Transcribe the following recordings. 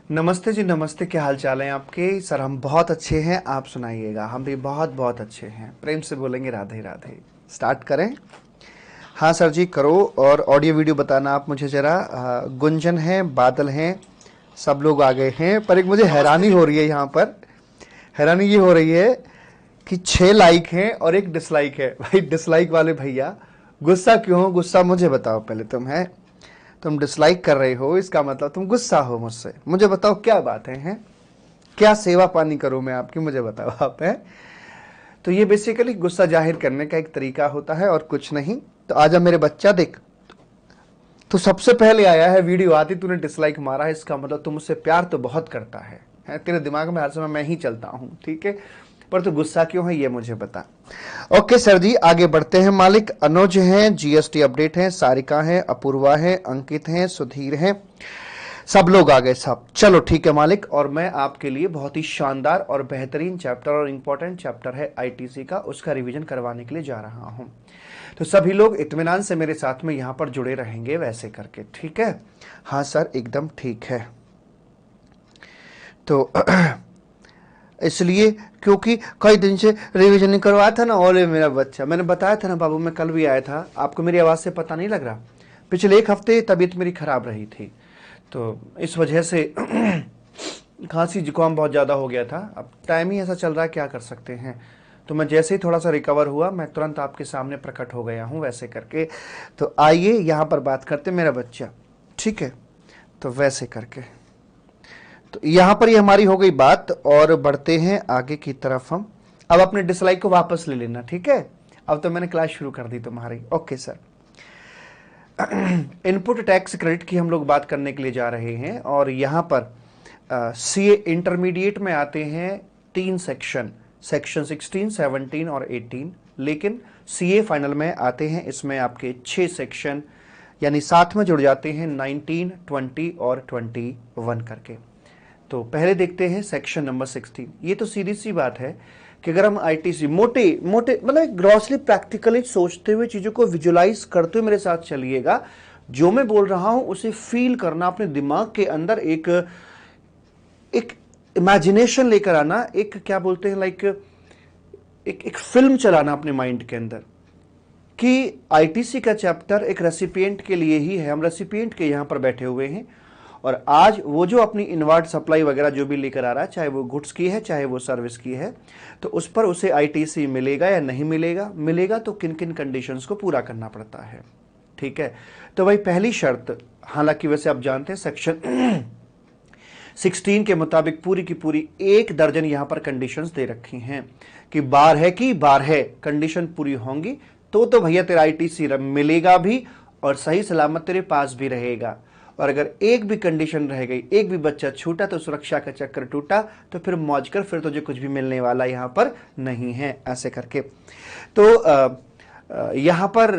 नमस्ते जी, नमस्ते। क्या हाल चाल है आपके? सर हम बहुत अच्छे हैं, आप सुनाइएगा। हम भी बहुत बहुत अच्छे हैं। प्रेम से बोलेंगे राधे राधे। स्टार्ट करें? हाँ सर जी, करो। और ऑडियो वीडियो बताना आप मुझे ज़रा। गुंजन है, बादल हैं, सब लोग आ गए हैं। पर एक मुझे नमस्ते हैरानी जी। हो रही है यहाँ पर। हैरानी ये हो रही है कि 6 लाइक हैं और एक डिसलाइक है। भाई डिसलाइक वाले भैया, गुस्सा क्यों हो? गुस्सा मुझे बताओ पहले। तुम डिसलाइक कर रहे हो, इसका मतलब तुम गुस्सा हो मुझसे। मुझे बताओ क्या बात है, हैं? क्या सेवा पानी करूं मैं आपकी, मुझे बताओ आप। हैं? तो ये बेसिकली गुस्सा जाहिर करने का एक तरीका होता है और कुछ नहीं। तो आजा मेरे बच्चा, देख। तो सबसे पहले आया है वीडियो, आती तूने डिसलाइक मारा है, इसका मतलब तू मुझसे प्यार तो बहुत करता है? तेरे दिमाग में हर समय मैं ही चलता हूं, ठीक है? पर तू गुस्सा क्यों है ये मुझे बता। ओके सर जी, आगे बढ़ते हैं। मालिक अनुज हैं, जीएसटी अपडेट हैं, सारिका हैं, अपूर्वा हैं, अंकित हैं, सुधीर हैं, सब लोग आ गए सब। चलो ठीक है मालिक। और मैं आपके लिए बहुत ही शानदार और बेहतरीन चैप्टर और इंपॉर्टेंट चैप्टर है आईटीसी का, उसका रिवीजन करवाने के लिए जा रहा हूं। तो सभी लोग इत्मीनान से मेरे साथ में यहां पर जुड़े रहेंगे वैसे करके, ठीक है? हाँ सर, एकदम ठीक है। तो इसलिए क्योंकि कई दिन से रिवीजन नहीं करवाया था ना। ओले मेरा बच्चा, मैंने बताया था ना बाबू, मैं कल भी आया था। आपको मेरी आवाज़ से पता नहीं लग रहा? पिछले एक हफ्ते तबीयत मेरी खराब रही थी, तो इस वजह से खांसी जुकाम बहुत ज़्यादा हो गया था। अब टाइम ही ऐसा चल रहा है, क्या कर सकते हैं। तो मैं जैसे ही थोड़ा सा रिकवर हुआ, मैं तुरंत आपके सामने प्रकट हो गया हूँ वैसे करके। तो आइए यहाँ पर बात करते मेरा बच्चा, ठीक है? तो वैसे करके तो यहाँ पर ये हमारी हो गई बात, और बढ़ते हैं आगे की तरफ हम। अब अपने डिसलाइक को वापस ले लेना, ठीक है? अब तो मैंने क्लास शुरू कर दी तुम्हारी। Okay sir. Input tax credit की हम लोग बात करने के लिए जा रहे हैं, और यहाँ पर सीए इंटरमीडिएट में आते हैं 3 सेक्शन, सेक्शन 16, 17 और 18। लेकिन सीए फाइनल में आते हैं इसमें आपके 6 सेक्शन, यानी साथ में जुड़ जाते हैं 19, 20 और 21 करके। तो पहले देखते हैं सेक्शन नंबर 16। ये तो सीधी सी बात है कि अगर हम आईटीसी मोटे मोटे मतलब ग्रॉसली प्रैक्टिकली सोचते हुए, चीज़ों को विजुलाइज करते हुए मेरे साथ चलिएगा, जो मैं बोल रहा हूं उसे फील करना, अपने दिमाग के अंदर एक एक इमेजिनेशन लेकर आना, एक क्या बोलते हैं लाइक एक एक फिल्म चलाना अपने माइंड के अंदर कि आईटीसी का चैप्टर एक रेसिपिएंट के लिए ही है। हम रेसिपिएंट के यहां पर बैठे हुए हैं, और आज वो जो अपनी इनवर्ट सप्लाई वगैरह जो भी लेकर आ रहा है, चाहे वो गुड्स की है चाहे वो सर्विस की है, तो उस पर उसे आईटीसी मिलेगा या नहीं मिलेगा, मिलेगा तो किन किन कंडीशंस को पूरा करना पड़ता है, ठीक है? तो भाई पहली शर्त, हालांकि वैसे आप जानते हैं सेक्शन 16 के मुताबिक पूरी की पूरी 1 दर्जन यहां पर कंडीशंस दे रखी हैं कि बार है कि बार है, कंडीशन पूरी होंगी तो भैया तेरा आईटीसी मिलेगा भी, और सही सलामत तेरे पास भी रहेगा। और अगर एक भी कंडीशन रह गई, एक भी बच्चा छूटा, तो सुरक्षा का चक्कर टूटा, तो फिर मौज कर, फिर तुझे कुछ भी मिलने वाला यहां पर नहीं है, ऐसे करके। तो यहाँ पर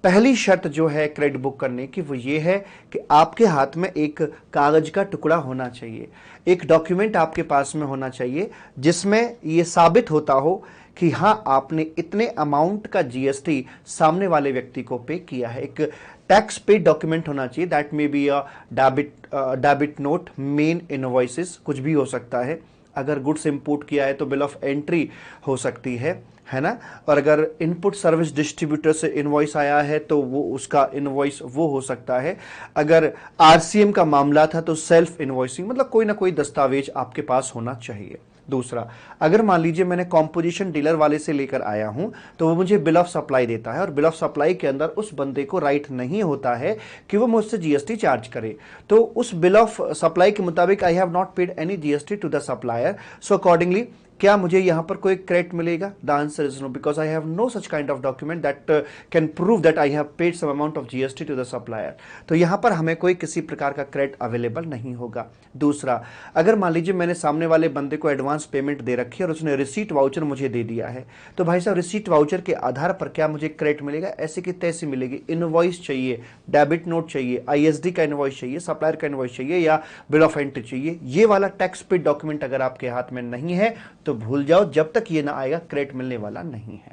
पहली शर्त जो है क्रेडिट बुक करने की, वो ये है कि आपके हाथ में एक कागज का टुकड़ा होना चाहिए, एक डॉक्यूमेंट आपके पास में होना चाहिए जिसमें ये साबित होता हो कि हाँ, आपने इतने अमाउंट का जीएसटी सामने वाले व्यक्ति को पे किया है। एक टैक्स पे डॉक्यूमेंट होना चाहिए। That may be a debit note, main invoices, कुछ भी हो सकता है। अगर गुड्स इंपोर्ट किया है तो बिल ऑफ एंट्री हो सकती है ना? और अगर इनपुट सर्विस डिस्ट्रीब्यूटर से इनवॉइस आया है तो वो उसका इनवॉइस वो हो सकता है। अगर आरसीएम का मामला था तो सेल्फ इनवॉइसिंग, मतलब कोई ना कोई दस्तावेज आपके पास होना चाहिए। दूसरा, अगर मान लीजिए मैंने कॉम्पोजिशन डीलर वाले से लेकर आया हूं, तो वो मुझे बिल ऑफ सप्लाई देता है, और बिल ऑफ सप्लाई के अंदर उस बंदे को राइट नहीं होता है कि वो मुझसे जीएसटी चार्ज करे। तो उस बिल ऑफ सप्लाई के मुताबिक I have not paid any GST to the supplier, so accordingly क्या मुझे यहां पर कोई क्रेडिट मिलेगा? The answer is no, because I have no such kind of document that can prove that I have paid some amount of GST to the supplier. तो यहां पर हमें कोई किसी प्रकार का क्रेडिट अवेलेबल नहीं होगा। दूसरा, अगर मान लीजिए मैंने सामने वाले बंदे को एडवांस पेमेंट दे रखी है और उसने रिसीट वाउचर मुझे दे दिया है, तो भाई साहब रिसीट वाउचर के आधार पर क्या मुझे क्रेडिट मिलेगा? ऐसे की तैसी मिलेगी। इनवॉइस चाहिए, डेबिट नोट चाहिए, आईएसडी का इनवॉइस चाहिए, सप्लायर का इनवॉइस चाहिए, या बिल ऑफ एंट्री चाहिए। ये वाला टैक्स पेड डॉक्यूमेंट अगर आपके हाथ में नहीं है तो भूल जाओ, जब तक ये ना आएगा क्रेडिट मिलने वाला नहीं है,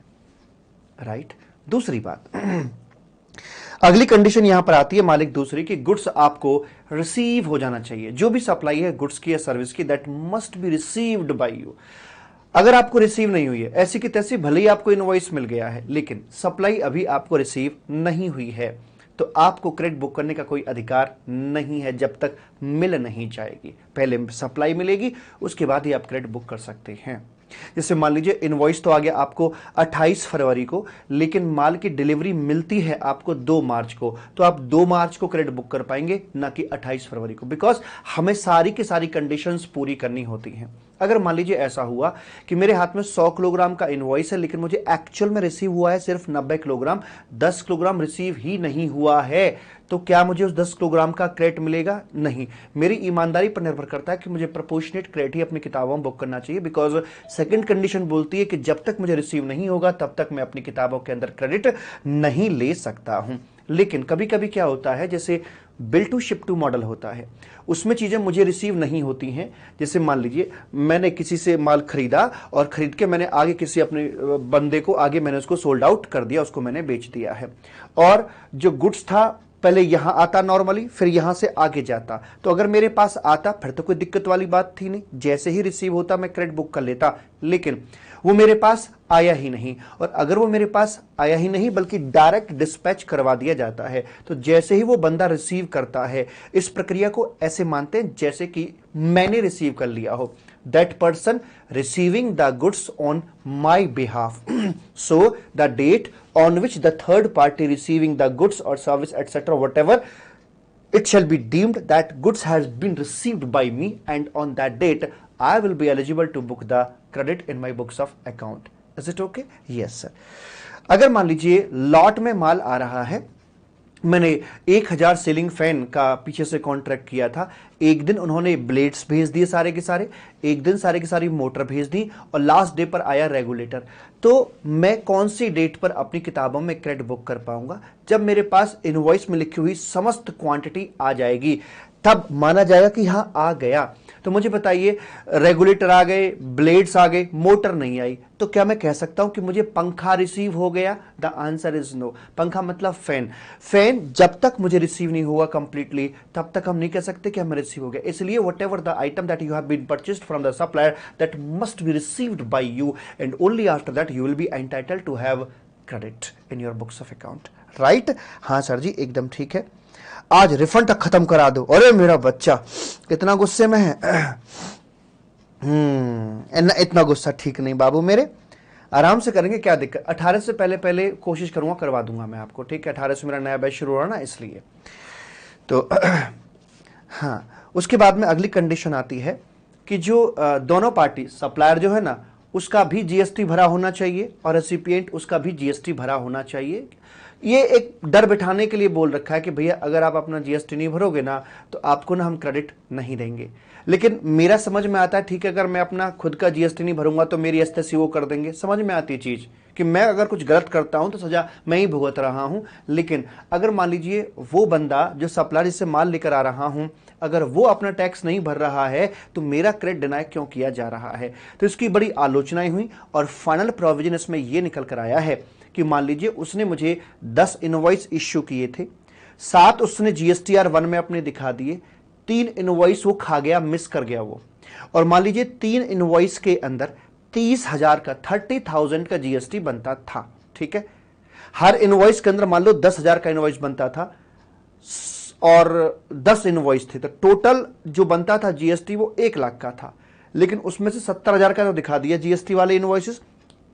राइट? दूसरी बात, अगली कंडीशन यहां पर आती है मालिक दूसरी कि गुड्स आपको रिसीव हो जाना चाहिए। जो भी सप्लाई है गुड्स की या सर्विस की, that must be received by you. अगर आपको रिसीव नहीं हुई है, ऐसी की तैसी भले ही आपको इनवॉइस मिल गया है लेकिन सप्लाई अभी आपको रिसीव नहीं हुई है, तो आपको क्रेडिट बुक करने का कोई अधिकार नहीं है जब तक मिल नहीं जाएगी। पहले सप्लाई मिलेगी, उसके बाद ही आप क्रेडिट बुक कर सकते हैं। जैसे मान लीजिए इनवॉइस तो आ गया आपको 28 फरवरी को, लेकिन माल की डिलीवरी मिलती है आपको 2 मार्च को, तो आप 2 मार्च को क्रेडिट बुक कर पाएंगे, ना कि 28 फरवरी को, बिकॉज हमें सारी की सारी कंडीशंस पूरी करनी होती हैं। अगर मान लीजिए ऐसा हुआ कि मेरे हाथ में 100 किलोग्राम का इनवॉइस है लेकिन मुझे एक्चुअल में रिसीव हुआ है सिर्फ 90 किलोग्राम, 10 किलोग्राम रिसीव ही नहीं हुआ है, तो क्या मुझे उस 10 किलोग्राम का क्रेडिट मिलेगा? नहीं। मेरी ईमानदारी पर निर्भर करता है कि मुझे प्रोपोर्शनेट क्रेडिट ही अपनी किताबों में बुक करना चाहिए, बिकॉज सेकंड कंडीशन बोलती है कि जब तक मुझे रिसीव नहीं होगा तब तक मैं अपनी किताबों के अंदर क्रेडिट नहीं ले सकता हूं। लेकिन कभी कभी क्या होता है, जैसे bill to ship to model होता है, उसमें चीजें मुझे रिसीव नहीं होती हैं। जैसे मान लीजिए मैंने किसी से माल खरीदा और खरीद के मैंने आगे किसी अपने बंदे को आगे मैंने उसको सोल्ड आउट कर दिया, उसको मैंने बेच दिया है, और जो गुड्स था पहले यहां आता नॉर्मली, फिर यहां से आगे जाता, तो अगर मेरे पास आता फिर तो कोई दिक्कत वाली बात थी नहीं, जैसे ही रिसीव होता मैं क्रेडिट बुक कर लेता। लेकिन वो मेरे पास आया ही नहीं, और अगर वो मेरे पास आया ही नहीं बल्कि डायरेक्ट डिस्पैच करवा दिया जाता है, तो जैसे ही वो बंदा रिसीव करता है, इस प्रक्रिया को ऐसे मानते हैं जैसे कि मैंने रिसीव कर लिया हो, that person receiving the goods on my behalf. So the date on which the third party receiving the goods or service etc whatever, it shall be deemed that goods has been received by me, and on that date I will be eligible to book the credit in my books of account. Is it okay? Yes sir. अगर मान लीजिए lot में माल आ रहा है, मैंने 1000 ceiling fan का पीछे से कॉन्ट्रैक्ट किया था, एक दिन उन्होंने ब्लेड्स भेज दिए सारे के सारे, एक दिन सारे की सारी मोटर भेज दी, और लास्ट डे पर आया रेगुलेटर। तो मैं कौन सी डेट पर अपनी किताबों में क्रेडिट बुक कर पाऊंगा? जब मेरे पास इनवॉइस में लिखी हुई समस्त क्वांटिटी आ जाएगी, तब माना जाएगा कि हाँ आ गया। तो मुझे बताइए, रेगुलेटर आ गए, ब्लेड्स आ गए, मोटर नहीं आई, तो क्या मैं कह सकता हूं कि मुझे पंखा रिसीव हो गया? The answer is no. पंखा मतलब फैन। फैन जब तक मुझे रिसीव नहीं हुआ कंप्लीटली, तब तक हम नहीं कह सकते कि हमें रिसीव हो गया। इसलिए whatever the item that you have been purchased from the supplier, that must be received by you, and only after that you will be entitled to have credit in your books of account. Right? हाँ sir ji, एकदम ठीक है। आज refund तक खत्म करा दो। अरे मेरा बच्चा कितना गुस्से में है। इतना गुस्सा ठीक नहीं बाबू मेरे, आराम से करेंगे, क्या दिक्कत। 18 से पहले पहले कोशिश करूंगा, करवा दूंगा मैं आपको, ठीक है। 18 से मेरा नया बैच शुरू हो रहा ना, इसलिए तो हाँ। उसके बाद में अगली कंडीशन आती है कि जो दोनों पार्टी, सप्लायर जो है ना, उसका भी जीएसटी भरा होना चाहिए और रेसिपिएंट उसका भी जीएसटी भरा होना चाहिए। ये एक डर बिठाने के लिए बोल रखा है कि भैया अगर आप अपना जीएसटी नहीं भरोगे ना, तो आपको ना हम क्रेडिट नहीं देंगे। लेकिन मेरा समझ में आता है, ठीक है, अगर मैं अपना खुद का जीएसटी नहीं भरूंगा तो मेरी एसएससी वो कर देंगे। समझ में आती है चीज कि मैं अगर कुछ गलत करता हूं तो सजा मैं ही भुगत रहा हूं। लेकिन अगर मान लीजिए वो बंदा जो सप्लायर जिससे माल लेकर आ रहा हूं, अगर वो अपना टैक्स नहीं भर रहा है, तो मेरा क्रेडिट डिनाई क्यों किया जा रहा है? तो इसकी बड़ी आलोचनाएं हुई और फाइनल प्रोविजन इसमें यह निकल कर आया है कि मान लीजिए उसने मुझे 10 इनवॉइस इश्यू किए थे, 7 उसने जीएसटीआर 1 में अपने दिखा दिए, 3 इनवॉइस वो खा गया, मिस कर गया वो, और मान लीजिए 3 इनवॉइस के अंदर 30,000 का 30,000 का जीएसटी बनता था, ठीक है। हर इनवॉइस के अंदर मान लो 10,000 का इनवॉइस बनता था और 10 इनवॉइस थे, तो टोटल जो बनता था जीएसटी वो 1 लाख का था। लेकिन उसमें से 70,000 का तो दिखा दिया जीएसटी वाले इनवॉइसेस,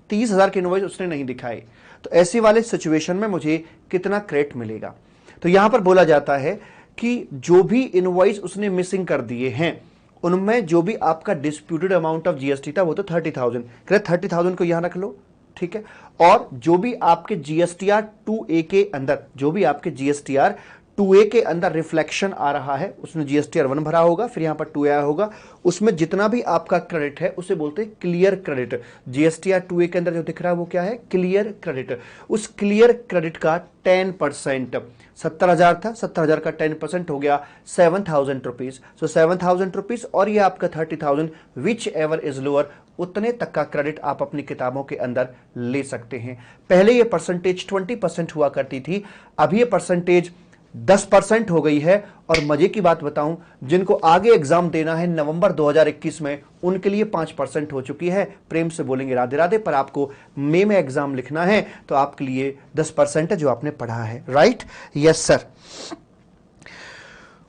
30,000 के इनवॉइस उसने नहीं दिखाए। तो ऐसे वाले सिचुएशन में मुझे कितना क्रेडिट मिलेगा? तो यहां पर बोला जाता है कि जो भी इनवॉइस उसने मिसिंग कर दिए हैं, उनमें जो भी आपका डिस्प्यूटेड अमाउंट ऑफ जीएसटी था वो तो 30,000, 30,000 को यहां रख लो, ठीक है। और जो भी आपके जीएसटीआर 2A के अंदर, जो भी आपके जीएसटीआर 2A के अंदर रिफ्लेक्शन आ रहा है, उसने GSTR 1 भरा होगा, फिर यहां पर 2A आया होगा, उसमें जितना भी आपका क्रेडिट है उसे बोलते हैं क्लियर क्रेडिट। GSTR 2A के अंदर जो दिख रहा है वो क्या है, क्लियर क्रेडिट। उस क्लियर क्रेडिट का 10%, 70,000 था, 70,000 का 10% हो गया 7,000 रुपीज। सो 7,000 रुपीज और ये आपका 30,000, विच एवर इज लोअर, उतने तक का क्रेडिट आप अपनी किताबों के अंदर ले सकते हैं। पहले ये परसेंटेज 20% हुआ करती थी, अभी ये परसेंटेज 10% हो गई है। और मजे की बात बताऊं, जिनको आगे एग्जाम देना है नवंबर 2021 में, उनके लिए 5% हो चुकी है। प्रेम से बोलेंगे राधे राधे। पर आपको मई में एग्जाम लिखना है तो आपके लिए 10% है जो आपने पढ़ा है, राइट? Yes sir.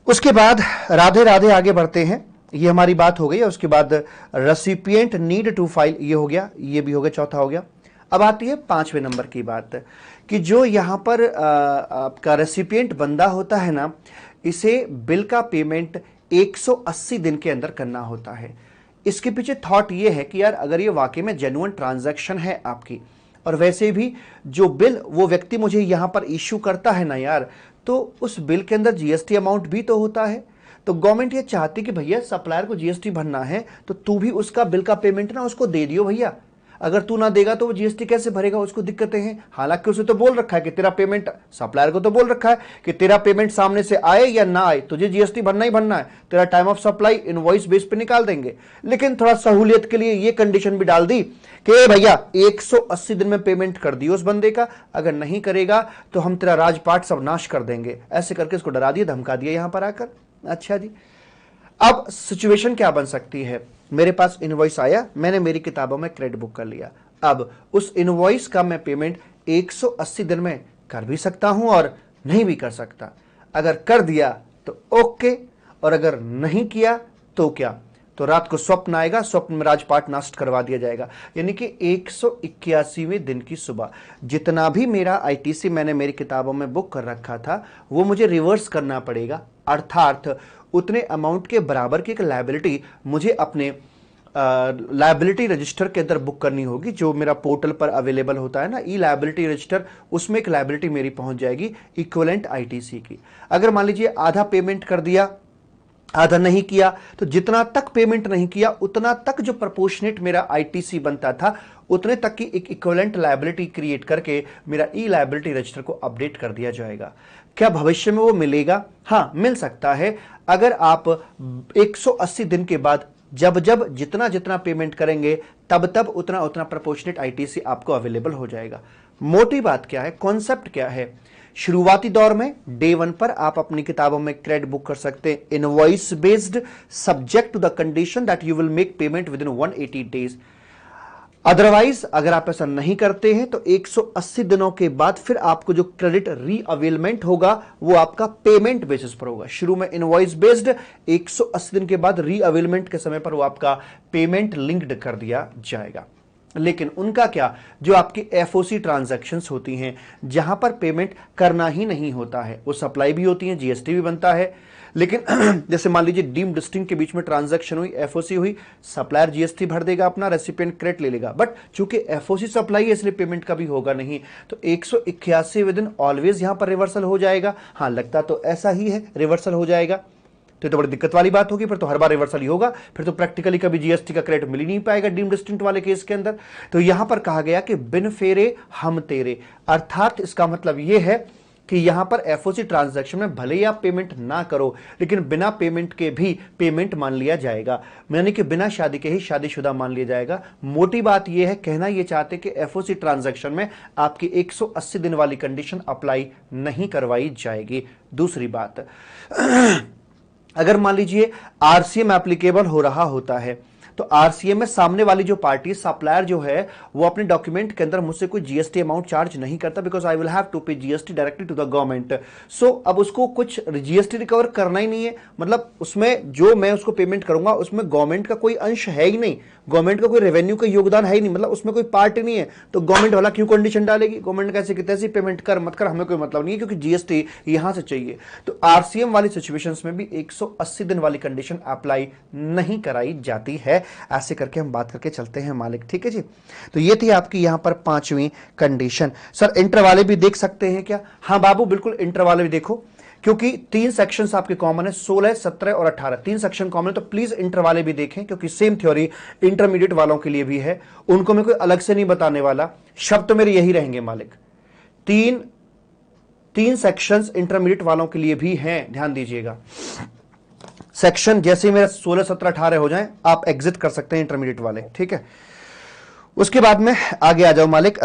उसके बाद राधे राधे आगे बढ़ते हैं, ये हमारी बात हो गई है। उसके बाद रेसिपिएंट नीड टू फाइल, ये हो गया, ये भी हो गया, चौथा हो गया। अब आती है 5वें नंबर की बात कि जो यहां पर आपका रेसिपिएंट बंदा होता है ना, इसे बिल का पेमेंट 180 दिन के अंदर करना होता है। इसके पीछे थॉट ये है कि यार अगर ये वाकई में जेन्युइन ट्रांजैक्शन है आपकी, और वैसे भी जो बिल वो व्यक्ति मुझे यहां पर इश्यू करता है ना यार, तो उस बिल के अंदर जीएसटी अमाउंट भी तो होता है। तो गवर्नमेंट ये चाहती कि भैया सप्लायर को जीएसटी भरना है तो तू भी उसका बिल का पेमेंट ना उसको दे दियो भैया। अगर तू ना देगा तो वो जीएसटी कैसे भरेगा, उसको दिक्कतें हैं। हालांकि उसे तो बोल रखा है कि तेरा पेमेंट, सप्लायर को तो बोल रखा है कि तेरा पेमेंट सामने से आए या ना आए तुझे जीएसटी भरना ही भरना है, तेरा time of supply invoice base पे निकाल देंगे। लेकिन थोड़ा सहूलियत के लिए ये कंडीशन भी डाल दी कि भैया 180 दिन में पेमेंट कर दियो उस बंदे का, अगर नहीं करेगा तो हम तेरा राजपाट सब नाश कर देंगे। ऐसे करके इसको डरा दिया, धमका दिया यहां पर आकर। अच्छा जी, अब सिचुएशन क्या बन सकती है, मेरे पास इनवॉइस आया, मैंने मेरी किताबों में क्रेडिट बुक कर लिया। अब उस इनवॉइस का मैं पेमेंट 180 दिन में कर भी सकता हूं और नहीं भी कर सकता। अगर कर दिया तो ओके, और अगर नहीं किया तो क्या, तो रात को स्वप्न आएगा, स्वप्न में राजपाट नष्ट करवा दिया जाएगा। यानी कि 181वें दिन की सुबह जितना भी मेरा आईटीसी मैंने मेरी किताबों में बुक कर रखा था वो मुझे रिवर्स करना पड़ेगा। अर्थात उतने अमाउंट के बराबर की एक लायबिलिटी मुझे अपने लायबिलिटी रजिस्टर के अंदर बुक करनी होगी, जो मेरा पोर्टल पर अवेलेबल होता है ना, ई लायबिलिटी रजिस्टर, उसमें एक लायबिलिटी मेरी पहुंच जाएगी इक्विवेलेंट आईटीसी की। अगर मान लीजिए आधा पेमेंट कर दिया, आधा नहीं किया, तो जितना तक पेमेंट नहीं किया उतना तक जो प्रोपोर्शनेट मेरा आईटीसी बनता था उतने तक की एक इक्विवेलेंट लायबिलिटी क्रिएट करके मेरा ई लायबिलिटी रजिस्टर को अपडेट कर दिया जाएगा। क्या भविष्य में वो मिलेगा? हाँ, मिल सकता है। अगर आप 180 दिन के बाद जब जब जितना जितना पेमेंट करेंगे तब तब उतना उतना प्रोपोर्शनेट आईटीसी आपको अवेलेबल हो जाएगा। मोटी बात क्या है, कॉन्सेप्ट क्या है, शुरुआती दौर में डे 1 पर आप अपनी किताबों में क्रेडिट बुक कर सकते हैं invoice based, subject to the condition that you will make payment within 180 days. Otherwise अगर आप ऐसा नहीं करते हैं तो 180 दिनों के बाद फिर आपको जो क्रेडिट रीअवेलमेंट होगा वो आपका पेमेंट बेसिस पर होगा। शुरू में इनवॉइस बेस्ड, 180 दिन के बाद रीअवेलमेंट के समय पर वो आपका पेमेंट लिंक्ड कर दिया जाएगा। लेकिन उनका क्या, जो आपकी एफओसी ट्रांजैक्शंस होती हैं जहां पर पेमेंट करना ही नहीं होता है, वो सप्लाई भी होती है, जीएसटी भी बनता है, लेकिन जैसे मान लीजिए डीम्ड डिस्ट्रिक्ट के बीच में ट्रांजैक्शन हुई, एफओसी हुई, सप्लायर जीएसटी भर देगा अपना, रेसिपिएंट क्रेडिट ले लेगा, बट चूंकि एफओसी सप्लाई है इसलिए पेमेंट का भी होगा नहीं, तो 181वें दिन ऑलवेज यहां पर रिवर्सल हो जाएगा। हाँ, लगता तो ऐसा ही है, रिवर्सल हो जाएगा, तो बड़ी दिक्कत वाली बात होगी, फिर तो हर बार रिवर्सल ही होगा, फिर तो प्रैक्टिकली कभी जीएसटी का क्रेडिट मिल ही नहीं पाएगा डीम्ड डिस्ट्रिक्ट वाले केस के अंदर। तो यहां पर कहा गया कि बिन फेरे हम तेरे, अर्थात इसका मतलब यह है कि यहां पर एफओसी ट्रांजैक्शन में भले ही आप पेमेंट ना करो लेकिन बिना पेमेंट के भी पेमेंट मान लिया जाएगा, यानी कि बिना शादी के ही शादीशुदा मान लिया जाएगा। मोटी बात यह है, कहना यह चाहते कि एफओसी ट्रांजैक्शन में आपकी 180 दिन वाली कंडीशन अप्लाई नहीं करवाई जाएगी। दूसरी बात, अगर मान लीजिए आरसीएम एप्लीकेबल हो रहा होता है तो आरसीएम में सामने वाली जो पार्टी सप्लायर जो है वो अपने डॉक्यूमेंट के अंदर मुझसे कोई जीएसटी अमाउंट चार्ज नहीं करता, because I will have to pay GST directly to the government. So अब उसको कुछ जीएसटी रिकवर करना ही नहीं है, मतलब उसमें जो मैं उसको पेमेंट करूंगा उसमें गवर्नमेंट का कोई अंश है ही नहीं, गवर्नमेंट का कोई रेवेन्यू का योगदान है ही नहीं, मतलब उसमें कोई पार्ट नहीं है, तो गवर्नमेंट वाला क्यों कंडीशन डालेगी? गवर्नमेंट कैसे कि तैसे पेमेंट कर मत कर, हमें कोई मतलब नहीं है, क्योंकि जीएसटी यहां से चाहिए। तो आरसीएम वाली सिचुएशंस में भी 180 दिन वाली कंडीशन अप्लाई नहीं कराई जाती है। ऐसे करके हम बात करके चलते हैं मालिक, ठीक है जी। तो ये थी आपकी यहां पर 5वीं कंडीशन। सर इंटर वाले भी देख सकते हैं क्या? हाँ बाबू, बिल्कुल इंटर वाले भी देखो क्योंकि 3 सेक्शंस आपके कॉमन है, 16, 17 और 18, 3 सेक्शन कॉमन है। तो प्लीज इंटर वाले भी देखें, क्योंकि सेम थ्योरी इंटरमीडिएट वालों के लिए भी है, उनको मैं कोई अलग से नहीं बताने वाला, शब्द तो मेरे यही रहेंगे मालिक। तीन सेक्शंस इंटरमीडिएट वालों के लिए भी हैं, ध्यान दीजिएगा। सेक्शन जैसे मेरे 16, 17, 18 हो जाएं, आप एग्जिट कर सकते हैं इंटरमीडिएट वाले, ठीक है। उसके बाद में आगे आ जाओ मालिक।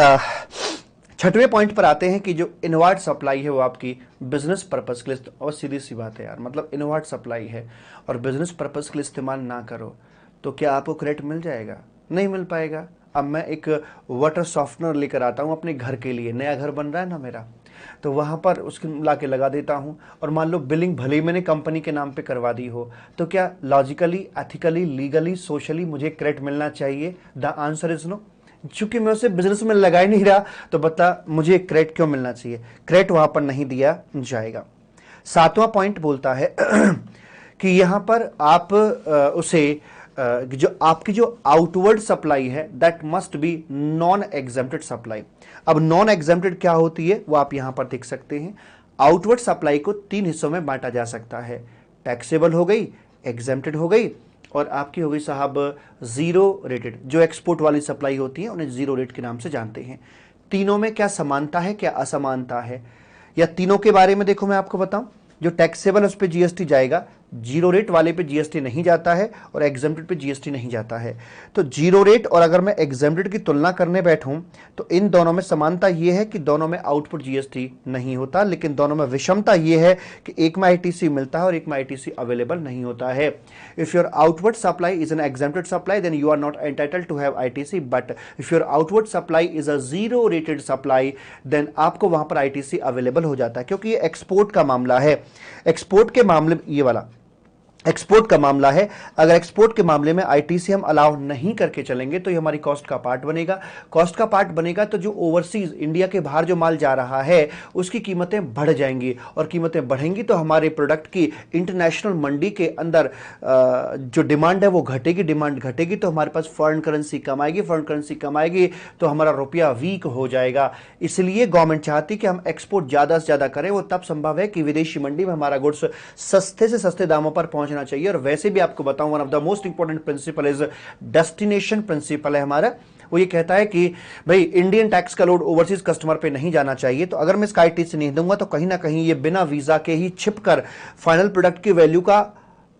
6वें पॉइंट पर आते हैं कि जो इनवर्ट सप्लाई है वो आपकी बिजनेस पर्पस के लिए, और सीधी सी बात है यार, मतलब इनवर्ट सप्लाई है और बिजनेस पर्पस के लिए इस्तेमाल ना करो तो क्या आपको क्रेडिट मिल जाएगा? नहीं मिल पाएगा। अब मैं एक वाटर सॉफ्टनर लेकर आता हूं अपने घर के लिए, नया घर बन रहा है ना मेरा, तो वहां पर उसके ला के लगा देता हूं, और मान लो बिलिंग भले ही मैंने कंपनी के नाम पे करवा दी हो, तो क्या लॉजिकली, एथिकली, लीगली, सोशली मुझे क्रेडिट मिलना चाहिए? The answer is no. चूंकि मैं उसे बिजनेस में लगा ही नहीं रहा, तो बता मुझे क्रेडिट क्यों मिलना चाहिए? क्रेडिट वहां पर नहीं दिया जाएगा। 7वां पॉइंट बोलता है कि यहां पर आप उसे जो आपकी जो आउटवर्ड सप्लाई है that must B non exempted supply. अब नॉन एग्जेम्प्टेड क्या होती है वो आप यहां पर देख सकते हैं। आउटवर्ड सप्लाई को 3 हिस्सों में बांटा जा सकता है, टैक्सेबल हो गई, एग्जेम्प्टेड हो गई, और आपकी हो गई साहब जीरो रेटेड। जो एक्सपोर्ट वाली सप्लाई होती है उन्हें जीरो रेट के नाम से जानते हैं। तीनों में क्या समानता है, क्या असमानता है, या तीनों के बारे में देखो मैं आपको बताऊं। जो टैक्सेबल है उस पर जीएसटी जाएगा, जीरो रेट वाले पे जीएसटी नहीं जाता है, और एग्जेम्प्टेड पे जीएसटी नहीं जाता है। तो जीरो रेट और अगर मैं एग्जेम्प्टेड की तुलना करने बैठूं तो इन दोनों में समानता यह है कि दोनों में आउटपुट जीएसटी नहीं होता, लेकिन दोनों में विषमता यह है कि एक में आईटीसी मिलता है और एक में आईटीसी अवेलेबल नहीं होता है। If your outward supply is an exempted supply then you are not entitled to have ITC, but if your outward supply is a zero rated supply then आपको वहां पर आईटीसी अवेलेबल हो जाता है, क्योंकि ये एक्सपोर्ट का मामला है। एक्सपोर्ट के मामले में ये वाला एक्सपोर्ट का मामला है। अगर एक्सपोर्ट के मामले में आईटीसी हम अलाउ नहीं करके चलेंगे तो ये हमारी कॉस्ट का पार्ट बनेगा। कॉस्ट का पार्ट बनेगा तो जो ओवरसीज इंडिया के बाहर जो माल जा रहा है उसकी कीमतें बढ़ जाएंगी, और कीमतें बढ़ेंगी तो हमारे प्रोडक्ट की इंटरनेशनल मंडी के अंदर जो डिमांड है वो घटेगी। डिमांड घटेगी तो हमारे पास फॉरेन करेंसी कम आएगी, फॉरेन करेंसी कम आएगी तो हमारा रुपया वीक हो जाएगा। इसलिए गवर्नमेंट चाहती कि हम एक्सपोर्ट ज्यादा से ज्यादा करें। वो तब संभव है कि विदेशी मंडी में हमारा गुड्स सस्ते से सस्ते दामों पर पहुंच चाहिए। और वैसे भी आपको बताऊं, one of the most important principle is destination principle है हमारा। वो ये कहता है कि भाई इंडियन टैक्स का लोड ओवरसीज कस्टमर पे नहीं जाना चाहिए। तो अगर मैं इसका आईटीसी नहीं दूंगा तो कहीं ना कहीं ये बिना वीजा के ही छिपकर फाइनल प्रोडक्ट की वैल्यू का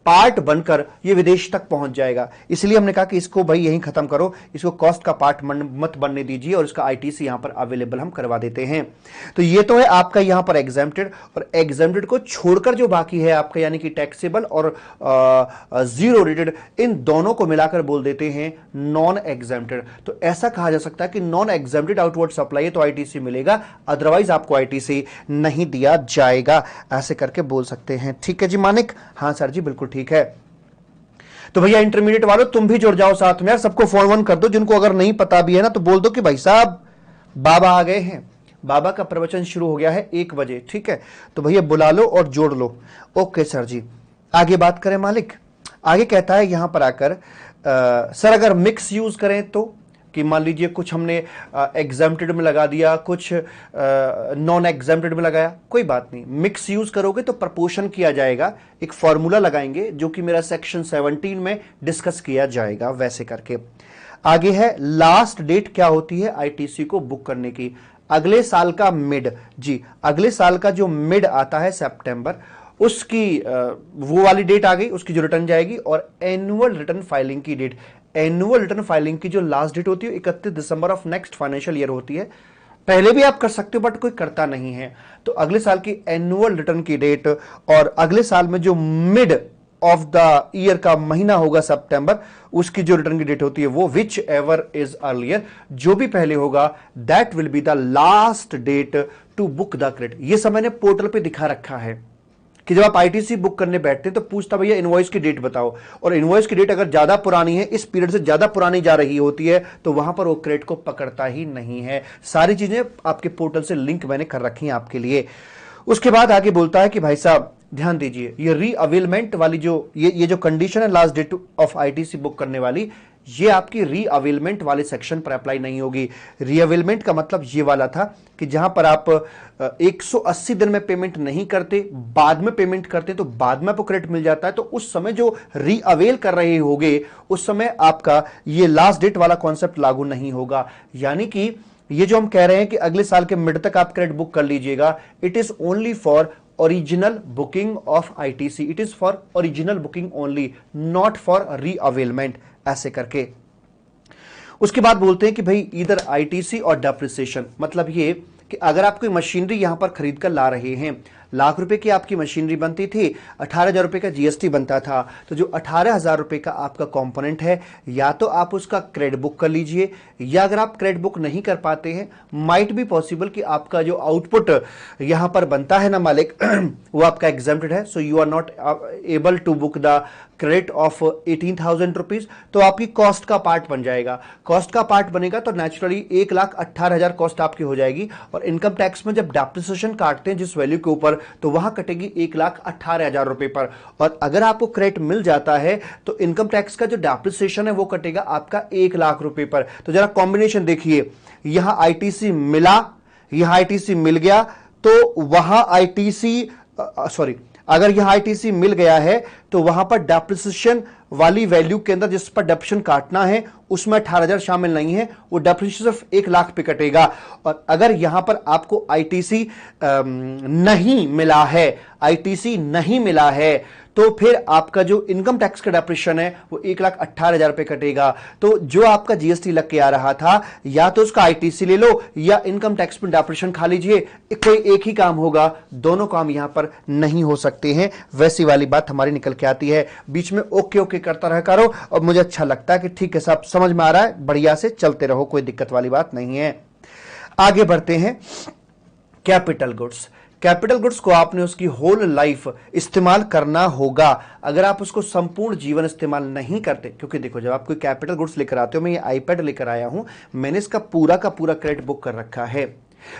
पार्ट बनकर ये विदेश तक पहुंच जाएगा। इसलिए हमने कहा कि इसको भाई यहीं खत्म करो, इसको कॉस्ट का पार्ट मत बनने दीजिए, और इसका आईटीसी यहां पर अवेलेबल हम करवा देते हैं। तो ये तो है आपका यहां पर एग्जेम्प्टेड, और एग्जेम्प्टेड को छोड़कर जो बाकी है आपका यानी कि टैक्सेबल और जीरो रेटेड, इन दोनों को मिलाकर बोल देते हैं नॉन एग्जेम्प्टेड। तो ऐसा कहा जा सकता है कि नॉन एग्जेम्प्टेड आउटवर्ड सप्लाई है तो आईटीसी मिलेगा, अदरवाइज आपको आईटीसी नहीं दिया जाएगा। ऐसे करके बोल सकते हैं। ठीक है जी मानिक? हाँ सर जी बिल्कुल ठीक है। तो भैया इंटरमीडिएट वालों तुम भी जुड़ जाओ साथ में यार, सबको फोन वन कर दो। जिनको अगर नहीं पता भी है ना तो बोल दो कि भाई साहब बाबा आ गए हैं, बाबा का प्रवचन शुरू हो गया है 1 बजे। ठीक है, तो भैया बुला लो और जोड़ लो। ओके सर जी, आगे बात करें मालिक। आगे कहता है यहां पर आकर सर अगर मिक्स यूज करें तो, कि मान लीजिए कुछ हमने एग्जेम्प्टेड में लगा दिया, कुछ नॉन एग्जेम्प्टेड में लगाया, कोई बात नहीं। मिक्स यूज करोगे तो प्रपोर्शन किया जाएगा, एक फॉर्मूला लगाएंगे जो कि मेरा सेक्शन 17 में डिस्कस किया जाएगा। वैसे करके आगे है लास्ट डेट क्या होती है आईटीसी को बुक करने की? अगले साल का मिड। जी, अगले साल का जो मिड आता है सितंबर, उसकी वो वाली डेट आ गई, उसकी जो रिटर्न जाएगी। और एनुअल रिटर्न फाइलिंग की डेट, एनुअल रिटर्न फाइलिंग की जो लास्ट डेट होती है 31 December of next financial year होती है। पहले भी आप कर सकते हो बट कोई करता नहीं है। तो अगले साल की एनुअल रिटर्न की डेट और अगले साल में जो मिड ऑफ द ईयर का महीना होगा सितंबर, उसकी जो रिटर्न की डेट होती है वो विच एवर इज अर्लियर, जो भी पहले होगा that will be the last date to book the credit. ये सब मैंने पोर्टल पे दिखा रखा है कि जब आप आईटीसी बुक करने बैठते हैं तो पूछता भैया इनवॉइस की डेट बताओ, और इनवॉइस की डेट अगर ज्यादा पुरानी है, इस पीरियड से ज्यादा पुरानी जा रही होती है, तो वहां पर वो क्रेडिट को पकड़ता ही नहीं है। सारी चीजें आपके पोर्टल से लिंक मैंने कर रखी हैं आपके लिए। उसके बाद आगे बोलता है कि भाई साहब ध्यान दीजिए, ये रीअवेलमेंट वाली जो ये जो कंडीशन है last date of ITC book करने वाली, ये आपकी रीअवेलमेंट वाले सेक्शन पर अप्लाई नहीं होगी। रीअवेलमेंट का मतलब ये वाला था कि जहां पर आप 180 दिन में पेमेंट नहीं करते, बाद में पेमेंट करते, तो बाद में आपको क्रेडिट मिल जाता है, तो उस समय जो रीअवेल कर रहे होगे उस समय आपका ये लास्ट डेट वाला कॉन्सेप्ट लागू नहीं होगा। यानी कि ये जो हम कह रहे हैं कि अगले साल के मिड तक आप क्रेडिट बुक कर लीजिएगा, it is only for original booking of ITC, it is for original booking only, not for reavailment, ऐसे करके। उसके बाद बोलते हैं कि भाई इधर आईटीसी और डेप्रिसिएशन, मतलब ये कि अगर आप कोई मशीनरी यहां पर खरीद कर ला रहे हैं, लाख रुपए की आपकी मशीनरी बनती थी, 18,000 रुपए का जीएसटी बनता था, तो जो 18,000 रुपए का आपका कंपोनेंट है, या तो आप उसका क्रेडिट बुक कर लीजिए, या अगर आप क्रेडिट बुक नहीं कर पाते हैं, माइट बी पॉसिबल कि आपका जो आउटपुट यहां पर बनता है ना मालिक वो आपका एग्जेम्प्टेड है, so you are not able to book the credit of 18,000 rupees, तो आपकी कॉस्ट का पार्ट बन जाएगा। कॉस्ट का पार्ट बनेगा तो नेचुरली 1,18,000 कॉस्ट आपकी हो जाएगी, और इनकम टैक्स में जब डेप्रिसिएशन काटते हैं जिस वैल्यू के ऊपर, तो वहां कटेगी 1,18,000 रुपए पर। और अगर आपको क्रेडिट मिल जाता है तो इनकम टैक्स का जो डेप्रिसिएशन है वो कटेगा आपका 1,00,000 रुपए पर। तो जरा कॉम्बिनेशन देखिए, यहां आईटीसी मिला, यहां आईटीसी मिल गया, तो वहां आईटीसी सॉरी, अगर यहां आईटीसी मिल गया है तो वहां पर डेप्रिसिएशन वाली वैल्यू के अंदर जिस पर डेप्रिसिएशन काटना है उसमें 18,000 शामिल नहीं है, वो डेप्रिसिएशन सिर्फ 1,00,000 पे कटेगा। और अगर यहां पर आपको आईटीसी नहीं मिला है, आईटीसी नहीं मिला है, तो फिर आपका जो इनकम टैक्स का डेप्रिसिएशन है वो 1,18,000 पे कटेगा। तो जो आपका जीएसटी लग के आ रहा था, या तो उसका आईटीसी ले लो या इनकम टैक्स में डेप्रिसिएशन खा लीजिए, कोई एक ही काम होगा, दोनों काम यहां पर नहीं हो सकते हैं। वैसी वाली बात हमारी निकल के आती है। बीच में ओके ओके करता रहा करो, और मुझे अच्छा लगता है कि ठीक है साहब, समझ में आ रहा है, बढ़िया से चलते रहो, कोई दिक्कत वाली बात नहीं है। आगे बढ़ते हैं। कैपिटल गुड्स, कैपिटल गुड्स को आपने उसकी होल लाइफ इस्तेमाल करना होगा। अगर आप उसको संपूर्ण जीवन इस्तेमाल नहीं करते, क्योंकि देखो जब आप कोई कैपिटल गुड्स लेकर आते हो, मैं ये आईपैड लेकर आया हूं, मैंने इसका पूरा का पूरा क्रेडिट बुक कर रखा है,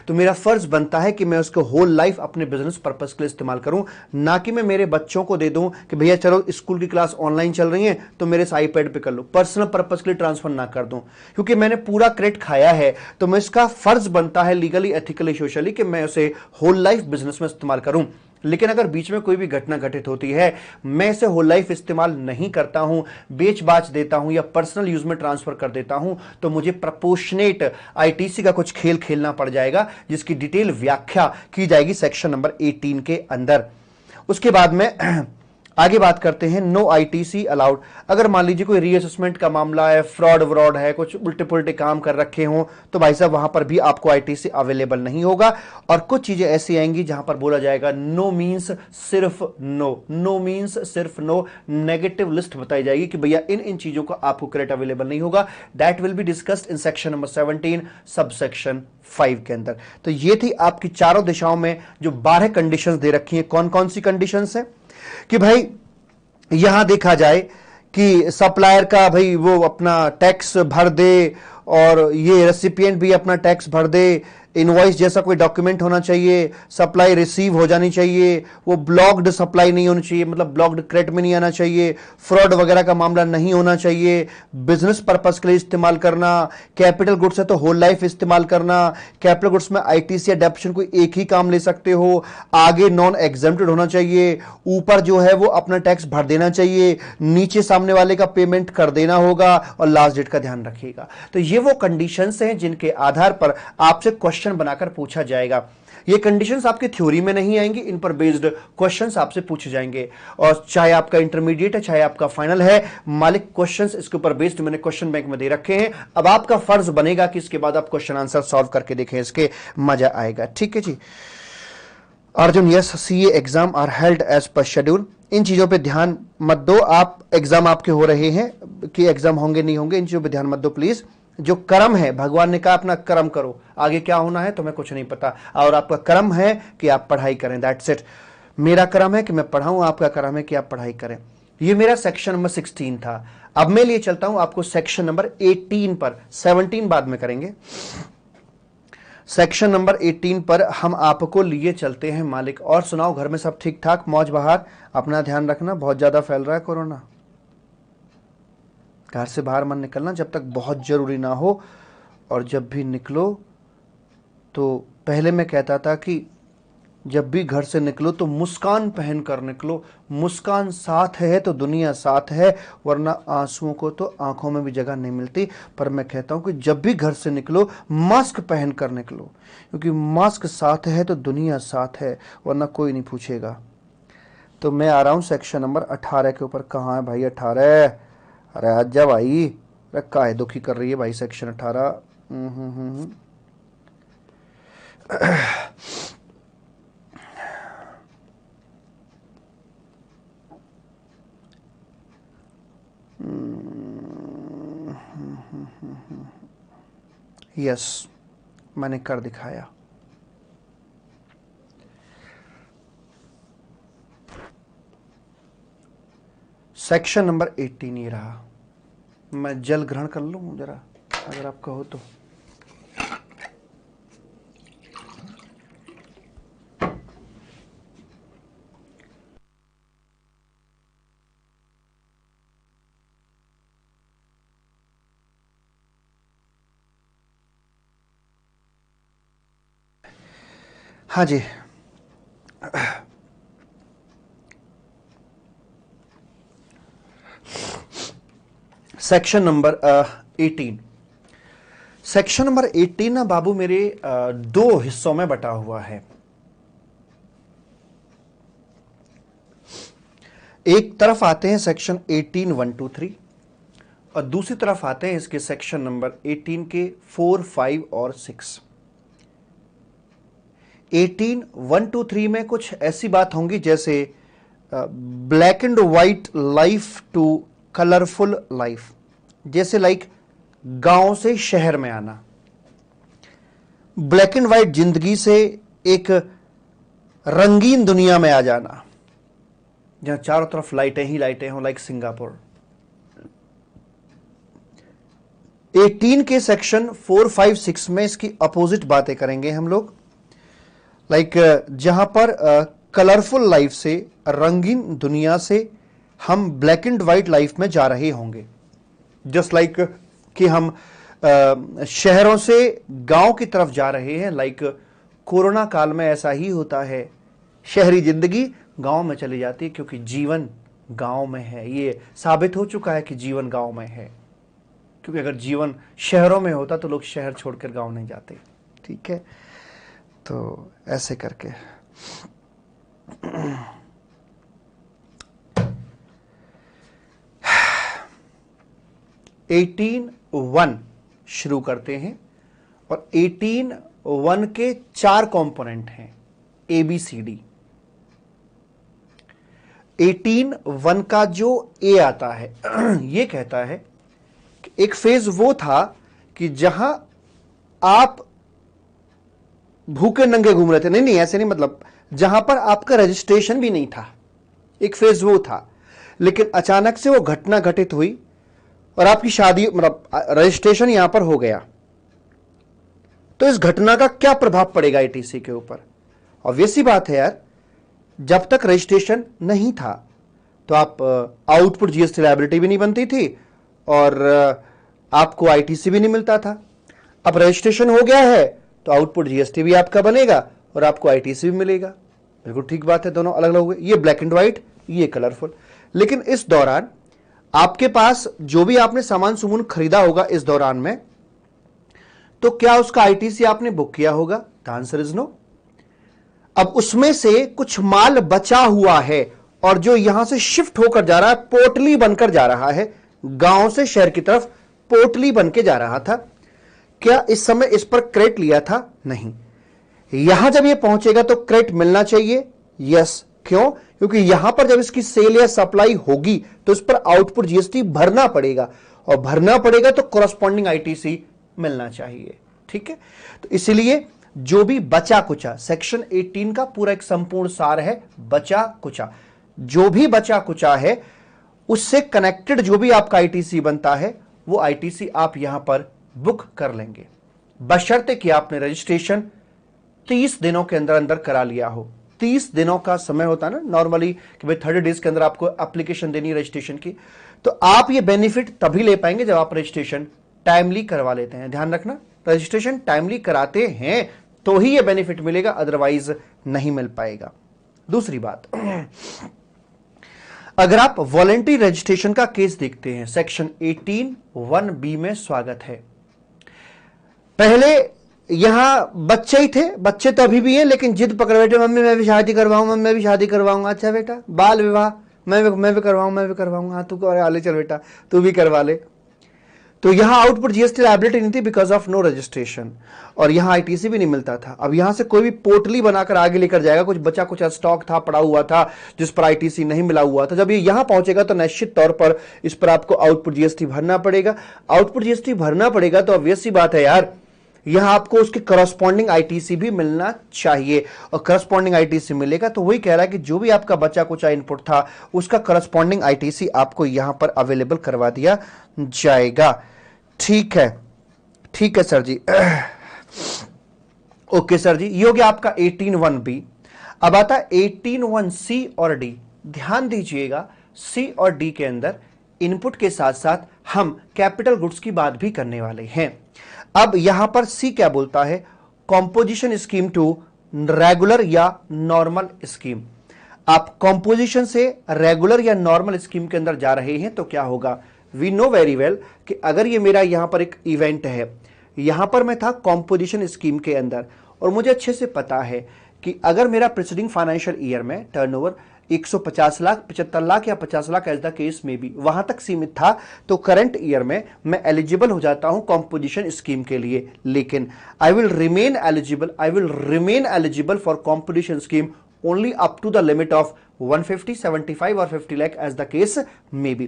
तो मेरा फर्ज बनता है कि मैं उसको होल लाइफ अपने बिजनेस पर्पस के लिए इस्तेमाल करूं, ना कि मैं मेरे बच्चों को दे दूं कि भैया चलो स्कूल की क्लास ऑनलाइन चल रही है तो मेरे इस आईपैड पे कर लो, पर्सनल पर्पस के लिए ट्रांसफर ना कर दूं। क्योंकि मैंने पूरा क्रेडिट खाया है, तो मैं इसका फर्ज बनता है लीगली, एथिकली, सोशली, कि मैं उसे होल लाइफ बिजनेस में इस्तेमाल करूं। लेकिन अगर बीच में कोई भी घटना घटित होती है, मैं इसे होल लाइफ इस्तेमाल नहीं करता हूं, बेच बाच देता हूं या पर्सनल यूज में ट्रांसफर कर देता हूं, तो मुझे प्रपोर्शनेट आईटीसी का कुछ खेल खेलना पड़ जाएगा, जिसकी डिटेल व्याख्या की जाएगी सेक्शन नंबर 18 के अंदर। उसके बाद में आगे बात करते हैं नो आईटीसी अलाउड। अगर मान लीजिए कोई रीअसेसमेंट का मामला है, फ्रॉड व्रॉड है, कुछ उल्टे पुल्टे काम कर रखे हों, तो भाई साहब वहां पर भी आपको आईटीसी अवेलेबल नहीं होगा। और कुछ चीजें ऐसी आएंगी जहां पर बोला जाएगा नो मींस सिर्फ नो, नो मींस सिर्फ नो, नेगेटिव लिस्ट बताई जाएगी कि भैया इन इन चीजों का आपको क्रेडिट अवेलेबल नहीं होगा। That will be discussed in section number 17 sub section 5 के अंदर। तो ये थी आपकी चारों दिशाओं में जो 12 कंडीशंस दे रखी हैं। कौन कौन सी कंडीशंस हैं कि भाई यहां देखा जाए कि सप्लायर का भाई वो अपना टैक्स भर दे, और ये रेसिपिएंट भी अपना टैक्स भर दे, इनवॉइस जैसा कोई डॉक्यूमेंट होना चाहिए, सप्लाई रिसीव हो जानी चाहिए, वो ब्लॉक्ड सप्लाई नहीं होनी चाहिए, मतलब ब्लॉक्ड क्रेडिट में नहीं आना चाहिए, फ्रॉड वगैरह का मामला नहीं होना चाहिए, बिजनेस पर्पस के लिए इस्तेमाल करना, कैपिटल गुड्स है तो होल लाइफ इस्तेमाल करना, कैपिटल गुड्स में आईटीसी या डेप्रिसिएशन कोई एक ही काम ले सकते हो, आगे नॉन एग्जेम्प्टेड होना चाहिए, ऊपर जो है वो अपना टैक्स भर देना चाहिए, नीचे सामने वाले का पेमेंट कर देना होगा, और लास्ट डेट का ध्यान रखिएगा। तो ये वो कंडीशंस हैं जिनके आधार पर आपसे क्वेश्चन बनाकर पूछा जाएगा। ये कंडीशंस आपके थ्योरी में नहीं आएंगी, इन पर बेस्ड क्वेश्चंस आपसे पूछे जाएंगे। और चाहे आपका इंटरमीडिएट है, चाहे आपका फाइनल है, मालिक क्वेश्चंस इसके ऊपर बेस्ड मैंने क्वेश्चन बैंक में दे रखे हैं। अब आपका फर्ज बनेगा कि इसके बाद आप क्वेश्चन आंसर सॉल्व करके देखें, इसके मजा आएगा। ठीक है जी। Arjun, yes, CA exam are held as per schedule. इन चीजों पे ध्यान मत दो, आप एग्जाम आपके हो रहे हैं कि एग्जाम होंगे नहीं होंगे, इन चीजों पे ध्यान मत दो प्लीज। जो कर्म है, भगवान ने कहा अपना कर्म करो, आगे क्या होना है तुम्हें कुछ नहीं पता, और आपका कर्म है कि आप पढ़ाई करें, दैट्स इट। मेरा कर्म है कि मैं पढ़ाऊं, आपका कर्म है कि आप पढ़ाई करें। ये मेरा सेक्शन नंबर 16 था। अब मैं लिए चलता हूं आपको सेक्शन नंबर 18 पर, 17 बाद में करेंगे। सेक्शन नंबर 18 पर हम आपको लिए चलते हैं मालिक। और सुनाओ, घर में सब ठीक ठाक, मौज बहार, अपना ध्यान रखना, बहुत ज्यादा फैल रहा है कोरोना। घर से बाहर मत निकलना जब तक बहुत ज़रूरी ना हो, और जब भी निकलो तो पहले मैं कहता था कि जब भी घर से निकलो तो मुस्कान पहन कर निकलो, मुस्कान साथ है तो दुनिया साथ है, वरना आंसुओं को तो आंखों में भी जगह नहीं मिलती। पर मैं कहता हूं कि जब भी घर से निकलो मास्क पहन कर निकलो, क्योंकि मास्क साथ है तो दुनिया साथ है, वरना कोई नहीं पूछेगा। तो मैं आ रहा हूं सेक्शन नंबर 18 के ऊपर। कहाँ है भाई 18? अरे आजा भाई, अरे काहे दुखी कर रही है भाई सेक्शन 18। यस, मैंने कर दिखाया। सेक्शन नंबर 18 ये रहा। मैं जल ग्रहण कर लूं जरा, अगर आप कहो तो। हाँ जी, सेक्शन नंबर 18। सेक्शन नंबर 18 ना बाबू मेरे दो हिस्सों में बटा हुआ है। एक तरफ आते हैं सेक्शन 18 1 2 3, और दूसरी तरफ आते हैं इसके सेक्शन नंबर 18 के 4 5 और 6। 18 1 2 3 में कुछ ऐसी बात होंगी जैसे black and white life to colourful life, जैसे लाइक गांव से शहर में आना, ब्लैक एंड वाइट जिंदगी से एक रंगीन दुनिया में आ जाना जहां चारों तरफ लाइटें ही लाइटें हों, लाइक सिंगापुर। 18 के सेक्शन 4 5 6 में इसकी अपोजिट बातें करेंगे हम लोग, लाइक जहां पर कलरफुल लाइफ से, रंगीन दुनिया से हम ब्लैक एंड वाइट लाइफ में जा रहे होंगे। जस्ट लाइक कि हम शहरों से गांव की तरफ जा रहे हैं, लाइक कोरोना काल में ऐसा ही होता है, शहरी जिंदगी गांव में चली जाती है क्योंकि जीवन गांव में है। ये साबित हो चुका है कि जीवन गांव में है, क्योंकि अगर जीवन शहरों में होता तो लोग शहर छोड़कर गांव नहीं जाते। ठीक है, तो ऐसे करके 18:1 शुरू करते हैं, और 18:1 के 4 कंपोनेंट हैं ABCD। 18:1 का जो ए आता है ये कहता है कि एक फेज वो था कि जहां आप भूखे नंगे घूम रहे थे, नहीं ऐसे नहीं, मतलब जहां पर आपका रजिस्ट्रेशन भी नहीं था, एक फेज वो था। लेकिन अचानक से वो घटना घटित हुई और आपकी शादी, मतलब रजिस्ट्रेशन यहां पर हो गया। तो इस घटना का क्या प्रभाव पड़ेगा ATC के ऊपर? ऑब्वियस सी बात है यार, जब तक रजिस्ट्रेशन नहीं था तो आप आउटपुट GST लायबिलिटी भी नहीं बनती थी और आपको ITC भी नहीं मिलता था। अब रजिस्ट्रेशन हो गया है तो आउटपुट GST भी आपका बनेगा और आपको ITC भी मिलेगा। बिल्कुल ठीक बात है, दोनों अलग अलग हुए, ये ब्लैक एंड व्हाइट, ये कलरफुल। लेकिन इस दौरान आपके पास जो भी आपने सामान सुमून खरीदा होगा इस दौरान में, तो क्या उसका ITC आपने बुक किया होगा? The answer is no. अब उसमें से कुछ माल बचा हुआ है और जो यहां से शिफ्ट होकर जा रहा है, पोटली बनकर जा रहा है, गांव से शहर की तरफ पोटली बन के जा रहा था। क्या इस समय इस पर क्रेडिट लिया था? नहीं। यहां जब ये पहुंचेगा तो क्रेडिट मिलना चाहिए, यस। क्यों? क्योंकि यहां पर जब इसकी सेल या सप्लाई होगी तो इस पर आउटपुट GST भरना पड़ेगा, और भरना पड़ेगा तो कॉरस्पॉन्डिंग ITC मिलना चाहिए। ठीक है, तो इसलिए जो भी बचा कुचा, सेक्शन 18 का पूरा एक संपूर्ण सार है बचा कुचा। जो भी बचा कुचा है उससे कनेक्टेड जो भी आपका ITC बनता है वो ITC आप यहां पर बुक कर लेंगे, बशर्ते कि आपने रजिस्ट्रेशन 30 दिनों के अंदर अंदर करा लिया हो। 30 दिनों का समय होता है ना नॉर्मली कि भाई 30 डेज के अंदर आपको एप्लीकेशन देनी है रजिस्ट्रेशन की, तो आप ये बेनिफिट तभी ले पाएंगे जब आप रजिस्ट्रेशन टाइमली करवा लेते हैं। ध्यान रखना, रजिस्ट्रेशन टाइमली कराते हैं तो ही ये बेनिफिट मिलेगा, अदरवाइज नहीं मिल पाएगा। दूसरी बात, अगर आप वॉलंटरी रजिस्ट्रेशन का केस देखते हैं सेक्शन 18(1)(b) में स्वागत है। पहले यहां बच्चे ही थे, बच्चे तो अभी भी हैं, लेकिन जिद पकड़ बैठे, मम्मी मैं भी शादी करवाऊंगा, मम्मी मैं भी शादी करवाऊंगा। अच्छा बेटा, बाल विवाह मैं भी करवाऊंगा। हाँ तू करवा ले, चल बेटा तू भी करवा ले। तो यहां आउटपुट जीएसटी लायबिलिटी नहीं थी बिकॉज ऑफ नो रजिस्ट्रेशन, और यहां आईटीसी भी नहीं मिलता था। अब यहां से कोई भी पोर्टली बनाकर आगे लेकर जाएगा, कुछ बचा कुछ स्टॉक था पड़ा हुआ था जिस पर आईटीसी नहीं मिला हुआ था, जब ये यहां पहुंचेगा तो निश्चित तौर पर इस पर आपको आउटपुट जीएसटी भरना पड़ेगा। आउटपुट जीएसटी भरना पड़ेगा तो ऑब्वियस सी बात है यार, यहां आपको उसके करस्पॉन्डिंग आईटीसी भी मिलना चाहिए, और करस्पॉन्डिंग आईटीसी मिलेगा तो वही कह रहा है कि जो भी आपका बचा कुचा इनपुट था उसका करस्पॉन्डिंग आईटीसी आपको यहां पर अवेलेबल करवा दिया जाएगा। ठीक है सर जी। ओके सर जी, ये हो गया आपका 18(1)(b). अब आता है 18(1)(c) और डी। ध्यान दीजिएगा, सी और डी के अंदर इनपुट के साथ साथ हम कैपिटल गुड्स की बात भी करने वाले हैं। अब यहां पर सी क्या बोलता है, कॉम्पोजिशन स्कीम टू रेगुलर या नॉर्मल स्कीम। आप कॉम्पोजिशन से रेगुलर या नॉर्मल स्कीम के अंदर जा रहे हैं तो क्या होगा, वी नो वेरी वेल कि अगर ये मेरा यहां पर एक इवेंट है, यहां पर मैं था कॉम्पोजिशन स्कीम के अंदर, और मुझे अच्छे से पता है कि अगर मेरा प्रीसीडिंग फाइनेंशियल ईयर में टर्नओवर 150 लाख, 75 लाख या 50 लाख एज द केस में भी वहां तक सीमित था, तो करंट ईयर में मैं एलिजिबल हो जाता हूं कॉम्पोजिशन स्कीम के लिए। लेकिन I will remain eligible for composition scheme only up to the limit of 150, 75 और 50 lakh as the case may be.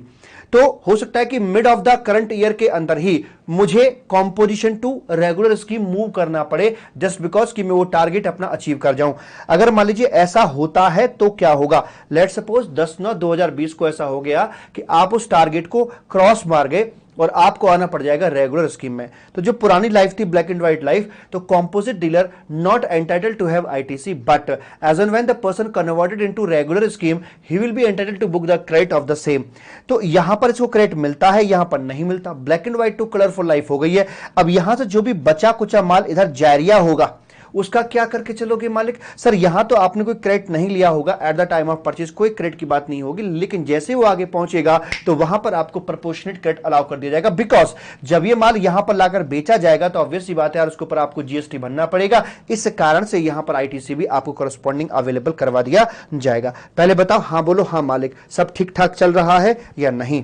तो हो सकता है कि mid of the current year के अंदर ही मुझे composition to regular scheme move करना पड़े, जस्ट बिकॉज कि मैं वो टारगेट अपना अचीव कर जाऊं। अगर मान लीजिए ऐसा होता है तो क्या होगा, लेट सपोज 10/9/2020 को ऐसा हो गया कि आप उस टारगेट को क्रॉस मार गए और आपको आना पड़ जाएगा रेगुलर स्कीम में। तो जो पुरानी लाइफ थी ब्लैक एंड व्हाइट लाइफ, तो composite dealer not entitled to have ITC, but as and when the person converted into regular scheme he will be entitled to book the credit of the same. तो यहां पर इसको credit मिलता है, यहां पर नहीं मिलता। Black and white to colourful life हो गई है। अब यहां से जो भी बचा कुचा माल इधर जारिया होगा उसका क्या करके चलोगे मालिक? सर यहां तो आपने कोई क्रेडिट नहीं लिया होगा at the time of purchase, कोई क्रेडिट की बात नहीं होगी, लेकिन जैसे वो आगे पहुंचेगा तो वहां पर आपको प्रोपोर्शनेट क्रेडिट अलाउ कर दिया जाएगा, बिकॉज जब ये माल यहां पर लाकर बेचा जाएगा तो ऑब्वियस सी बात है यार उसके ऊपर आपको जीएसटी भरना पड़ेगा। इस कारण से यहां पर आईटीसी भी आपको करस्पॉन्डिंग अवेलेबल करवा दिया जाएगा। पहले बताओ, हां बोलो, हां मालिक, सब ठीक ठाक चल रहा है या नहीं?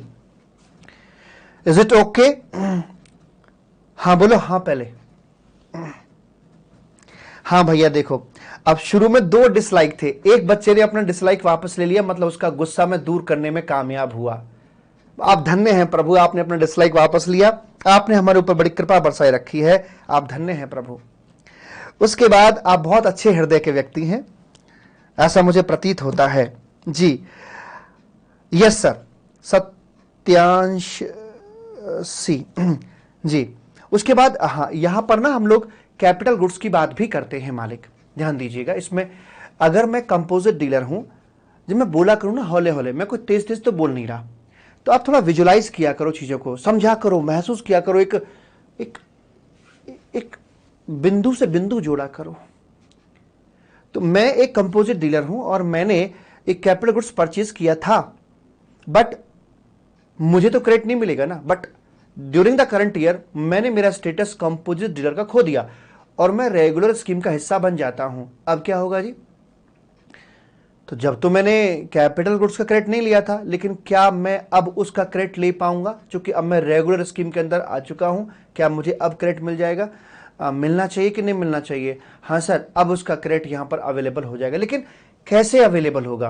Is it okay? हां बोलो, हां पहले। हाँ भैया देखो, अब शुरू में 2 डिसलाइक थे, एक बच्चे ने अपना डिसलाइक वापस ले लिया, मतलब उसका गुस्सा मैं दूर करने में कामयाब हुआ। आप धन्य हैं प्रभु, आपने अपना डिसलाइक वापस लिया, आपने हमारे ऊपर बड़ी कृपा बरसाई रखी है, आप धन्य हैं प्रभु। उसके बाद आप बहुत अच्छे हृदय के व्यक्ति हैं, ऐसा मुझे प्रतीत होता है जी। यस सर, सत्यांश सी जी। उसके बाद हाँ, यहां पर ना हम लोग कैपिटल गुड्स की बात भी करते हैं मालिक, ध्यान दीजिएगा। इसमें अगर मैं कंपोजिट डीलर हूं, जब मैं बोला करूं ना हौले हौले, मैं कोई तेज तेज तो बोल नहीं रहा, तो आप थोड़ा विजुलाइज किया करो, चीजों को समझा करो, महसूस किया करो, एक बिंदु से बिंदु जोड़ा करो। तो मैं एक कंपोजिट डीलर हूं और मैंने एक कैपिटल गुड्स परचेज किया था, बट मुझे तो क्रेडिट नहीं मिलेगा ना, but during the current year मैंने मेरा स्टेटस कंपोजिट डीलर का खो दिया और मैं रेगुलर स्कीम का हिस्सा बन जाता हूं। अब क्या होगा जी? तो जब तो मैंने कैपिटल गुड्स का क्रेडिट नहीं लिया था, लेकिन क्या मैं अब उसका क्रेडिट ले पाऊंगा? क्योंकि अब मैं रेगुलर स्कीम के अंदर आ चुका हूं, क्या मुझे अब क्रेडिट मिल जाएगा? मिलना चाहिए कि नहीं मिलना चाहिए? हाँ सर, अब उसका क्रेडिट यहां पर अवेलेबल हो जाएगा। लेकिन कैसे अवेलेबल होगा?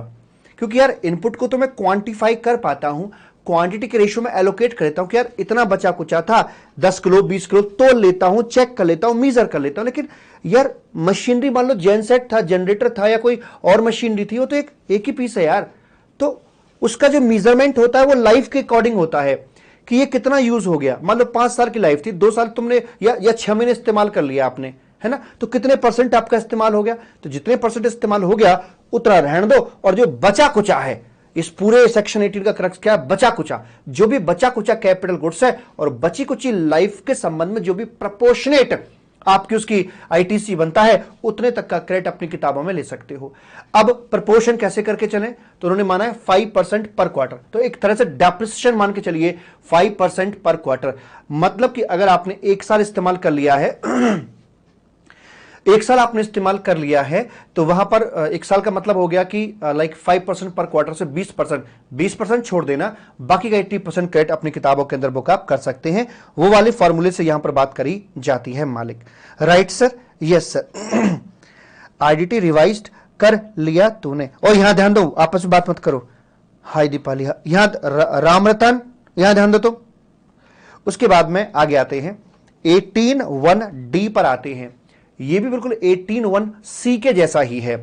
क्योंकि यार इनपुट को तो मैं क्वांटिफाई कर पाता हूं, क्वांटिटी के रेशियो में एलोकेट कर लेता हूं कि यार इतना बचा कुचा था, 10 किलो 20 किलो तोल लेता हूं, चेक कर लेता हूं, मीजर कर लेता हूं। लेकिन यार मशीनरी मान लो जेनसेट था, जनरेटर था या कोई और मशीनरी थी, वो तो एक ही पीस है यार। तो उसका जो मेजरमेंट होता है वो लाइफ के अकॉर्डिंग होता है कि ये कितना यूज हो गया। मान लो 5 साल की लाइफ थी, 2 साल तुमने या 6 महीने इस्तेमाल कर लिया आपने, है ना। तो कितने परसेंट आपका इस्तेमाल हो गया, तो जितने परसेंट इस्तेमाल हो गया उतना रहने दो, और जो बचा कुचा है, इस पूरे सेक्शन 18 का क्रक्स क्या है, बचा कुचा, जो भी बचा कुचा कैपिटल गुड्स है और बची कुची लाइफ के संबंध में जो भी प्रपोर्शनेट आपकी उसकी आईटीसी बनता है, उतने तक का क्रेडिट अपनी किताबों में ले सकते हो। अब प्रपोर्शन कैसे करके चले, तो उन्होंने माना है 5% पर क्वार्टर, तो एक तरह से डेप्रिसिएशन मान के चलिए 5% पर क्वार्टर। मतलब कि अगर आपने एक साल इस्तेमाल कर लिया है एक साल आपने इस्तेमाल कर लिया है, तो वहां पर एक साल का मतलब हो गया कि लाइक 5% पर क्वार्टर से 20% छोड़ देना, बाकी का 80% क्रेडिट अपनी किताबों के अंदर बुक आप कर सकते हैं। वो वाले फॉर्मूले से यहां पर बात करी जाती है मालिक। Right sir, yes sir. IDT revised कर लिया तूने, और यहां ध्यान दो, आपस में बात मत करो। हाय दीपाली, यहां राम रतन, यहां ध्यान दो। तो उसके बाद में आगे आते हैं 18(1)D पर आते हैं। ये भी बिल्कुल 18(1)C के जैसा ही है,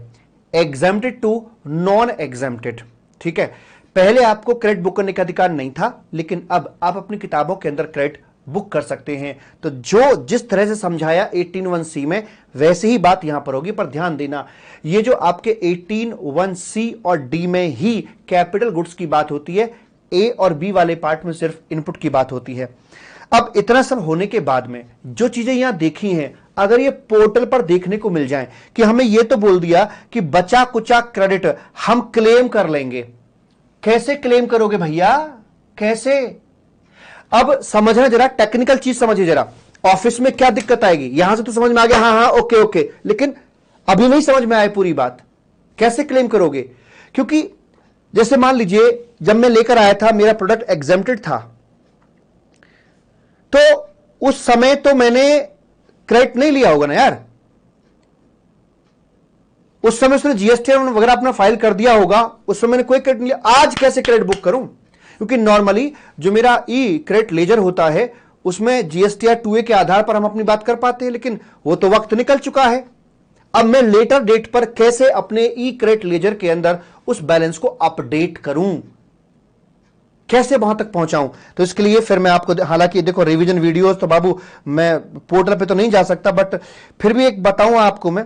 एग्जेम्प्टेड टू नॉन एग्जेम्प्टेड। ठीक है, पहले आपको क्रेडिट बुक करने का अधिकार नहीं था, लेकिन अब आप अपनी किताबों के अंदर क्रेडिट बुक कर सकते हैं। तो जो जिस तरह से समझाया 18(1)C में, वैसे ही बात यहां पर होगी। पर ध्यान देना, ये जो आपके 18(1)C और D में ही कैपिटल गुड्स की बात होती है, A और B वाले पार्ट में सिर्फ इनपुट की बात होती है। अब इतना सब होने के बाद में जो चीजें यहां देखी हैं, अगर ये पोर्टल पर देखने को मिल जाए कि हमें ये तो बोल दिया कि बचा कुचा क्रेडिट हम क्लेम कर लेंगे, कैसे क्लेम करोगे भैया, कैसे? अब समझना, जरा टेक्निकल चीज समझिए जरा, ऑफिस में क्या दिक्कत आएगी, यहां से तो समझ में आ गया, हाँ हाँ ओके ओके, लेकिन अभी नहीं समझ में आए पूरी बात, कैसे क्लेम करोगे? क्योंकि जैसे मान लीजिए जब मैं लेकर आया था, मेरा प्रोडक्ट एग्जेम्प्टेड था, तो उस समय तो मैंने क्रेडिट नहीं लिया होगा ना यार, उस समय उसने जीएसटी वगैरह अपना फाइल कर दिया होगा, उस समय मैंने कोई क्रेडिट नहीं लिया। आज कैसे क्रेडिट बुक करूं? क्योंकि नॉर्मली जो मेरा ई क्रेडिट लेजर होता है, उसमें जीएसटीआर 2A के आधार पर हम अपनी बात कर पाते हैं, लेकिन वो तो वक्त निकल चुका है। अब मैं लेटर डेट पर कैसे अपने ई क्रेडिट लेजर के अंदर उस बैलेंस को अपडेट करूं, कैसे वहां तक पहुंचाऊं? तो इसके लिए फिर मैं आपको, हालांकि देखो रिवीजन वीडियोस तो बाबू मैं पोर्टल पे तो नहीं जा सकता, बट फिर भी एक बताऊं आपको मैं।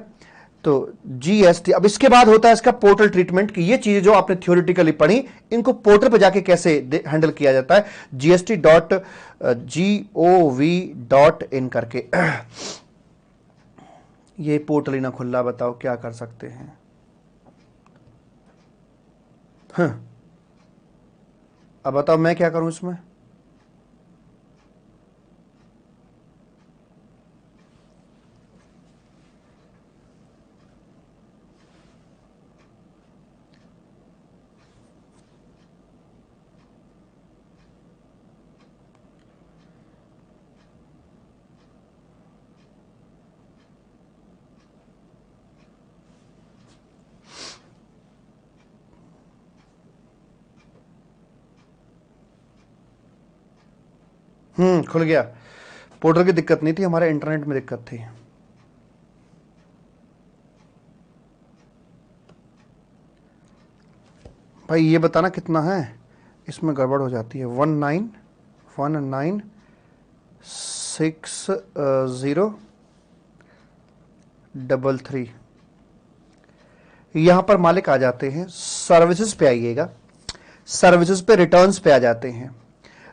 तो जीएसटी, अब इसके बाद होता है इसका पोर्टल ट्रीटमेंट, कि ये चीजें जो आपने थ्योरेटिकली पढ़ी, इनको पोर्टल पे जाके कैसे हैंडल किया जाता है, gst.gov.in करके। ये पोर्टल ही ना खुला, बताओ क्या कर सकते हैं। हाँ, अब बताओ मैं क्या करूं इसमें? खुल गया। पोर्टल की दिक्कत नहीं थी, हमारे इंटरनेट में दिक्कत थी। भाई ये बताना कितना है, इसमें गड़बड़ हो जाती है। 19196033। यहां पर मालिक आ जाते हैं, सर्विसेज पे आइएगा, सर्विसेज पे रिटर्न्स पे आ जाते हैं,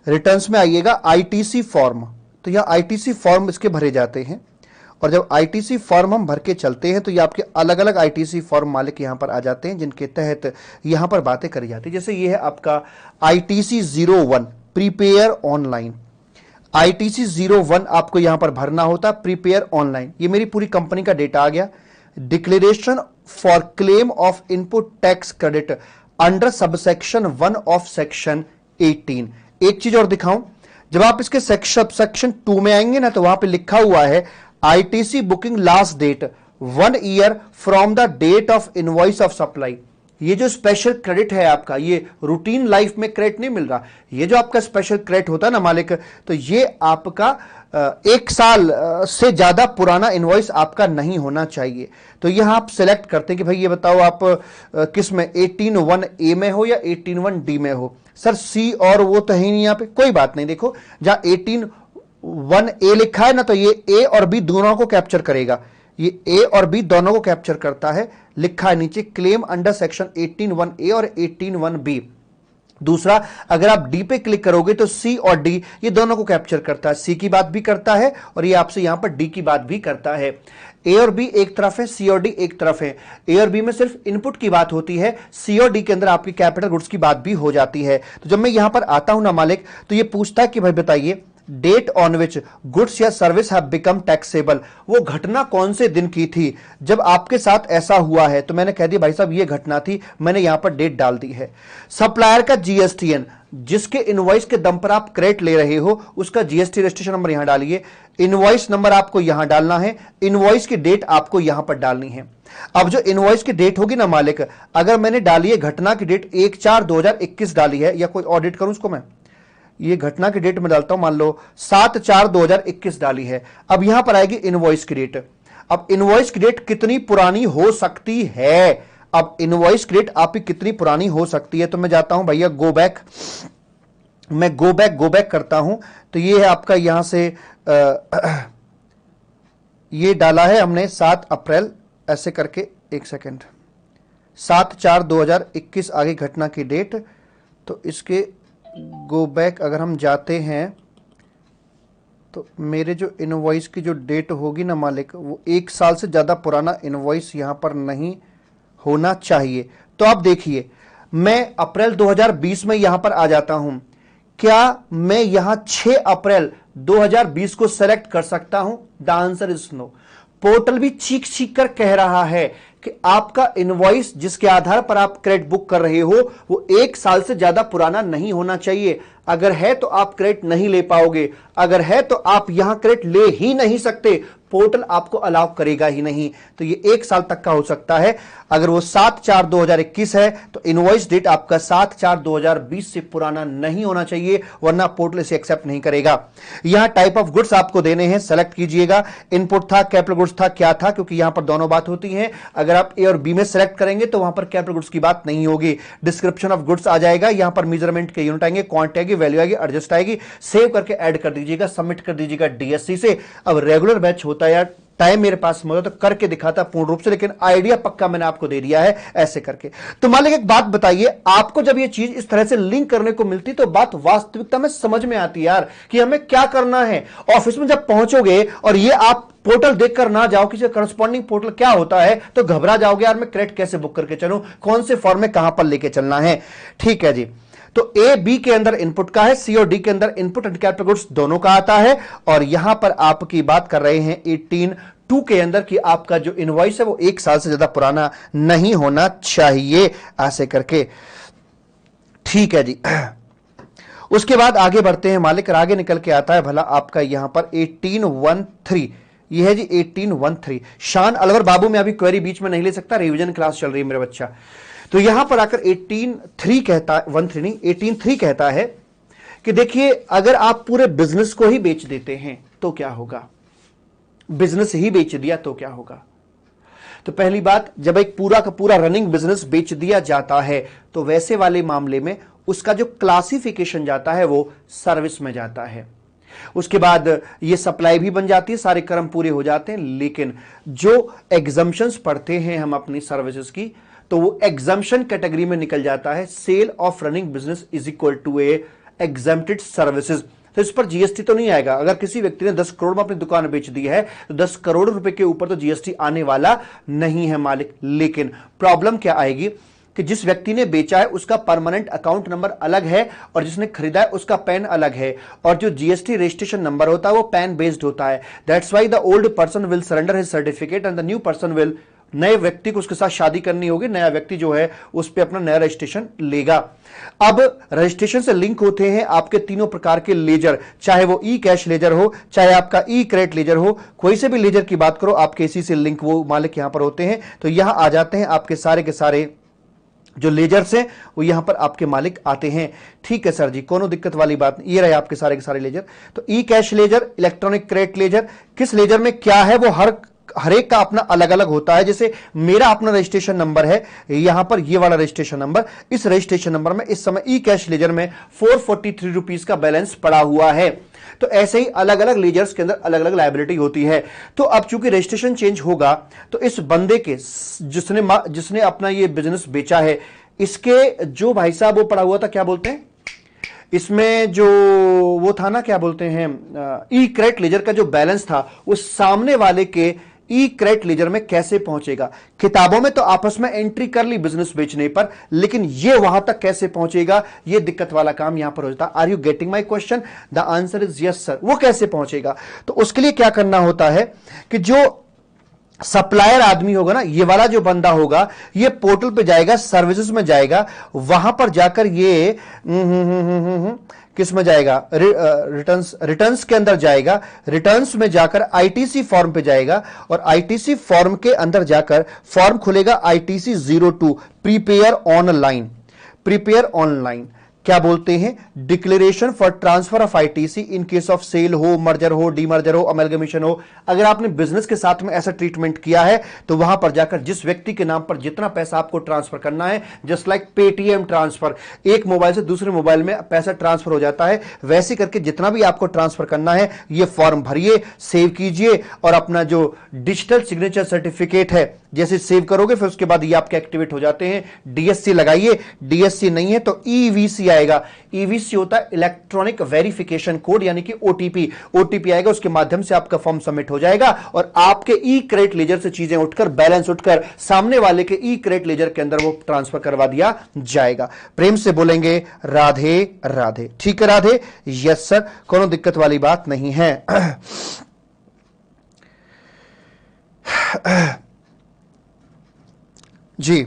रिटर्न्स में आइएगा आईटीसी फॉर्म, तो यह आईटीसी फॉर्म इसके भरे जाते हैं। और जब आईटीसी फॉर्म हम भर के चलते हैं, तो ये आपके अलग अलग आईटीसी फॉर्म मालिक यहां पर आ जाते हैं, जिनके तहत यहां पर बातें करी जाती है। जैसे ये है आपका आईटीसी 01 प्रीपेयर ऑनलाइन, आईटीसी 01 आपको यहां पर भरना होता, प्रीपेयर ऑनलाइन। ये मेरी पूरी कंपनी का डेटा आ गया। Declaration for claim of input tax credit under subsection 1 of section 18। एक चीज और दिखाऊं, जब आप इसके सेक्शन 2 में आएंगे ना, तो वहां पे लिखा हुआ है ITC booking last date 1 year from the date of invoice of supply. ये जो स्पेशल क्रेडिट है आपका, ये रूटीन लाइफ में क्रेडिट नहीं मिल रहा, ये जो आपका स्पेशल क्रेडिट होता है ना मालिक, तो ये आपका 1 साल से ज्यादा पुराना इनवॉइस आपका नहीं होना चाहिए। तो यहां आप सिलेक्ट करते हैं कि भाई ये बताओ आप किस में, 18(1)A में हो या 18(1)D में हो। सर सी और वो तो है ही नहीं, यहां पे कोई बात नहीं। देखो जहां 18 1A लिखा है ना, तो ये ए और बी दोनों को कैप्चर करेगा, ये ए और बी दोनों को कैप्चर करता है। लिखा है नीचे क्लेम अंडर सेक्शन 18(1)A और 18(1)B। दूसरा, अगर आप डी पे क्लिक करोगे तो सी और डी ये दोनों को कैप्चर करता है, सी की बात भी करता है और ये आपसे यहां पर डी की बात भी करता है। ए और बी एक तरफ है, सी और डी एक तरफ है। ए और बी में सिर्फ इनपुट की बात होती है, सी और डी के अंदर आपकी कैपिटल गुड्स की बात भी हो जाती है। तो जब मैं यहां पर आता हूं ना मालिक, तो ये पूछता है कि भाई बताइए डेट ऑन विच गुड्स या सर्विस हैव बिकम टैक्सेबल, वो घटना कौन से दिन की थी जब आपके साथ ऐसा हुआ है। तो मैंने कह दिया भाई साहब ये घटना थी, मैंने यहां पर डेट डाल दी है। सप्लायर का जीएसटीएन, जिसके इनवॉइस के दम पर आप क्रेडिट ले रहे हो उसका जीएसटी रजिस्ट्रेशन नंबर यहां डालिए, इनवॉइस नंबर आपको यहां डालना है, इनवॉइस की डेट आपको यहां पर डालनी है। अब जो इनवॉइस की डेट होगी ना मालिक, अगर मैंने डाली है घटना की डेट 1/4/2021 डाली है, या कोई ऑडिट करूं उसको मैं, ये घटना की डेट में डालता हूं, मान लो 7/4/2021 डाली है। अब यहां पर आएगी इनवॉइस की डेट। अब इनवॉइस की डेट कितनी पुरानी हो सकती है, अब इनवॉइस की डेट आपकी कितनी पुरानी हो सकती है, तो मैं जाता हूं भैया गो बैक, मैं गो बैक करता हूं। तो ये है आपका यहां से ये डाला है हमने 7 अप्रैल ऐसे करके, एक सेकेंड, 7/4/2021 आगे घटना की डेट। तो इसके गो बैक अगर हम जाते हैं तो मेरे जो इनवॉइस की जो डेट होगी ना मालिक, वो 1 साल से ज़्यादा पुराना इनवॉइस यहाँ पर नहीं होना चाहिए। तो आप देखिए मैं अप्रैल 2020 में यहाँ पर आ जाता हूँ, क्या मैं यहाँ 6 अप्रैल 2020 को सेलेक्ट कर सकता हूँ? The answer is no. Portal भी चीख चीख कर कह रहा है कि आपका इनवॉइस जिसके आधार पर आप क्रेडिट बुक कर रहे हो वो 1 साल से ज्यादा पुराना नहीं होना चाहिए। अगर है तो आप क्रेडिट नहीं ले पाओगे, अगर है तो आप यहां क्रेडिट ले ही नहीं सकते, पोर्टल आपको अलाउ करेगा ही नहीं। तो ये 1 साल तक का हो सकता है। अगर वो 7/4/2021 है तो इनवॉइस डेट आपका 7/4/2020 से पुराना नहीं होना चाहिए, वरना पोर्टल इसे एक्सेप्ट नहीं करेगा। यहां टाइप ऑफ गुड्स आपको देने हैं, सेलेक्ट कीजिएगा। इनपुट था, कैपिटल गुड्स था, क्या था, क्योंकि यहां पर दोनों बात होती है। अगर आप ए और बी में सेलेक्ट करेंगे तो वहां पर कैपिटल गुड्स की बात नहीं होगी। डिस्क्रिप्शन ऑफ गुड्स आ जाएगा, यहां पर मेजरमेंट के यूनिट आएंगे, क्वांटिटी आएगी, वैल्यू आएगी, एडजस्ट आएगी। सेव करके ऐड कर दीजिएगा, सबमिट कर दीजिएगा डीएससी से। अब रेगुलर बैच होता है यार, टाइम मेरे पास मौजूद तो करके दिखाता पूर्ण रूप से, लेकिन आइडिया पक्का मैंने आपको दे दिया है ऐसे करके। तो मालिक एक बात बताइए, आपको जब ये चीज इस तरह से लिंक करने को मिलती तो बात वास्तविकता में समझ में आती यार कि हमें क्या करना है। ऑफिस में जब पहुंचोगे और ये आप पोर्टल देखकर ना जाओ किसी करस्पॉन्डिंग पोर्टल क्या होता है तो घबरा जाओगे, यार मैं क्रेडिट कैसे बुक करके चलूं, कौन से फॉर्म में कहां पर लेके चलना है। ठीक है जी, तो ए बी के अंदर इनपुट का है, सी और डी के अंदर इनपुट एंड कैपिटल गुड्स दोनों का आता है। और यहां पर आपकी बात कर रहे हैं 18(2) के अंदर कि आपका जो इनवॉइस है वो 1 साल से ज्यादा पुराना नहीं होना चाहिए, ऐसे करके। ठीक है जी, उसके बाद आगे बढ़ते हैं मालिक, आगे निकल के आता है भला आपका यहां पर 18(1)(3), ये है जी 18(1)(3). शान अलवर बाबू में अभी क्वेरी बीच में नहीं ले सकता, रिवीजन क्लास चल रही है मेरा बच्चा। तो यहां पर आकर 18(3) कहता है, 1(3) नहीं 18(3) कहता है कि देखिए अगर आप पूरे बिजनेस को ही बेच देते हैं तो क्या होगा, बिजनेस ही बेच दिया तो क्या होगा। तो पहली बात, जब एक पूरा का पूरा रनिंग बिजनेस बेच दिया जाता है तो वैसे वाले मामले में उसका जो क्लासिफिकेशन जाता है वो सर्विस में जाता है। उसके बाद ये सप्लाई भी बन जाती है, सारे कर्म पूरे हो जाते हैं। लेकिन जो एग्जम्पशंस पढ़ते हैं हम अपनी सर्विसेज की, तो वो एग्जम्पशन कैटेगरी में निकल जाता है। Sale of running business is equal to a exempted services. तो इस पर जीएसटी तो नहीं आएगा। अगर किसी व्यक्ति ने 10 करोड़ में अपनी दुकान बेच दी है तो 10 करोड़ रुपए के ऊपर तो जीएसटी आने वाला नहीं है मालिक। लेकिन प्रॉब्लम क्या आएगी कि जिस व्यक्ति ने बेचा है उसका परमानेंट अकाउंट नंबर अलग है और जिसने खरीदा है उसका पैन अलग है, और जो जीएसटी रजिस्ट्रेशन नंबर होता है वो पैन बेस्ड होता है। That's why the old person will surrender his certificate and the new person will, नए व्यक्ति को उसके साथ शादी करनी होगी, नया व्यक्ति जो है उस पर अपना नया रजिस्ट्रेशन लेगा। अब रजिस्ट्रेशन से लिंक होते हैं आपके तीनों प्रकार के लेजर, चाहे वो ई कैश लेजर हो, चाहे आपका ई क्रेडिट लेजर हो, कोई से भी लेजर की बात करो आपके इसी से लिंक वो मालिक यहां पर होते हैं। तो यहां आ जाते हैं आपके सारे के सारे जो लेजर्स हैं वो यहां पर आपके मालिक आते हैं। ठीक है सर जी, कोनो दिक्कत वाली बात नहीं, ये रहे आपके सारे के सारे लेजर। तो e cash ledger, electronic credit ledger, किस लेजर में क्या है वो हर हर एक का अपना अलग अलग होता है। जैसे मेरा अपना रजिस्ट्रेशन नंबर है, यहां पर ये वाला रजिस्ट्रेशन नंबर, इस रजिस्ट्रेशन नंबर में इस समय ई कैश लेजर में 443 रुपीज का बैलेंस पड़ा हुआ है। तो ऐसे ही अलग अलग लेजर्स के अंदर अलग अलग लायबिलिटी होती है। तो अब चूंकि रजिस्ट्रेशन चेंज होगा तो इस बंदे के जिसने अपना ये बिजनेस बेचा है, इसके जो भाई साहब वो पड़ा हुआ था, क्या बोलते हैं इसमें, जो वो था ना, क्या बोलते हैं, ई क्रेडिट लेजर का जो बैलेंस था वो सामने वाले के ई क्रेडिट लेजर में कैसे पहुंचेगा। किताबों में तो आपस में एंट्री कर ली बिजनेस बेचने पर, लेकिन ये वहां तक कैसे पहुंचेगा, ये दिक्कत वाला काम यहां पर हो जाता है। Are you getting my question? The answer is yes sir. वो कैसे पहुंचेगा? तो उसके लिए क्या करना होता है कि जो सप्लायर आदमी होगा ना, ये वाला जो बंदा होगा, ये पोर्टल पे जाएगा, सर्विसेज में जाएगा, वहां पर जाकर ये किस में जाएगा, रिटर्न्स के अंदर जाएगा, रिटर्न्स में जाकर आईटीसी फॉर्म पे जाएगा और आईटीसी फॉर्म के अंदर जाकर फॉर्म खुलेगा ITC 02 prepare online. Prepare online क्या बोलते हैं, declaration for transfer of ITC in case of sale हो, मर्जर हो, डीमर्जर हो, अमेलगमेशन हो। अगर आपने बिजनेस के साथ में ऐसा ट्रीटमेंट किया है तो वहां पर जाकर जिस व्यक्ति के नाम पर जितना पैसा आपको ट्रांसफर करना है, जस्ट लाइक पेटीएम ट्रांसफर, एक मोबाइल से दूसरे मोबाइल में पैसा ट्रांसफर हो जाता है, वैसे करके जितना भी आपको ट्रांसफर करना है ये फॉर्म भरिए, सेव कीजिए और अपना जो डिजिटल सिग्नेचर सर्टिफिकेट है जैसे सेव करोगे फिर उसके बाद ये आपके एक्टिवेट हो जाते हैं। डीएससी लगाइए, डीएससी नहीं है तो ईवीसी आएगा। ईवीसी होता है इलेक्ट्रॉनिक वेरिफिकेशन कोड, यानी कि ओटीपी। ओटीपी आएगा, उसके माध्यम से आपका फॉर्म सबमिट हो जाएगा और आपके ई क्रेडिट लेजर से चीजें उठकर, बैलेंस उठकर सामने वाले के ई क्रेडिट लेजर के अंदर वो ट्रांसफर करवा दिया जाएगा। प्रेम से बोलेंगे राधे राधे। ठीक है राधे? यस सर, कोनो दिक्कत वाली बात नहीं है। जी,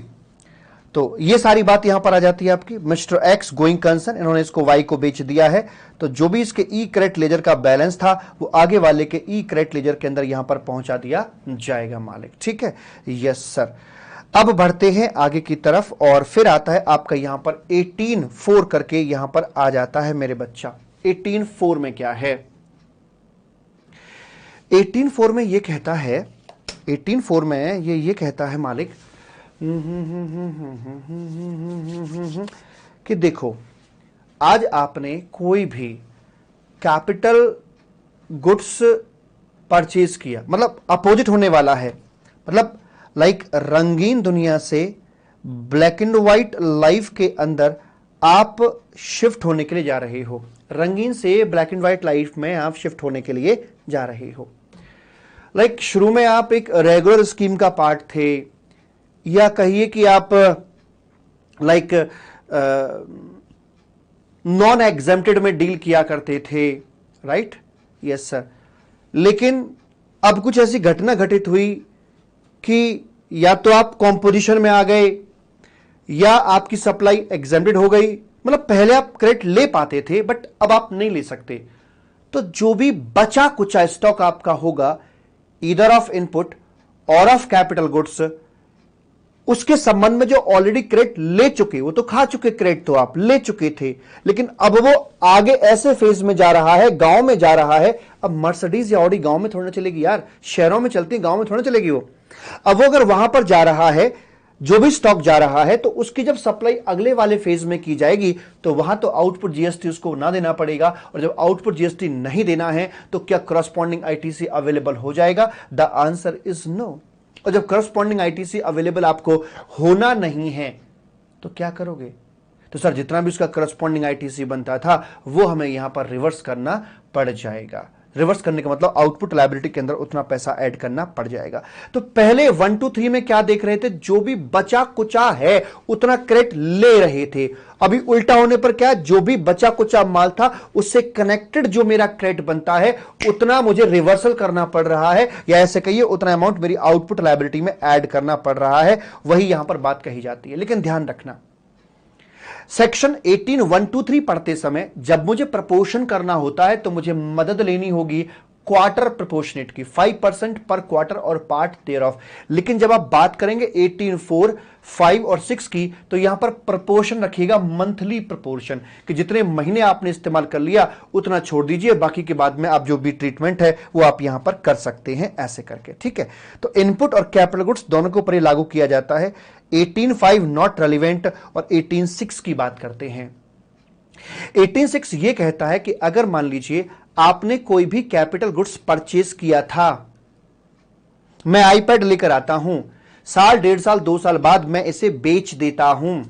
तो ये सारी बात यहां पर आ जाती है आपकी। मिस्टर एक्स गोइंग कंसर्न, इन्होंने इसको वाई को बेच दिया है, तो जो भी इसके ई क्रेडिट लेजर का बैलेंस था वो आगे वाले के ई क्रेडिट लेजर के अंदर यहां पर पहुंचा दिया जाएगा मालिक। ठीक है? Yes sir. अब बढ़ते हैं आगे की तरफ और फिर आता है आपका यहां पर 18(4) करके यहां पर आ जाता है मेरे बच्चा। 18(4) में क्या है? 18(4) में ये कहता है, 18(4) में ये कहता है मालिक कि देखो, आज आपने कोई भी कैपिटल गुड्स परचेज किया, मतलब अपोजिट होने वाला है, मतलब लाइक रंगीन दुनिया से ब्लैक एंड व्हाइट लाइफ के अंदर आप शिफ्ट होने के लिए जा रहे हो। रंगीन से ब्लैक एंड व्हाइट लाइफ में आप शिफ्ट होने के लिए जा रहे हो। लाइक शुरू में आप एक रेगुलर स्कीम का पार्ट थे, या कहिए कि आप लाइक नॉन एग्जेम्प्टेड में डील किया करते थे, राइट? Yes sir. लेकिन अब कुछ ऐसी घटना घटित हुई कि या तो आप कॉम्पोजिशन में आ गए या आपकी सप्लाई एग्जेम्प्टेड हो गई। मतलब पहले आप क्रेडिट ले पाते थे बट अब आप नहीं ले सकते। तो जो भी बचा कुचा स्टॉक आपका होगा, ईदर ऑफ इनपुट और ऑफ कैपिटल गुड्स, उसके संबंध में जो ऑलरेडी क्रेडिट ले चुके, वो तो खा चुके क्रेडिट, तो आप ले चुके थे, लेकिन अब वो आगे ऐसे फेज में जा रहा है, गांव में जा रहा है। अब मर्सिडीज या ऑडी गांव में थोड़ा चलेगी यार, शहरों में चलती है, गांव में थोड़ा चलेगी वो। अब वो अगर वहां पर जा रहा है, जो भी स्टॉक जा रहा है, तो उसकी जब सप्लाई अगले वाले फेज में की जाएगी तो वहां तो आउटपुट जीएसटी उसको ना देना पड़ेगा, और जब आउटपुट जीएसटी नहीं देना है तो क्या करस्पॉन्डिंग आईटीसी अवेलेबल हो जाएगा? The answer is no. और जब करस्पॉन्डिंग आईटीसी अवेलेबल आपको होना नहीं है तो क्या करोगे? तो सर जितना भी उसका करस्पॉन्डिंग आईटीसी बनता था वो हमें यहां पर रिवर्स करना पड़ जाएगा। रिवर्स करने का मतलब आउटपुट लायबिलिटी के अंदर उतना पैसा ऐड करना पड़ जाएगा। तो पहले 1 2 3 में क्या देख रहे थे? जो भी बचा कुचा है उतना क्रेडिट ले रहे थे। अभी उल्टा होने पर क्या, जो भी बचा कुचा माल था उससे कनेक्टेड जो मेरा क्रेडिट बनता है उतना मुझे रिवर्सल करना पड़ रहा है, या ऐसे कहिए उतना अमाउंट मेरी आउटपुट लायबिलिटी में ऐड करना पड़ रहा है। वही यहां पर बात कही जाती है। लेकिन ध्यान रखना, सेक्शन 18(1 2 3) पढ़ते समय जब मुझे प्रपोर्शन करना होता है तो मुझे मदद लेनी होगी क्वार्टर प्रोपोर्शनेट की 5% पर क्वार्टर और पार्ट देयर ऑफ। लेकिन जब आप बात करेंगे 18, 4, 5 और 6 की, तो यहां पर प्रपोर्शन रखिएगा मंथली प्रपोर्शन, कि जितने महीने आपने इस्तेमाल कर लिया उतना छोड़ दीजिए, बाकी के बाद में आप जो भी ट्रीटमेंट है वो आप यहां पर कर सकते हैं ऐसे करके, ठीक है। तो इनपुट और कैपिटल गुड्स दोनों के ऊपर लागू किया जाता है। 18.5 नॉट रेलिवेंट और 18.6 की बात करते हैं। 18.6 यह कहता है कि अगर मान लीजिए आपने कोई भी कैपिटल गुड्स परचेज किया था, मैं आईपैड लेकर आता हूं, साल, 1.5 साल, 2 साल बाद मैं इसे बेच देता हूं,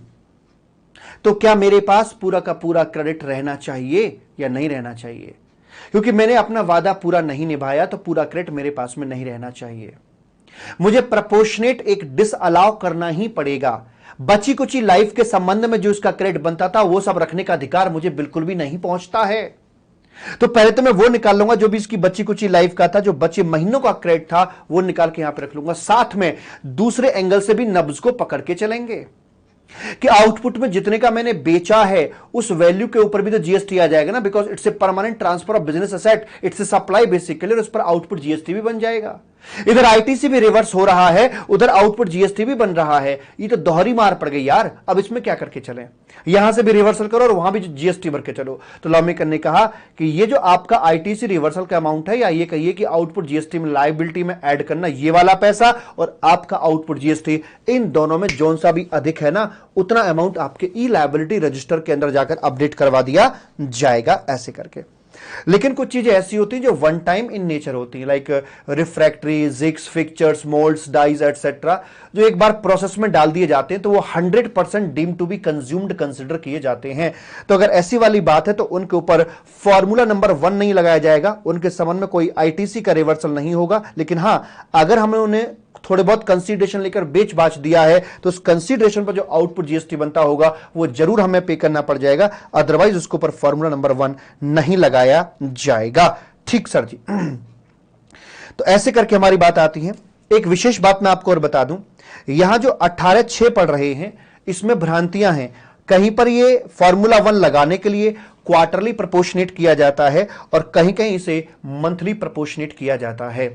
तो क्या मेरे पास पूरा का पूरा क्रेडिट रहना चाहिए या नहीं रहना चाहिए? क्योंकि मैंने अपना वादा पूरा नहीं निभाया तो पूरा क्रेडिट मेरे पास में नहीं रहना चाहिए। मुझे प्रपोर्शनेट एक डिसअलाउ करना ही पड़ेगा। बची कुची लाइफ के संबंध में जो इसका क्रेडिट बनता था वो सब रखने का अधिकार मुझे बिल्कुल भी नहीं पहुंचता है। तो पहले तो मैं वो निकाल लूंगा जो भी इसकी बची कुची लाइफ का था, जो बचे महीनों का क्रेडिट था वो निकाल के यहां पे रख लूंगा। साथ में दूसरे एंगल से भी नब्ज को पकड़ के चलेंगे कि आउटपुट में जितने का मैंने बेचा है उस वैल्यू के ऊपर भी तो जीएसटी आ जाएगा ना, because it's a permanent transfer of business asset, it's a supply basically, और उस पर आउटपुट जीएसटी भी बन जाएगा। इधर आईटीसी भी रिवर्स हो रहा है, उधर आउटपुट जीएसटी भी बन रहा है। ये तो दोहरी मार पड़ गई यार। अब इसमें क्या करके चलें? यहां से भी रिवर्सल करो और वहां भी जीएसटी भर के चलो। तो लॉमेकर ने कहा कि ये जो आपका आईटीसी रिवर्सल का अमाउंट है, या ये कहिए कि आउटपुट जीएसटी में लायबिलिटी में ऐड करना, ये वाला पैसा और आपका आउटपुट जीएसटी, इन दोनों में जोन सा भी अधिक है ना, उतना अमाउंट आपके ई लायबिलिटी रजिस्टर के अंदर जाकर अपडेट करवा दिया जाएगा ऐसे करके। लेकिन कुछ चीजें ऐसी होती हैं जो वन टाइम इन नेचर होती हैं, like refractory, jigs, fixtures, moulds, dies etcetera, जो एक बार प्रोसेस में डाल दिए जाते हैं तो वो 100% deem to be consumed consider किए जाते हैं। तो अगर ऐसी वाली बात है तो उनके ऊपर फॉर्मूला नंबर 1 नहीं लगाया जाएगा, उनके संबंध में कोई आईटीसी का रिवर्सल नहीं होगा। लेकिन हां, अगर हमने उन्हें थोड़े बहुत कंसीडरेशन लेकर बेच बाच दिया है तो उस कंसीडरेशन पर जो आउटपुट जीएसटी बनता होगा वो जरूर हमें पे करना पड़ जाएगा, अदरवाइज उसके ऊपर फॉर्मूला नंबर 1 नहीं लगाया जाएगा। ठीक सर जी। तो ऐसे करके हमारी बात आती है। एक विशेष बात मैं आपको और बता दूं, यहां जो 18.6 पढ़ रहे हैं इसमें भ्रांतियां हैं। कहीं पर ये फॉर्मूला 1 लगाने के लिए क्वार्टरली प्रपोर्शनेट किया जाता है और कहीं कहीं इसे मंथली प्रपोर्शनेट किया जाता है।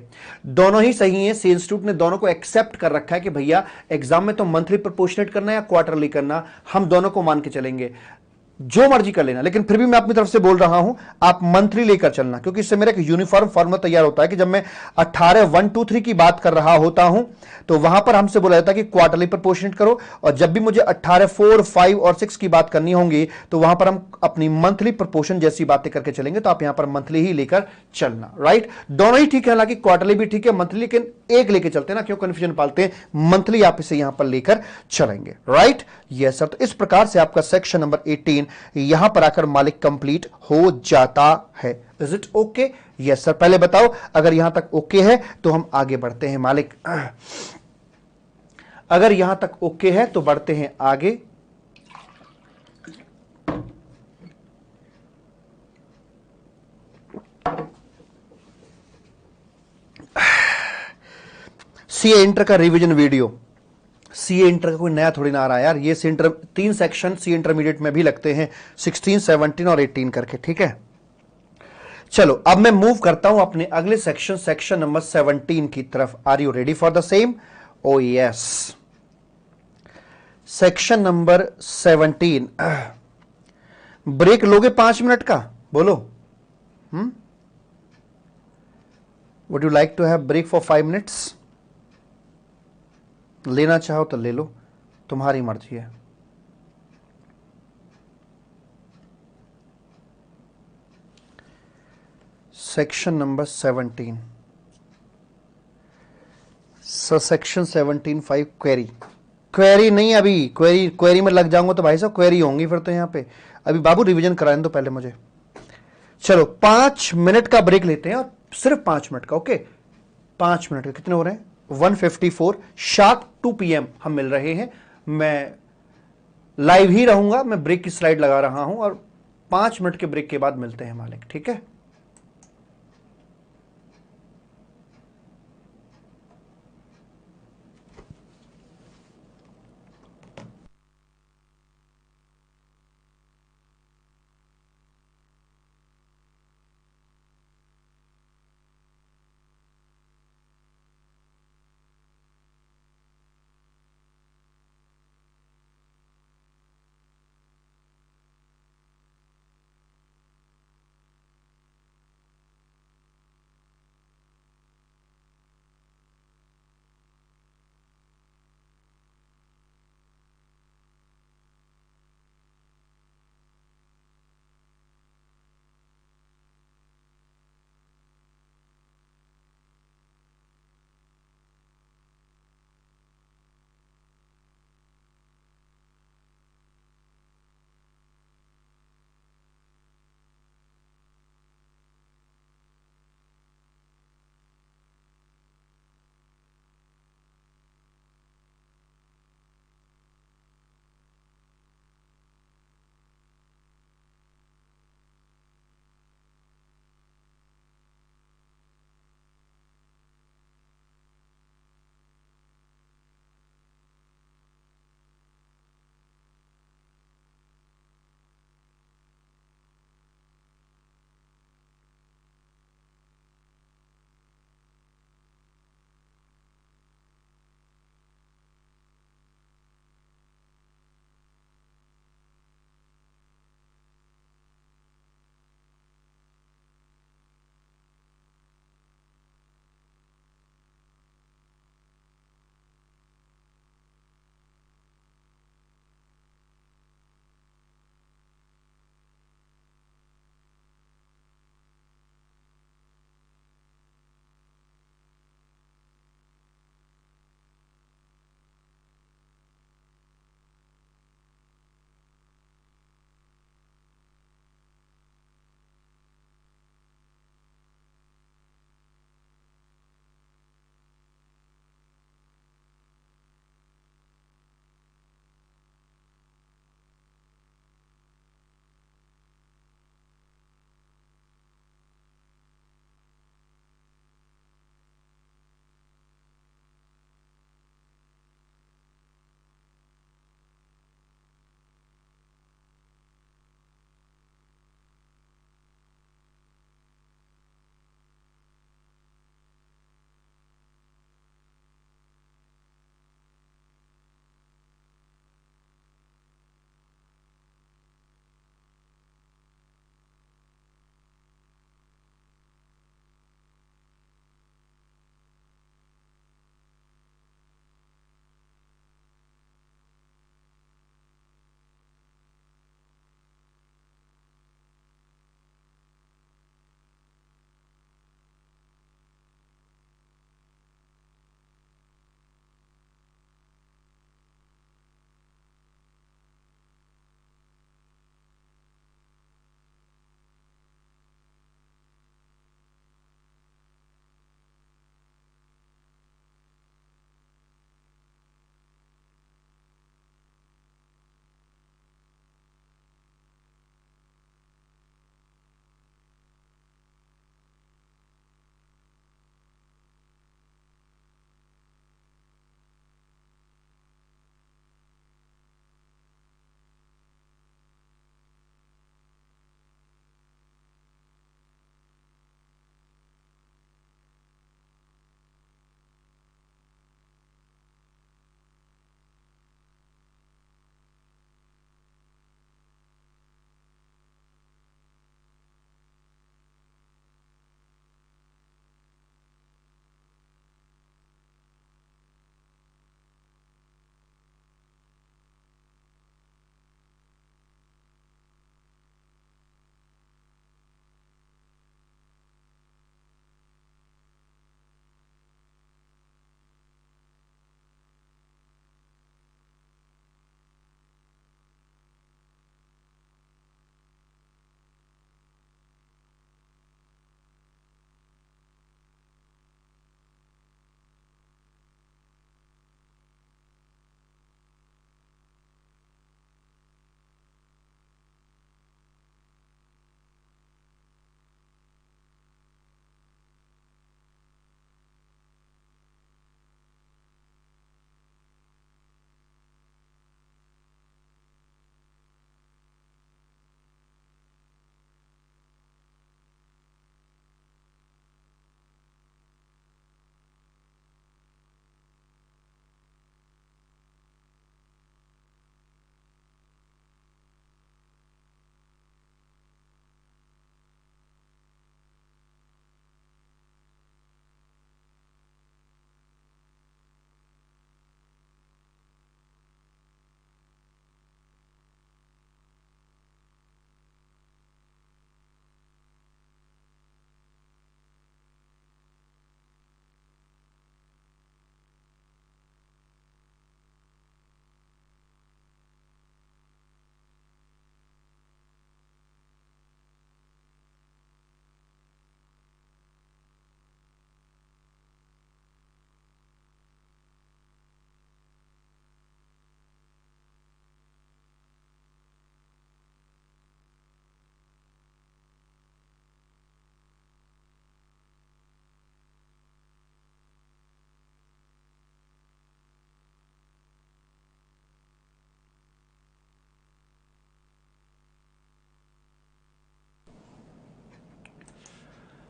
दोनों ही सही है। सी इंस्टीट्यूट ने दोनों को एक्सेप्ट कर रखा है कि भैया एग्जाम में तो मंथली प्रपोर्शनेट करना या क्वार्टरली करना, हम दोनों को मान के चलेंगे, जो मर्जी कर लेना। लेकिन फिर भी मैं अपनी तरफ से बोल रहा हूं आप मंथली लेकर चलना, क्योंकि इससे मेरा एक यूनिफॉर्म फॉर्मूला तैयार होता है कि जब मैं 18, 1, 2, 3 की बात कर रहा होता हूं तो वहां पर हमसे बोला जाता है कि क्वार्टरली प्रपोर्शनेट करो, और जब भी मुझे 18, 4, 5 और 6 की बात करनी होंगी तो वहां पर हम अपनी मंथली प्रपोर्शन जैसी बातें करके चलेंगे। तो आप यहां पर मंथली ही लेकर चलना, राइट। दोनों ही ठीक है, हालांकि क्वार्टरली भी ठीक है, मंथली, लेकिन एक लेके चलते हैं ना, क्यों कंफ्यूजन पालते हैं, मंथली आप इसे यहां पर लेकर चलेंगे, राइट। Yes sir. तो इस प्रकार से आपका सेक्शन नंबर 18 यहां पर आकर मालिक कंप्लीट हो जाता है। Is it okay? Yes sir. पहले बताओ अगर यहां तक ओके है तो हम आगे बढ़ते हैं मालिक। अगर यहां तक ओके है तो बढ़ते हैं आगे। सीए इंटर का रिवीजन वीडियो, सीए इंटर का कोई नया थोड़ी ना आ रहा है यार। ये इंटर 3 सेक्शन सी इंटरमीडिएट में भी लगते हैं, 16, 17 और 18 करके, ठीक है। चलो अब मैं मूव करता हूं अपने अगले सेक्शन, सेक्शन नंबर 17 की तरफ। Are you ready for the same? Oh yes. Section number 17। Break लोगे 5 मिनट का? बोलो। Would you like to have break for 5 minutes? लेना चाहो तो ले लो, तुम्हारी मर्जी है। Section number 17, section 17(5) query. Query नहीं, अभी क्वेरी में लग जाऊंगा तो भाई साहब क्वेरी होंगी फिर तो यहाँ पे। अभी बाबू रिवीजन कराने दो पहले मुझे। चलो 5 मिनट का ब्रेक लेते हैं, और सिर्फ 5 मिनट का, ओके। 5 मिनट के कितने हो रहे हैं? 154। शार्प 2 PM हम मिल रहे हैं। मैं लाइव ही रहूंगा, मैं ब्रेक की स्लाइड लगा रहा हूं, और 5 मिनट के ब्रेक के बाद मिलते हैं मालिक, ठीक है।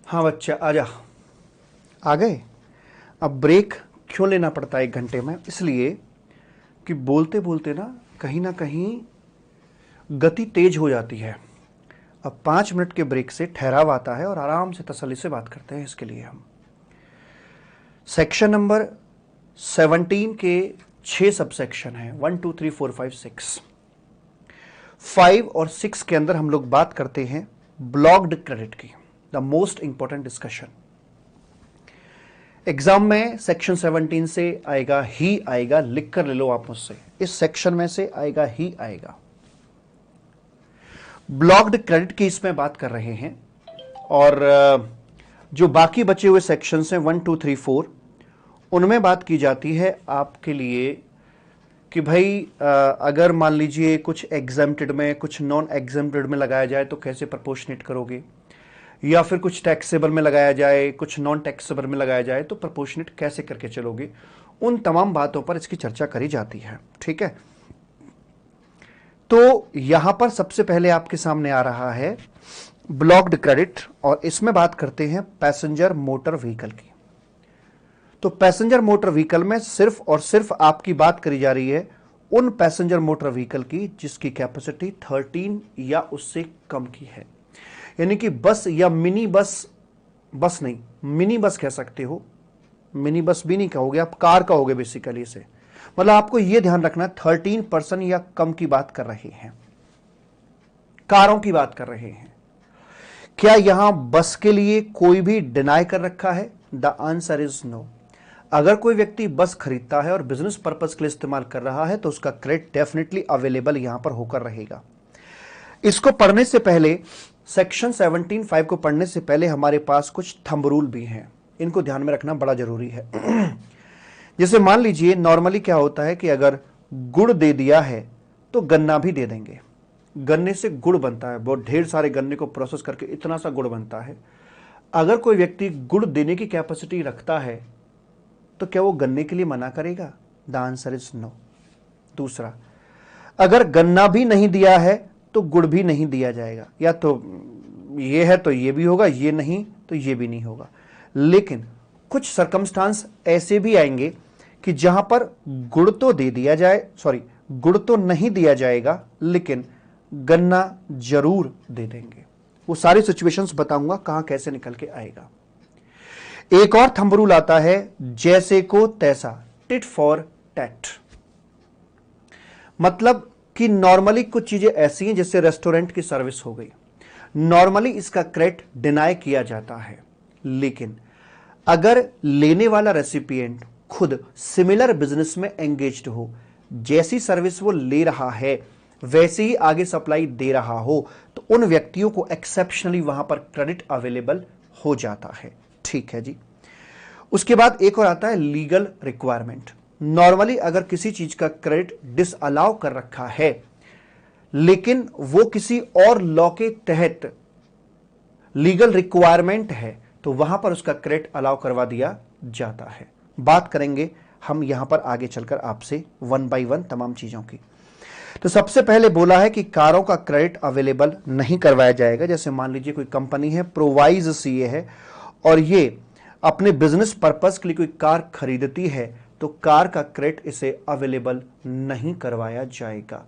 हाँ बच्चा आजा, आ गए। अब ब्रेक क्यों लेना पड़ता है 1 घंटे में? इसलिए कि बोलते बोलते ना कहीं गति तेज हो जाती है। अब 5 मिनट के ब्रेक से ठहराव आता है और आराम से तसल्ली से बात करते हैं। इसके लिए हम सेक्शन नंबर 17 के 6 सब सेक्शन हैं, 1 2 3 4 5 6। 5 और 6 के अंदर हम लोग बात करते हैं ब्लॉक्ड क्रेडिट की, the most important discussion. Exam में सेक्शन 17 से आएगा ही आएगा, लिख कर ले लो आप मुझसे, इस सेक्शन में से आएगा ही आएगा। ब्लॉक्ड क्रेडिट की इसमें बात कर रहे हैं और जो बाकी बचे हुए सेक्शन हैं 1 2 3 4, उनमें बात की जाती है आपके लिए कि भाई अगर मान लीजिए कुछ एग्जेम्प्टेड में कुछ नॉन एग्जेम्प्टेड में लगाया जाए तो कैसे प्रपोर्शनेट करोगे, या फिर कुछ टैक्सेबल में लगाया जाए कुछ नॉन टैक्सेबल में लगाया जाए तो प्रपोर्शनेट कैसे करके चलोगे। उन तमाम बातों पर इसकी चर्चा करी जाती है। ठीक है, तो यहां पर सबसे पहले आपके सामने आ रहा है ब्लॉक्ड क्रेडिट और इसमें बात करते हैं पैसेंजर मोटर व्हीकल की। तो पैसेंजर मोटर व्हीकल में सिर्फ और सिर्फ आपकी बात करी जा रही है उन पैसेंजर मोटर व्हीकल की जिसकी कैपेसिटी 13 या उससे कम की है, यानी कि बस या मिनी बस, बस नहीं मिनी बस कह सकते हो, मिनी बस भी नहीं कहोगे आप, कार कहोगे बेसिकली इसे। मतलब आपको यह ध्यान रखना 13 पर्सन या कम की बात कर रहे हैं, कारों की बात कर रहे हैं। क्या यहां बस के लिए कोई भी डिनाई कर रखा है? The answer is no. अगर कोई व्यक्ति बस खरीदता है और बिजनेस पर्पस के लिए इस्तेमाल कर रहा है तो उसका क्रेडिट डेफिनेटली अवेलेबल यहां पर होकर रहेगा। इसको पढ़ने से पहले, सेक्शन 17(5) को पढ़ने से पहले हमारे पास कुछ थंब रूल भी हैं, इनको ध्यान में रखना बड़ा जरूरी है। जैसे मान लीजिए नॉर्मली क्या होता है कि अगर गुड़ दे दिया है तो गन्ना भी दे देंगे। गन्ने से गुड़ बनता है, बहुत ढेर सारे गन्ने को प्रोसेस करके इतना सा गुड़ बनता है। अगर कोई व्यक्ति गुड़ देने की कैपेसिटी रखता है तो क्या वो गन्ने के लिए मना करेगा? The answer is no. दूसरा, अगर गन्ना भी नहीं दिया है तो गुड़ भी नहीं दिया जाएगा, या तो ये है तो ये भी होगा, ये नहीं तो ये भी नहीं होगा। लेकिन कुछ सर्कमस्टांस ऐसे भी आएंगे कि जहां पर गुड़ तो दे दिया जाए, सॉरी गुड़ तो नहीं दिया जाएगा लेकिन गन्ना जरूर दे देंगे। वो सारी सिचुएशंस बताऊंगा कहां कैसे निकल के आएगा। एक और थंब रूल आता है जैसे को तैसा, टिट फॉर टैट। मतलब कि नॉर्मली कुछ चीजें ऐसी हैं जैसे रेस्टोरेंट की सर्विस हो गई, नॉर्मली इसका क्रेडिट डिनाई किया जाता है, लेकिन अगर लेने वाला रेसिपिएंट खुद सिमिलर बिजनेस में एंगेज्ड हो, जैसी सर्विस वो ले रहा है वैसे ही आगे सप्लाई दे रहा हो, तो उन व्यक्तियों को एक्सेप्शनली वहां पर क्रेडिट अवेलेबल हो जाता है। ठीक है जी। उसके बाद एक और आता है लीगल रिक्वायरमेंट। नॉर्मली अगर किसी चीज का क्रेडिट डिसअलाउ कर रखा है लेकिन वो किसी और लॉ के तहत लीगल रिक्वायरमेंट है तो वहां पर उसका क्रेडिट अलाउ करवा दिया जाता है। बात करेंगे हम यहां पर आगे चलकर आपसे 1 बाय 1 तमाम चीजों की। तो सबसे पहले बोला है कि कारों का क्रेडिट अवेलेबल नहीं करवाया जाएगा। जैसे मान लीजिए कोई कंपनी है, प्रोवाइज सीए है, और ये अपने बिजनेस पर्पस के लिए कोई कार खरीदती है तो कार का क्रेडिट इसे अवेलेबल नहीं करवाया जाएगा।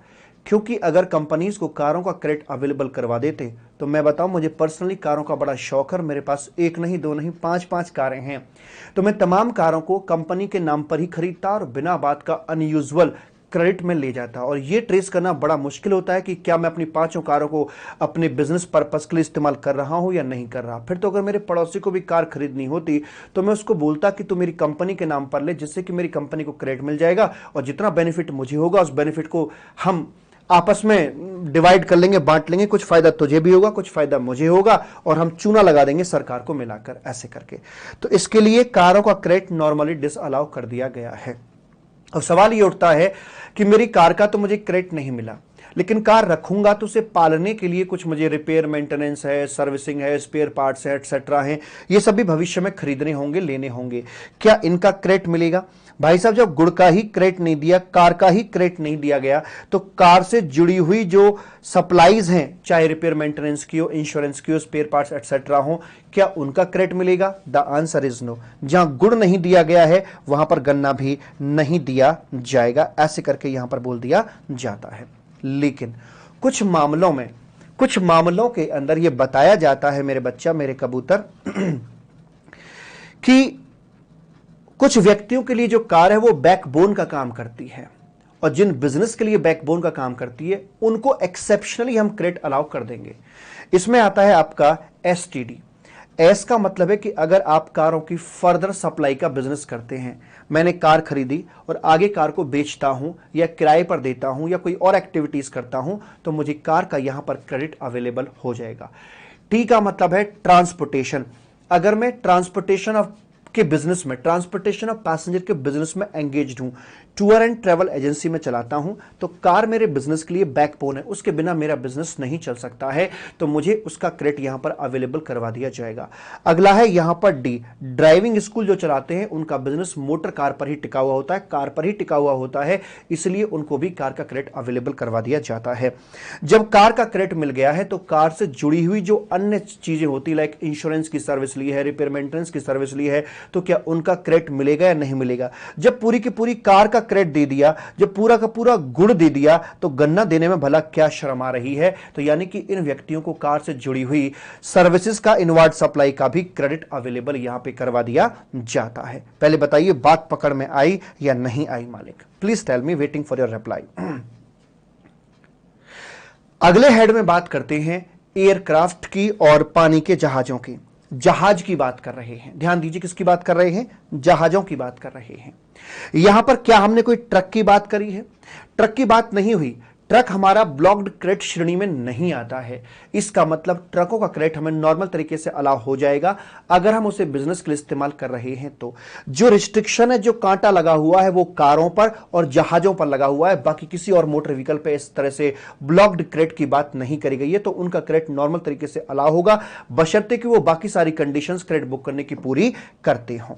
क्योंकि अगर कंपनीज को कारों का क्रेडिट अवेलेबल करवा देते तो मैं बताऊं, मुझे पर्सनली कारों का बड़ा शौक है, मेरे पास 1 नहीं 2 नहीं 5 कारें हैं, तो मैं तमाम कारों को कंपनी के नाम पर ही खरीदता और बिना बात का अनयूजुअल क्रेडिट में ले जाता। और ये ट्रेस करना बड़ा मुश्किल होता है कि क्या मैं अपनी 5 कारों को अपने बिजनेस पर्पस के लिए इस्तेमाल कर रहा हूं या नहीं कर रहा। फिर तो अगर मेरे पड़ोसी को भी कार खरीदनी होती तो मैं उसको बोलता कि तू मेरी कंपनी के नाम पर ले, जिससे कि मेरी कंपनी को क्रेडिट मिल जाएगा और जितना बेनिफिट मुझे होगा उस बेनिफिट को हम आपस में डिवाइड कर लेंगे, बांट लेंगे, कुछ फायदा तुझे भी होगा कुछ फायदा मुझे होगा और हम चूना लगा देंगे सरकार को मिलाकर, ऐसे करके। तो इसके लिए कारों का क्रेडिट नॉर्मली डिसअलाउ कर दिया गया है। अब सवाल ये उठता है कि मेरी कार का तो मुझे क्रेडिट नहीं मिला, लेकिन कार रखूंगा तो उसे पालने के लिए कुछ मुझे रिपेयर मेंटेनेंस है, सर्विसिंग है, स्पेयर पार्ट्स है, एटसेट्रा है, ये सब भी भविष्य में खरीदने होंगे, लेने होंगे। क्या इनका क्रेडिट मिलेगा? भाई साहब, जब गुड़ का ही क्रेडिट नहीं दिया, कार का ही क्रेडिट नहीं दिया गया, तो कार से जुड़ी हुई जो सप्लाईज हैं, चाहे रिपेयर मेंटेनेंस की हो, इंश्योरेंस की हो, स्पेयर पार्ट्स एटसेट्रा हो, क्या उनका क्रेडिट मिलेगा? The answer is no. जहां गुड़ नहीं दिया गया है वहां पर गन्ना भी नहीं दिया जाएगा, ऐसे करके यहां पर बोल दिया जाता है। लेकिन कुछ मामलों के अंदर यह बताया जाता है मेरे बच्चा, मेरे कबूतर, कि कुछ व्यक्तियों के लिए जो कार है वो बैकबोन का काम करती है, और जिन बिजनेस के लिए बैकबोन का काम करती है उनको एक्सेप्शनली हम क्रेडिट अलाउ कर देंगे। इसमें आता है आपका एसटीडी। एस का मतलब है कि अगर आप कारों की फर्दर सप्लाई का बिजनेस करते हैं, मैंने कार खरीदी और आगे कार को बेचता हूं या किराए पर देता हूं या कोई और एक्टिविटीज करता हूं, तो मुझे कार का यहां पर क्रेडिट अवेलेबल हो जाएगा। टी का मतलब है ट्रांसपोर्टेशन। अगर मैं ट्रांसपोर्टेशन ऑफ के बिजनेस में, ट्रांसपोर्टेशन ऑफ पैसेंजर के बिजनेस में एंगेज्ड हूं, टूर एंड ट्रैवल एजेंसी में चलाता हूं, तो कार मेरे बिजनेस के लिए बैकबोन है, उसके बिना मेरा बिजनेस नहीं चल सकता है, तो मुझे उसका क्रेडिट यहां पर अवेलेबल करवा दिया जाएगा। अगला है यहां पर डी। ड्राइविंग स्कूल जो चलाते हैं उनका बिजनेस मोटर कार पर ही टिका हुआ होता है, कार पर ही टिका हुआ होता है, इसलिए उनको भी कार का क्रेडिट अवेलेबल करवा दिया जाता है। जब कार का क्रेडिट मिल गया है तो कार से जुड़ी हुई जो अन्य चीजें होती, लाइक इंश्योरेंस की सर्विस ली है, रिपेयर मेंटेनेंस की सर्विस ली है, तो क्या उनका क्रेडिट मिलेगा या नहीं मिलेगा? जब पूरी की पूरी कार का क्रेडिट दे दिया, जब पूरा का पूरा गुड़ दे दिया, तो गन्ना देने में भला क्या शर्म आ रही है? तो यानी कि इन व्यक्तियों को कार से जुड़ी हुई सर्विसेज का, इनवर्ड सप्लाई का भी क्रेडिट अवेलेबल यहां पे करवा दिया जाता है। पहले बताइए बात पकड़ में आई या नहीं आई मालिक? Please tell me, waiting for your reply. अगले हेड में बात करते हैं एयरक्राफ्ट की और पानी के जहाजों की। जहाज की बात कर रहे हैं, ध्यान दीजिए, किसकी बात कर रहे हैं? जहाजों की बात कर रहे हैं। यहां पर क्या हमने कोई ट्रक की बात करी है? ट्रक की बात नहीं हुई। ट्रक हमारा ब्लॉक्ड क्रेडिट श्रेणी में नहीं आता है। इसका मतलब ट्रकों का क्रेडिट हमें नॉर्मल तरीके से अलाउ हो जाएगा अगर हम उसे बिजनेस के लिए इस्तेमाल कर रहे हैं। तो जो रिस्ट्रिक्शन है, जो कांटा लगा हुआ है, वो कारों पर और जहाजों पर लगा हुआ है, बाकी किसी और मोटर व्हीकल पे इस तरह से ब्लॉक्ड क्रेडिट की बात नहीं करी गई है। तो उनका क्रेडिट नॉर्मल तरीके से अलाउ होगा, बशर्ते कि वो बाकी सारी कंडीशंस क्रेडिट बुक करने की पूरी करते हों।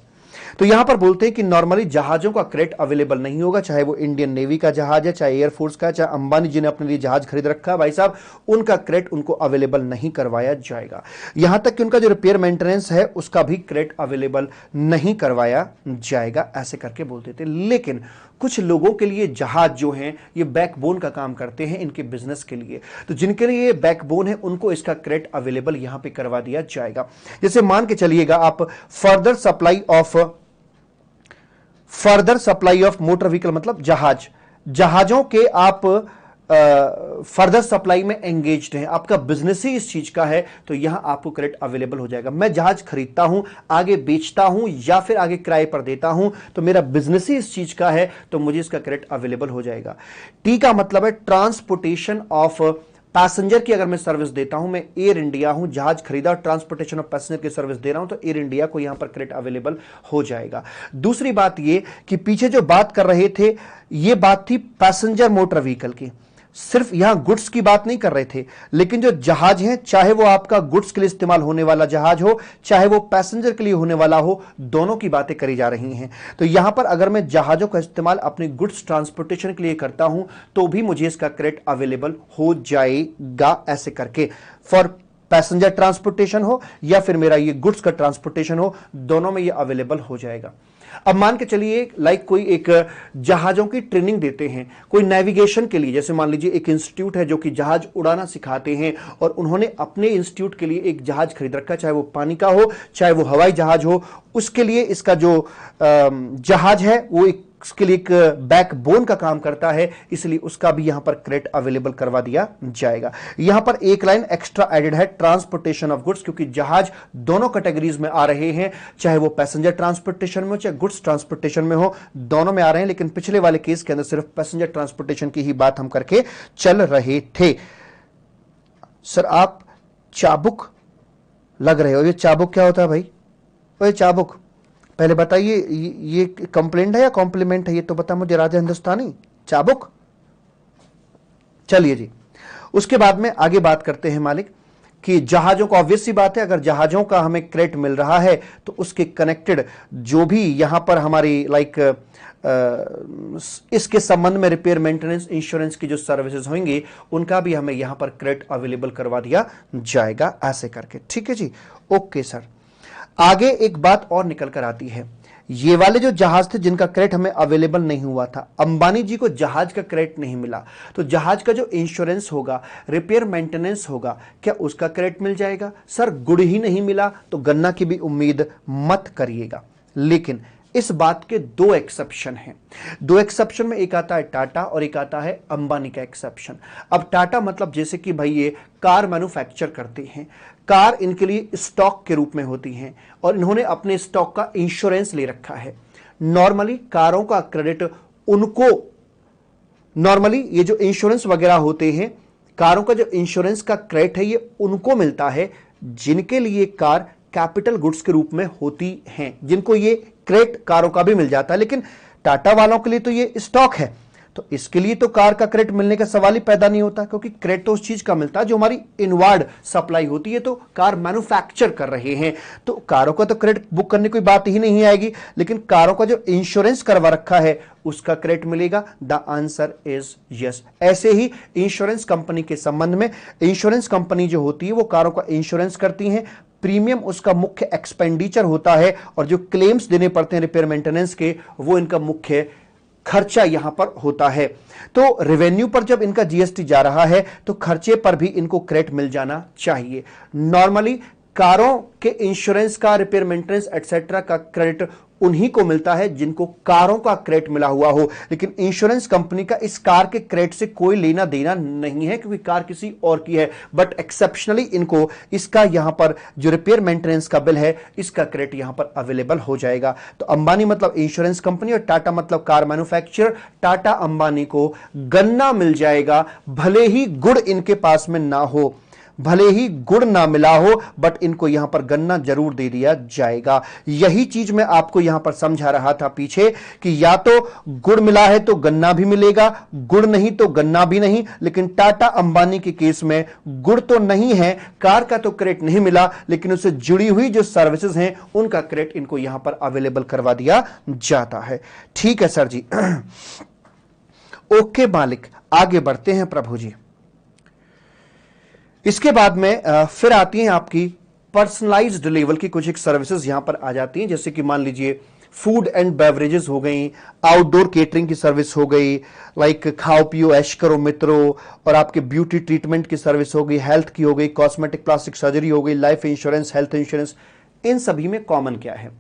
तो यहां पर बोलते हैं कि नॉर्मली जहाजों का क्रेडिट अवेलेबल नहीं होगा, चाहे वो इंडियन नेवी का जहाज है, चाहे एयरफोर्स का है, चाहे अंबानी जी ने अपने लिए जहाज खरीद रखा है, भाई साहब, उनका क्रेडिट उनको अवेलेबल नहीं करवाया जाएगा। यहां तक कि उनका जो रिपेयर मेंटेनेंस है उसका भी क्रेडिट अवेलेबल नहीं करवाया जाएगा, ऐसे करके बोलते थे। लेकिन कुछ लोगों के लिए जहाज जो हैं ये बैकबोन का काम करते हैं इनके बिजनेस के लिए, तो जिनके लिए ये बैकबोन है उनको इसका क्रेडिट अवेलेबल यहां पे करवा दिया जाएगा। जैसे मान के चलिएगा आप further supply of motor vehicle, मतलब जहाजों के आप फर्दर सप्लाई में एंगेज्ड हैं, आपका बिजनेस ही इस चीज का है, तो यहां आपको क्रेडिट अवेलेबल हो जाएगा। मैं जहाज खरीदता हूं, आगे बेचता हूं या फिर आगे किराए पर देता हूं, तो मेरा बिजनेस ही इस चीज का है, तो मुझे इसका क्रेडिट अवेलेबल हो जाएगा। टी का मतलब है ट्रांसपोर्टेशन ऑफ पैसेंजर की अगर मैं सर्विस देता हूं, मैं एयर इंडिया हूं, जहाज खरीदा और ट्रांसपोर्टेशन ऑफ पैसेंजर की सर्विस दे रहा हूं, तो एयर इंडिया को यहां पर क्रेडिट अवेलेबल हो जाएगा। दूसरी बात यह कि पीछे जो बात कर रहे थे, यह बात थी पैसेंजर मोटर व्हीकल की, सिर्फ यहां गुड्स की बात नहीं कर रहे थे, लेकिन जो जहाज हैं, चाहे वो आपका गुड्स के लिए इस्तेमाल होने वाला जहाज हो, चाहे वो पैसेंजर के लिए होने वाला हो, दोनों की बातें करी जा रही हैं। तो यहां पर अगर मैं जहाजों का इस्तेमाल अपनी गुड्स ट्रांसपोर्टेशन के लिए करता हूं, तो भी मुझे इसका क्रेडिट अवेलेबल हो जाएगा, ऐसे करके। फॉर पैसेंजर ट्रांसपोर्टेशन हो या फिर मेरा ये गुड्स का ट्रांसपोर्टेशन हो, दोनों में ये अवेलेबल हो जाएगा। अब मान के चलिए लाइक कोई एक जहाजों की ट्रेनिंग देते हैं, कोई नेविगेशन के लिए, जैसे मान लीजिए एक इंस्टीट्यूट है जो कि जहाज उड़ाना सिखाते हैं, और उन्होंने अपने इंस्टीट्यूट के लिए एक जहाज खरीद रखा, चाहे वो पानी का हो चाहे वो हवाई जहाज हो, उसके लिए इसका जो जहाज है वो इसके लिए एक बैकबोन का काम करता है, इसलिए उसका भी यहां पर क्रेडिट अवेलेबल करवा दिया जाएगा। यहां पर एक लाइन एक्स्ट्रा एडेड है, ट्रांसपोर्टेशन ऑफ गुड्स, क्योंकि जहाज दोनों कैटेगरीज में आ रहे हैं, चाहे वो पैसेंजर ट्रांसपोर्टेशन में हो चाहे गुड्स ट्रांसपोर्टेशन में हो, दोनों में आ रहे हैं। लेकिन पिछले वाले केस के अंदर सिर्फ पैसेंजर ट्रांसपोर्टेशन की ही बात हम करके चल रहे थे। सर आप चाबुक लग रहे हो, ये चाबुक क्या होता है भाई? ओए चाबुक, पहले बताइए ये कंप्लेंट है या कॉम्प्लीमेंट है, ये तो बता मुझे राजा हिंदुस्तानी। चाबुक, चलिए जी। उसके बाद में आगे बात करते हैं मालिक कि जहाजों का, ऑब्वियस सी बात है, अगर जहाजों का हमें क्रेडिट मिल रहा है तो उसके कनेक्टेड जो भी यहां पर हमारी इसके संबंध में रिपेयर मेंटेनेंस इंश्योरेंस की जो सर्विसेज होंगी उनका भी हमें यहां पर क्रेडिट अवेलेबल करवा दिया जाएगा, ऐसे करके। ठीक है जी, ओके सर। आगे एक बात और निकल कर आती है, ये वाले जो जहाज थे जिनका क्रेडिट हमें अवेलेबल नहीं हुआ था, अंबानी जी को जहाज का क्रेडिट नहीं मिला, तो जहाज का जो इंश्योरेंस होगा, रिपेयर मेंटेनेंस होगा, क्या उसका क्रेडिट मिल जाएगा? सर गुड़ ही नहीं मिला तो गन्ना की भी उम्मीद मत करिएगा। लेकिन इस बात के दो एक्सेप्शन हैं। दो एक्सेप्शन में एक आता है टाटा और एक आता है अंबानी का एक्सेप्शन। अब टाटा मतलब जैसे कि भाई ये कार मैन्युफैक्चर करते हैं, कार इनके लिए स्टॉक के रूप में होती हैं और इन्होंने अपने स्टॉक का इंश्योरेंस ले रखा है। नॉर्मली कारों का क्रेडिट उनको, नॉर्मली ये जो इंश्योरेंस वगैरह होते हैं, कारों का जो इंश्योरेंस का क्रेडिट है ये उनको मिलता है जिनके लिए कार कैपिटल गुड्स के रूप में होती हैं, जिनको ये क्रेडिट कारों का भी मिल जाता है। लेकिन टाटा वालों के लिए तो ये स्टॉक है, तो इसके लिए तो कार का क्रेडिट मिलने का सवाल ही पैदा नहीं होता, क्योंकि क्रेडिट तो उस चीज का मिलता है जो हमारी इनवर्ड सप्लाई होती है। तो कार मैन्युफैक्चर कर रहे हैं तो कारों का तो क्रेडिट बुक करने की कोई बात ही नहीं आएगी, लेकिन कारों का जो इंश्योरेंस करवा रखा है उसका क्रेडिट मिलेगा। The answer is yes. ऐसे ही इंश्योरेंस कंपनी के संबंध में, इंश्योरेंस कंपनी जो होती है वो कारों का इंश्योरेंस करती हैं, प्रीमियम उसका मुख्य एक्सपेंडिचर होता है और जो क्लेम्स देने पड़ते हैं रिपेयर मेंटेनेंस के वो इनका मुख्य खर्चा यहां पर होता है। तो रेवेन्यू पर जब इनका जीएसटी जा रहा है तो खर्चे पर भी इनको क्रेडिट मिल जाना चाहिए। नॉर्मली कारों के इंश्योरेंस का, रिपेयर मेंटेनेंस एटसेट्रा का क्रेडिट उन्हीं को मिलता है जिनको कारों का क्रेडिट मिला हुआ हो, लेकिन इंश्योरेंस कंपनी का इस कार के क्रेडिट से कोई लेना देना नहीं है क्योंकि कार किसी और की है। बट एक्सेप्शनली इनको इसका यहां पर जो रिपेयर मेंटेनेंस का बिल है इसका क्रेडिट यहां पर अवेलेबल हो जाएगा। तो अंबानी मतलब इंश्योरेंस कंपनी और टाटा मतलब कार मैन्युफैक्चरर। टाटा अंबानी को गन्ना मिल जाएगा, भले ही गुड़ इनके पास में ना हो, भले ही गुड़ ना मिला हो, बट इनको यहां पर गन्ना जरूर दे दिया जाएगा। यही चीज मैं आपको यहां पर समझा रहा था पीछे कि या तो गुड़ मिला है तो गन्ना भी मिलेगा, गुड़ नहीं तो गन्ना भी नहीं। लेकिन टाटा अंबानी के केस में गुड़ तो नहीं है, कार का तो क्रेडिट नहीं मिला, लेकिन उससे जुड़ी हुई जो सर्विसेज हैं उनका क्रेडिट इनको यहां पर अवेलेबल करवा दिया जाता है। ठीक है सर जी। ओके मालिक, आगे बढ़ते हैं प्रभु जी। इसके बाद में फिर आती हैं आपकी पर्सनलाइज्ड लेवल की कुछ एक सर्विसेज यहां पर आ जाती हैं, जैसे कि मान लीजिए फूड एंड बेवरेजेस हो गई, आउटडोर केटरिंग की सर्विस हो गई, लाइक खाओ पियो ऐश करो मित्रों, और आपके ब्यूटी ट्रीटमेंट की सर्विस हो गई, हेल्थ की हो गई, कॉस्मेटिक प्लास्टिक सर्जरी हो गई, लाइफ इंश्योरेंस, हेल्थ इंश्योरेंस। इन सभी में कॉमन क्या है?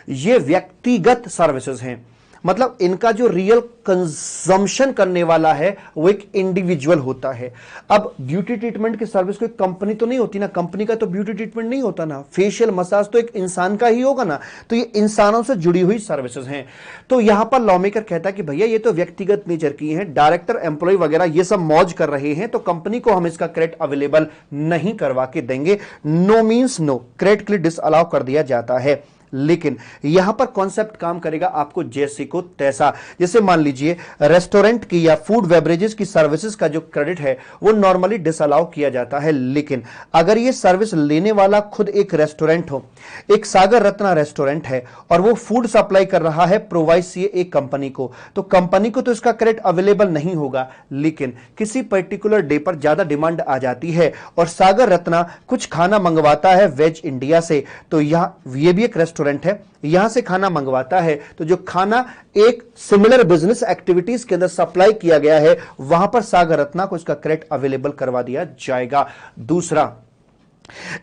ये व्यक्तिगत सर्विसेज हैं, मतलब इनका जो रियल कंजम्पशन करने वाला है वो एक इंडिविजुअल होता है। अब ब्यूटी ट्रीटमेंट की सर्विस कोई कंपनी तो नहीं होती ना, कंपनी का तो ब्यूटी ट्रीटमेंट नहीं होता ना, फेशियल मसाज तो एक इंसान का ही होगा ना, तो ये इंसानों से जुड़ी हुई सर्विसेज हैं। तो यहां पर लॉ मेकर कहता है कि भैया ये तो व्यक्तिगत नेचर की है, डायरेक्टर एम्प्लॉय वगैरह ये सब मौज कर रहे हैं, तो कंपनी को हम इसका क्रेडिट अवेलेबल नहीं करवा के देंगे। नो मीन्स नो, क्रेडिट के लिए डिसअलाउ कर दिया जाता है। लेकिन यहां पर कॉन्सेप्ट काम करेगा आपको जैसे को तैसा। जैसे मान लीजिए रेस्टोरेंट की या फूड बेवरेजेस की सर्विसेज का जो क्रेडिट है वो नॉर्मली डिसअलाउ किया जाता है, लेकिन अगर ये सर्विस लेने वाला खुद एक रेस्टोरेंट हो, एक सागर रत्ना रेस्टोरेंट है और वो फूड सप्लाई कर रहा है प्रोवाइड सीए एक कंपनी को, तो कंपनी को तो इसका क्रेडिट अवेलेबल नहीं होगा। लेकिन किसी पर्टिकुलर डे पर ज्यादा डिमांड आ जाती है और सागर रत्ना कुछ खाना मंगवाता है वेज इंडिया से, तो यहां ये भी एक रेस्टोरेंट है, यहां से खाना मंगवाता है, तो जो खाना एक सिमिलर बिजनेस एक्टिविटीज के अंदर सप्लाई किया गया है वहां पर सागर रत्ना को इसका क्रेडिट अवेलेबल करवा दिया जाएगा। दूसरा,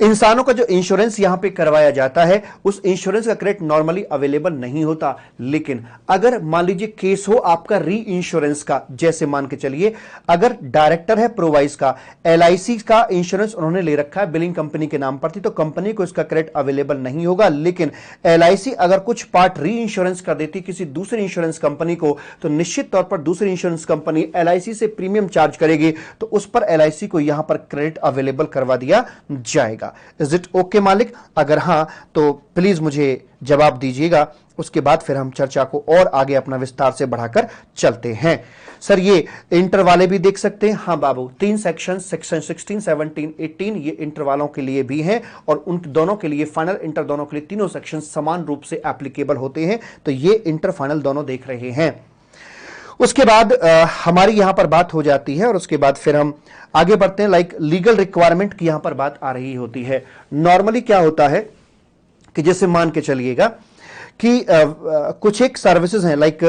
इंसानों का जो इंश्योरेंस यहां पे करवाया जाता है उस इंश्योरेंस का क्रेडिट नॉर्मली अवेलेबल नहीं होता, लेकिन अगर मान लीजिए केस हो आपका री इंश्योरेंस का, जैसे मान के चलिए अगर डायरेक्टर है प्रोवाइस का, एलआईसी का इंश्योरेंस उन्होंने ले रखा है, बिलिंग कंपनी के नाम पर थी, तो कंपनी को इसका क्रेडिट अवेलेबल नहीं होगा। लेकिन एलआईसी अगर कुछ पार्ट री इंश्योरेंस कर देती किसी दूसरी इंश्योरेंस कंपनी को, तो निश्चित तौर पर दूसरी इंश्योरेंस कंपनी एलआईसी से प्रीमियम चार्ज करेगी, तो उस पर एलआईसी को यहां पर क्रेडिट अवेलेबल करवा दिया जाएगा। इज इट ओके मालिक? अगर हाँ तो प्लीज मुझे जवाब दीजिएगा, उसके बाद फिर हम चर्चा को और आगे अपना विस्तार से बढ़ाकर चलते हैं। सर ये इंटर वाले भी देख सकते हैं? हाँ बाबू, 3 सेक्शन 16, 17, 18 ये इंटर वालों के लिए भी हैं और उन दोनों के लिए, फाइनल इंटर दोनों के लिए तीनों सेक्शन समान रूप से एप्लीकेबल होते हैं। तो ये इंटर फाइनल दोनों देख रहे हैं। उसके बाद हमारी यहां पर बात हो जाती है और उसके बाद फिर हम आगे बढ़ते हैं। लाइक लीगल रिक्वायरमेंट की यहां पर बात आ रही होती है। नॉर्मली क्या होता है कि जैसे मान के चलिएगा कि कुछ एक सर्विसेज हैं, लाइक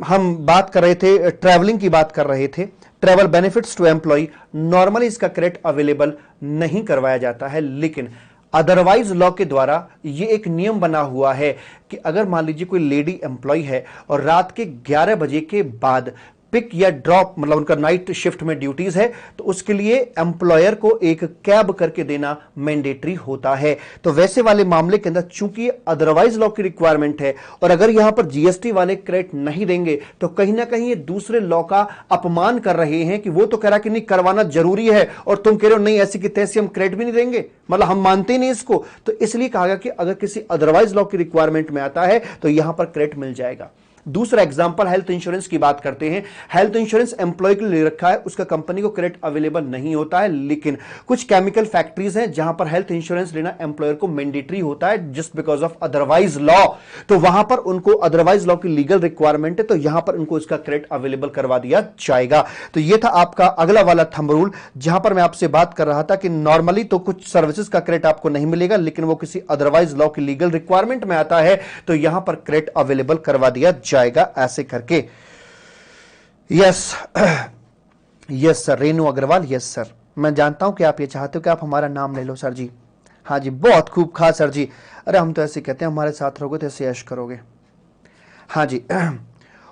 हम बात कर रहे थे, ट्रैवलिंग की बात कर रहे थे, travel benefits to employ. Normally इसका क्रेडिट अवेलेबल नहीं करवाया जाता है, लेकिन अदरवाइज लॉ के द्वारा ये एक नियम बना हुआ है कि अगर मान लीजिए कोई लेडी एम्प्लॉय है और रात के 11 बजे के बाद पिक या ड्रॉप, मतलब उनका नाइट शिफ्ट में ड्यूटीज है, तो उसके लिए एम्प्लॉयर को एक कैब करके देना मैंडेटरी होता है। तो वैसे वाले मामले के अंदर चूंकि अदरवाइज लॉ की रिक्वायरमेंट है और अगर यहां पर जीएसटी वाले क्रेडिट नहीं देंगे तो कहीं ना कहीं ये दूसरे लॉ का अपमान कर रहे हैं कि वो तो कह रहा कि नहीं करवाना जरूरी है और तुम कह रहे हो नहीं ऐसी की तैसी हम क्रेडिट भी नहीं देंगे, मतलब हम मानते नहीं इसको। तो इसलिए कहा गया कि अगर किसी अदरवाइज लॉ की रिक्वायरमेंट में आता है तो यहां पर क्रेडिट मिल जाएगा। दूसरा एग्जांपल हेल्थ इंश्योरेंस की बात करते हैं। हेल्थ इंश्योरेंस एम्प्लॉय के लिए ले रखा है, उसका कंपनी को क्रेडिट अवेलेबल नहीं होता है, लेकिन कुछ केमिकल फैक्ट्रीज हैं जहां पर हेल्थ इंश्योरेंस लेना एम्प्लॉयर को मैंडेटरी होता है just because of otherwise law. तो वहां पर उनको अदरवाइज लॉ की लीगल रिक्वायरमेंट है, तो यहां पर उनको इसका क्रेडिट अवेलेबल करवा दिया जाएगा। तो यह था आपका अगला वाला थंब रूल, जहां पर मैं आपसे बात कर रहा था कि नॉर्मली तो कुछ सर्विसेज का क्रेडिट आपको नहीं मिलेगा, लेकिन वो किसी अदरवाइज लॉ की लीगल रिक्वायरमेंट में आता है तो यहां पर क्रेडिट अवेलेबल करवा दिया जाएगा ऐसे करके। Yes yes sir, Renu Agarwal, yes sir, मैं जानता हूं कि आप ये चाहते हो कि आप हमारा नाम ले लो सर जी। हाँ जी, बहुत खूब खा सर जी। अरे हम तो ऐसे कहते हैं, हमारे साथ रहोगे तो ऐसे ऐश करोगे। हाँ जी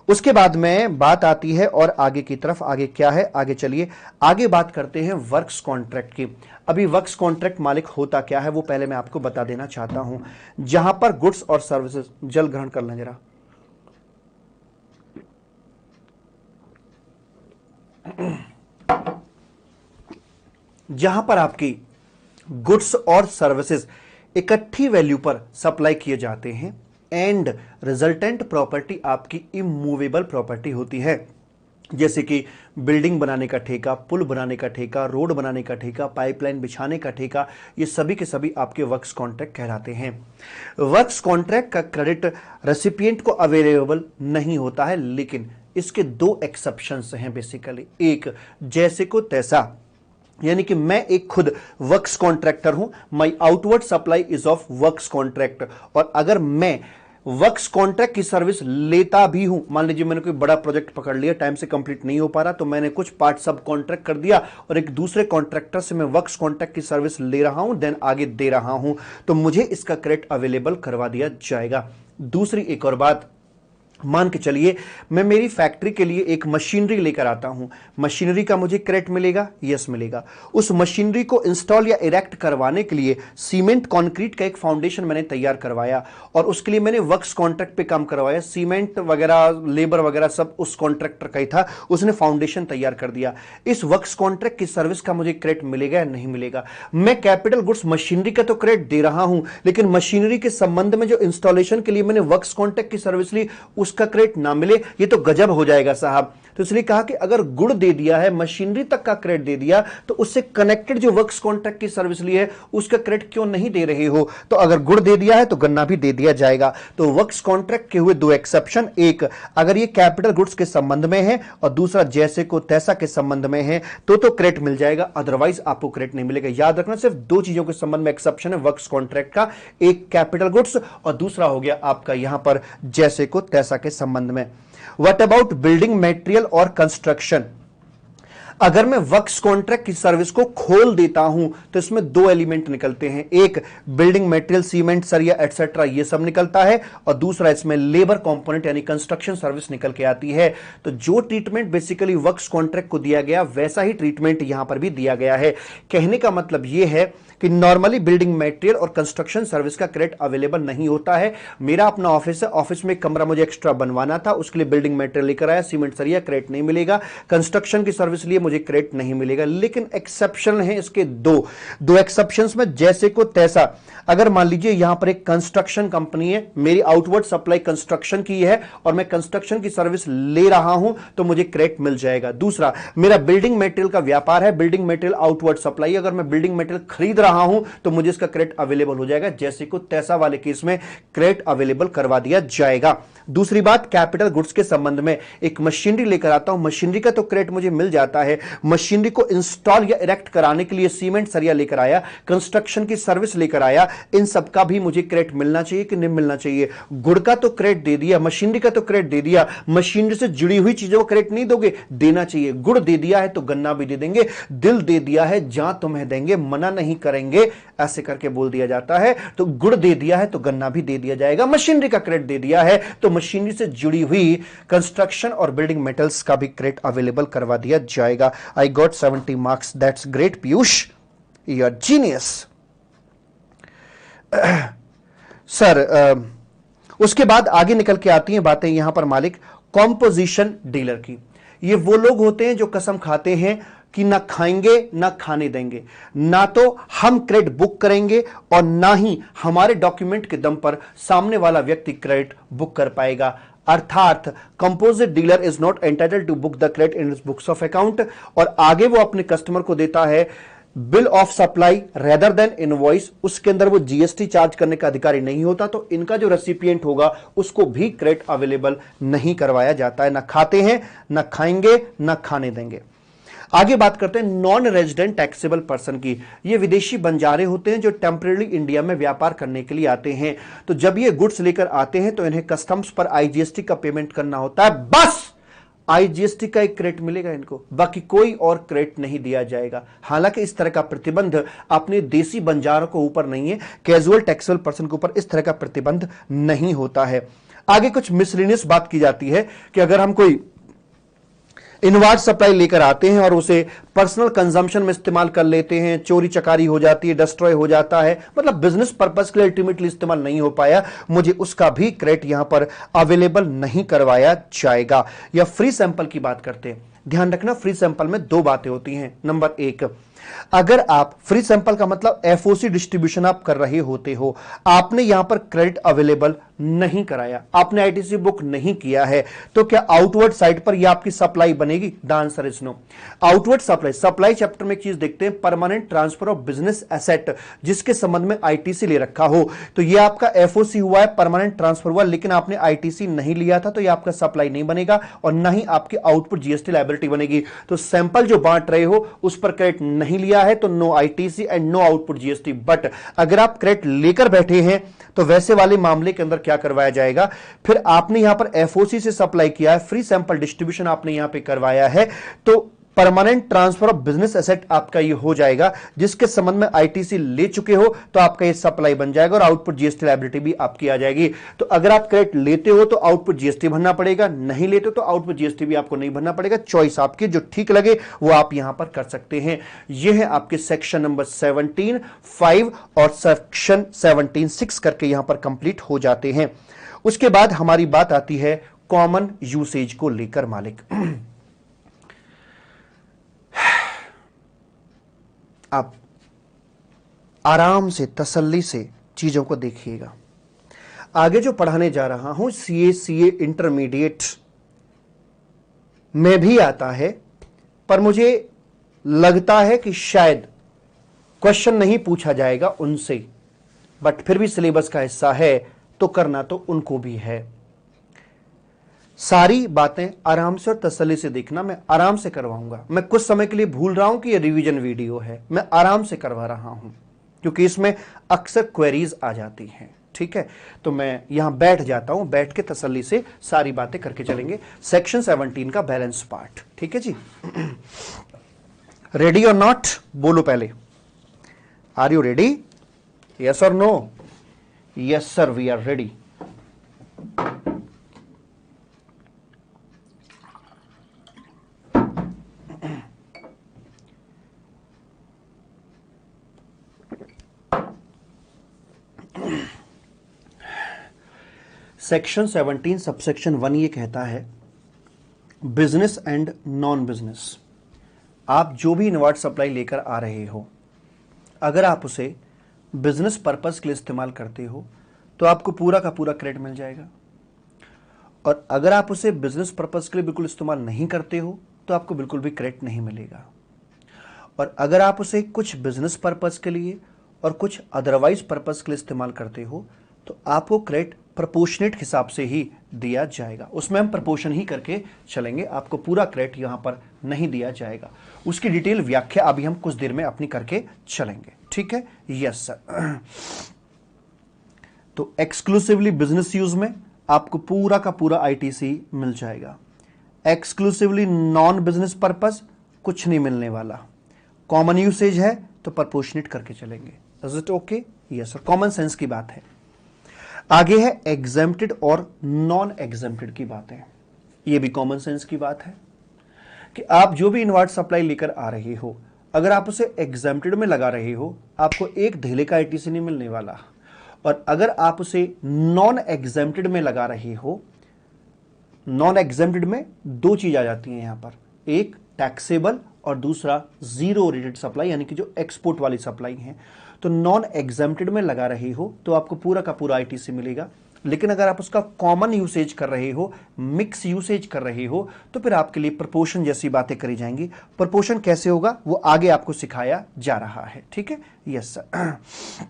उसके बाद में बात आती है और आगे की तरफ, आगे क्या है, आगे चलिए आगे बात करते हैं वर्क्स कॉन्ट्रैक्ट की। अभी वर्क्स कॉन्ट्रैक्ट मालिक होता क्या है वो पहले मैं आपको बता देना चाहता हूं। जहां पर गुड्स और सर्विसेज, जल ग्रहण कर लें जरा, जहां पर आपकी गुड्स और सर्विसेज इकट्ठी वैल्यू पर सप्लाई किए जाते हैं एंड रिजल्टेंट प्रॉपर्टी आपकी इमूवेबल प्रॉपर्टी होती है, जैसे कि बिल्डिंग बनाने का ठेका, पुल बनाने का ठेका, रोड बनाने का ठेका, पाइपलाइन बिछाने का ठेका, ये सभी के सभी आपके वर्क्स कॉन्ट्रैक्ट कहलाते हैं। वर्क्स कॉन्ट्रैक्ट का क्रेडिट रेसिपिएंट को अवेलेबल नहीं होता है, लेकिन इसके 2 एक्सेप्शंस हैं बेसिकली। एक जैसे को तैसा, यानी कि मैं एक खुद वर्क्स कॉन्ट्रैक्टर हूं, my outward supply is of works contract, और अगर मैं वर्क्स कॉन्ट्रैक्ट की सर्विस लेता भी हूं, मान लीजिए मैंने कोई बड़ा प्रोजेक्ट पकड़ लिया, टाइम से कंप्लीट नहीं हो पा रहा, तो मैंने कुछ पार्ट सब कॉन्ट्रैक्ट कर दिया और एक दूसरे कॉन्ट्रैक्टर से मैं वर्क्स कॉन्ट्रैक्ट की सर्विस ले रहा हूं, देन आगे दे रहा हूं, तो मुझे इसका क्रेडिट अवेलेबल करवा दिया जाएगा। दूसरी एक और बात, मान के चलिए मैं मेरी फैक्ट्री के लिए एक मशीनरी लेकर आता हूं, मशीनरी का मुझे क्रेडिट मिलेगा, यस मिलेगा। उस मशीनरी को इंस्टॉल या इरेक्ट करवाने के लिए सीमेंट कंक्रीट का एक फाउंडेशन मैंने तैयार करवाया और उसके लिए मैंने वर्क्स कॉन्ट्रैक्ट पे काम करवाया, सीमेंट वगैरह लेबर वगैरह सब उस कॉन्ट्रैक्टर का ही था, उसने फाउंडेशन तैयार कर दिया। इस वर्क्स कॉन्ट्रैक्ट की सर्विस का मुझे क्रेडिट मिलेगा या नहीं मिलेगा? मैं कैपिटल गुड्स मशीनरी का तो क्रेडिट दे रहा हूं, लेकिन मशीनरी के संबंध में जो इंस्टॉलेशन के लिए मैंने वर्क्स कॉन्ट्रैक्ट की सर्विस ली उसका क्रेडिट ना मिले, ये तो गजब हो जाएगा साहब। तो इसलिए कहा कि अगर गुड़ दे दिया है, मशीनरी तक का क्रेडिट दे दिया, तो उससे कनेक्टेड जो वर्क्स कॉन्ट्रैक्ट की सर्विस ली है उसका क्रेडिट क्यों नहीं दे रहे हो? तो अगर गुड़ दे दिया है तो गन्ना भी दे दिया जाएगा। तो वर्क्स कॉन्ट्रैक्ट के हुए 2 एक्सेप्शन, एक अगर ये कैपिटल गुड्स के संबंध में है और दूसरा जैसे को तैसा के संबंध में है तो क्रेडिट मिल जाएगा, अदरवाइज आपको क्रेडिट नहीं मिलेगा। याद रखना सिर्फ 2 चीजों के संबंध में एक्सेप्शन है वर्क्स कॉन्ट्रैक्ट का, एक कैपिटल गुड्स और दूसरा हो गया आपका यहां पर जैसे को तैसा के संबंध में। व्हाट अबाउट बिल्डिंग मटेरियल और कंस्ट्रक्शन? अगर मैं वर्क्स कॉन्ट्रैक्ट की सर्विस को खोल देता हूं तो इसमें 2 एलिमेंट निकलते हैं, एक बिल्डिंग मटेरियल, सीमेंट, सरिया एटसेट्रा ये सब निकलता है, और दूसरा इसमें लेबर कंपोनेंट यानी कंस्ट्रक्शन सर्विस निकल के आती है। तो जो ट्रीटमेंट बेसिकली वर्क्स कॉन्ट्रैक्ट को दिया गया वैसा ही ट्रीटमेंट यहां पर भी दिया गया है। कहने का मतलब यह है कि नॉर्मली बिल्डिंग मटेरियल और कंस्ट्रक्शन सर्विस का क्रेडिट अवेलेबल नहीं होता है। मेरा अपना ऑफिस है, ऑफिस में एक कमरा मुझे एक्स्ट्रा बनवाना था, उसके लिए बिल्डिंग मटेरियल लेकर आया, सीमेंट सरिया, क्रेडिट नहीं मिलेगा। कंस्ट्रक्शन की सर्विस लिए मुझे क्रेडिट नहीं मिलेगा। लेकिन एक्सेप्शन है इसके दो दो एक्सेप्शंस में, जैसे को तैसा। अगर मान लीजिए यहां पर एक कंस्ट्रक्शन कंपनी है, मेरी आउटवर्ड सप्लाई कंस्ट्रक्शन की है और मैं कंस्ट्रक्शन की सर्विस ले रहा हूं तो मुझे क्रेडिट मिल जाएगा। दूसरा, मेरा बिल्डिंग मटेरियल का व्यापार है, बिल्डिंग मटेरियल आउटवर्ड सप्लाई, अगर मैं बिल्डिंग मटेरियल खरीद रहा हूं तो मुझे इसका क्रेडिट अवेलेबल हो जाएगा। जैसे को तैसा वाले केस में क्रेडिट अवेलेबल करवा दिया जाएगा। दूसरी बात, कैपिटल गुड्स के संबंध में, एक मशीनरी लेकर आता हूं, मशीनरी का तो क्रेडिट मुझे मिल जाता है। मशीनरी को इंस्टॉल या इरेक्ट कराने के लिए सीमेंट सरिया लेकर आया, कंस्ट्रक्शन की सर्विस लेकर आया, इन सब का भी मुझे क्रेडिट मिलना चाहिए कि नहीं मिलना चाहिए। गुड़ का तो क्रेडिट दे दिया, मशीनरी का तो क्रेडिट दे दिया, मशीनरी से जुड़ी हुई चीजों को क्रेडिट नहीं दोगे, देना चाहिए। गुड़ दे दिया है तो गन्ना भी दे देंगे, दिल दे दिया है जहां तुम्हें देंगे, मना नहीं करेंगे, ऐसे करके बोल दिया जाता है। तो गुड़ दे दिया है तो गन्ना भी दे दिया जाएगा। मशीनरी का क्रेडिट दे दिया है तो मशीनरी से जुड़ी हुई कंस्ट्रक्शन और बिल्डिंग मेटल्स का भी क्रेडिट अवेलेबल करवा दिया जाएगा। I got 70 marks, that's great Piyush, you are genius. Sir उसके बाद आगे निकल के आती हैं बातें यहां पर मालिक कॉम्पोजिशन डीलर की। ये वो लोग होते हैं जो कसम खाते हैं कि ना खाएंगे ना खाने देंगे, ना तो हम क्रेडिट बुक करेंगे और ना ही हमारे डॉक्यूमेंट के दम पर सामने वाला व्यक्ति क्रेडिट बुक कर पाएगा। अर्थात composite dealer is not entitled to book the credit in his books of account, और आगे वो अपने कस्टमर को देता है bill of supply rather than invoice, उसके अंदर वो जीएसटी चार्ज करने का अधिकारी नहीं होता, तो इनका जो रेसिपिएंट होगा उसको भी क्रेडिट अवेलेबल नहीं करवाया जाता है। ना खाते हैं, ना खाएंगे, ना खाने देंगे। आगे बात करते हैं नॉन रेजिडेंट टैक्सेबल पर्सन की। ये विदेशी बंजारे होते हैं जो टेम्परेरी इंडिया में व्यापार करने के लिए आते हैं। तो जब ये गुड्स लेकर आते हैं तो इन्हें कस्टम्स पर आईजीएसटी का पेमेंट करना होता है। बस आईजीएसटी का एक क्रेडिट मिलेगा इनको, बाकी कोई और क्रेडिट नहीं दिया जाएगा। हालांकि इस तरह का प्रतिबंध अपने देसी बंजारों को ऊपर नहीं है, कैजुअल टैक्सेबल पर्सन के ऊपर इस तरह का प्रतिबंध नहीं होता है। आगे कुछ मिसलेनियस बात की जाती है कि अगर हम कोई इनवार्ड सप्लाई लेकर आते हैं और उसे पर्सनल कंजम्पशन में इस्तेमाल कर लेते हैं, चोरी चकारी हो जाती है, डिस्ट्रॉय हो जाता है, मतलब बिजनेस पर्पस के लिए अल्टीमेटली इस्तेमाल नहीं हो पाया, मुझे उसका भी क्रेडिट यहां पर अवेलेबल नहीं करवाया जाएगा। या फ्री सैंपल की बात करते हैं, ध्यान रखना फ्री सैंपल में दो बातें होती हैं। नंबर एक, अगर आप फ्री सैंपल का मतलब एफओसी डिस्ट्रीब्यूशन आप कर रहे होते हो, आपने यहां पर क्रेडिट अवेलेबल नहीं कराया, आपने आईटीसी बुक नहीं किया है, तो क्या आउटवर्ड साइड पर यह आपकी सप्लाई बनेगी? The answer is no. Outward supply chapter में एक चीज देखते हैं, permanent transfer of business asset, जिसके संबंध में आईटीसी ले रखा हो, तो यह आपका एफओसी हुआ है, परमानेंट ट्रांसफर हुआ, लेकिन आपने आईटीसी नहीं लिया था, तो यह आपका सप्लाई नहीं बनेगा और ना ही आपकी आउटपुट जीएसटी लायबिलिटी बनेगी। तो सैंपल जो बांट रहे हो उस पर क्रेडिट नहीं लिया है तो no ITC and no output GST. But अगर आप क्रेडिट लेकर बैठे हैं तो वैसे वाले मामले के अंदर क्या करवाया जाएगा, फिर आपने यहां पर एफओसी से सप्लाई किया है, फ्री सैंपल डिस्ट्रीब्यूशन आपने यहां पे करवाया है, तो permanent transfer of business asset आपका ये हो जाएगा, जिसके संबंध में आईटीसी ले चुके हो तो आपका ये सप्लाई बन जाएगा और आउटपुट जीएसटी लायबिलिटी भी आपकी आ जाएगी। तो अगर आप क्रेडिट लेते हो तो आउटपुट जीएसटी भरना पड़ेगा, नहीं लेते तो आउटपुट जीएसटी भी आपको नहीं भरना पड़ेगा। चॉइस आपकी, जो ठीक लगे वो आप यहां पर कर सकते हैं। ये है आपके सेक्शन नंबर 17(5) और सेक्शन 17(6) करके यहां पर कंप्लीट हो जाते हैं। उसके बाद हमारी बात आती है कॉमन यूसेज को लेकर मालिक। आप आराम से तसल्ली से चीजों को देखिएगा। आगे जो पढ़ाने जा रहा हूं सीए इंटरमीडिएट में भी आता है, पर मुझे लगता है कि शायद क्वेश्चन नहीं पूछा जाएगा उनसे, बट फिर भी सिलेबस का हिस्सा है तो करना तो उनको भी है। सारी बातें आराम से और तसल्ली से देखना, मैं आराम से करवाऊंगा। मैं कुछ समय के लिए भूल रहा हूं कि यह रिवीजन वीडियो है, मैं आराम से करवा रहा हूं क्योंकि इसमें अक्सर क्वेरीज आ जाती हैं। ठीक है, तो मैं यहां बैठ जाता हूं, बैठ के तसल्ली से सारी बातें करके चलेंगे। सेक्शन 17 का बैलेंस पार्ट, ठीक है जी। रेडी और नॉट बोलो पहले। Are you ready? यस और no? Yes sir, we are ready. Section 17 subsection 1 ये कहता है बिजनेस एंड नॉन बिजनेस। आप जो भी इनवर्ट सप्लाई लेकर आ रहे हो, अगर आप उसे बिजनेस पर्पस के लिए इस्तेमाल करते हो तो आपको पूरा का पूरा क्रेडिट मिल जाएगा, और अगर आप उसे बिजनेस पर्पस के लिए बिल्कुल इस्तेमाल नहीं करते हो तो आपको बिल्कुल भी क्रेडिट नहीं मिलेगा। और अगर आप उसे कुछ बिजनेस पर्पस के लिए और कुछ अदरवाइज पर्पस के लिए इस्तेमाल करते हो तो आपको क्रेडिट प्रोपोर्शनेट हिसाब से ही दिया जाएगा। उसमें हम प्रोपोर्शन ही करके चलेंगे, आपको पूरा क्रेडिट यहां पर नहीं दिया जाएगा। उसकी डिटेल व्याख्या अभी हम कुछ देर में अपनी करके चलेंगे, ठीक है? Yes sir. तो एक्सक्लूसिवली बिजनेस यूज में आपको पूरा का पूरा आईटीसी मिल जाएगा। एक्सक्लूसिवली नॉन बिजनेस पर्पस कुछ नहीं मिलने वाला। कॉमन यूसेज है तो प्रोपोर्शनेट करके चलेंगे। Is it okay? Yes sir, common sense की बात है। आगे है एग्जेम्प्टेड और नॉन एग्जेम्प्टेड की बातें। ये भी कॉमन सेंस की बात है कि आप जो भी इनवर्ट सप्लाई लेकर आ रहे हो, अगर आप उसे एग्जेम्प्टेड में लगा रहे हो आपको एक धेले का आईटीसी नहीं मिलने वाला, और अगर आप उसे नॉन एग्जेम्प्टेड में लगा रहे हो, नॉन एग्जेम्प्टेड में दो चीज आ जाती हैं यहां पर, एक टैक्सेबल और दूसरा जीरो रेटेड सप्लाई, यानी कि जो एक्सपोर्ट वाली सप्लाई है। तो नॉन एग्जेम्प्टेड में लगा रहे हो तो आपको पूरा का पूरा आईटीसी मिलेगा, लेकिन अगर आप उसका कॉमन यूसेज कर रहे हो, मिक्स यूसेज कर रहे हो, तो फिर आपके लिए प्रोपोर्शन जैसी बातें करी जाएंगी। प्रोपोर्शन कैसे होगा वो आगे आपको सिखाया जा रहा है, ठीक है? Yes sir.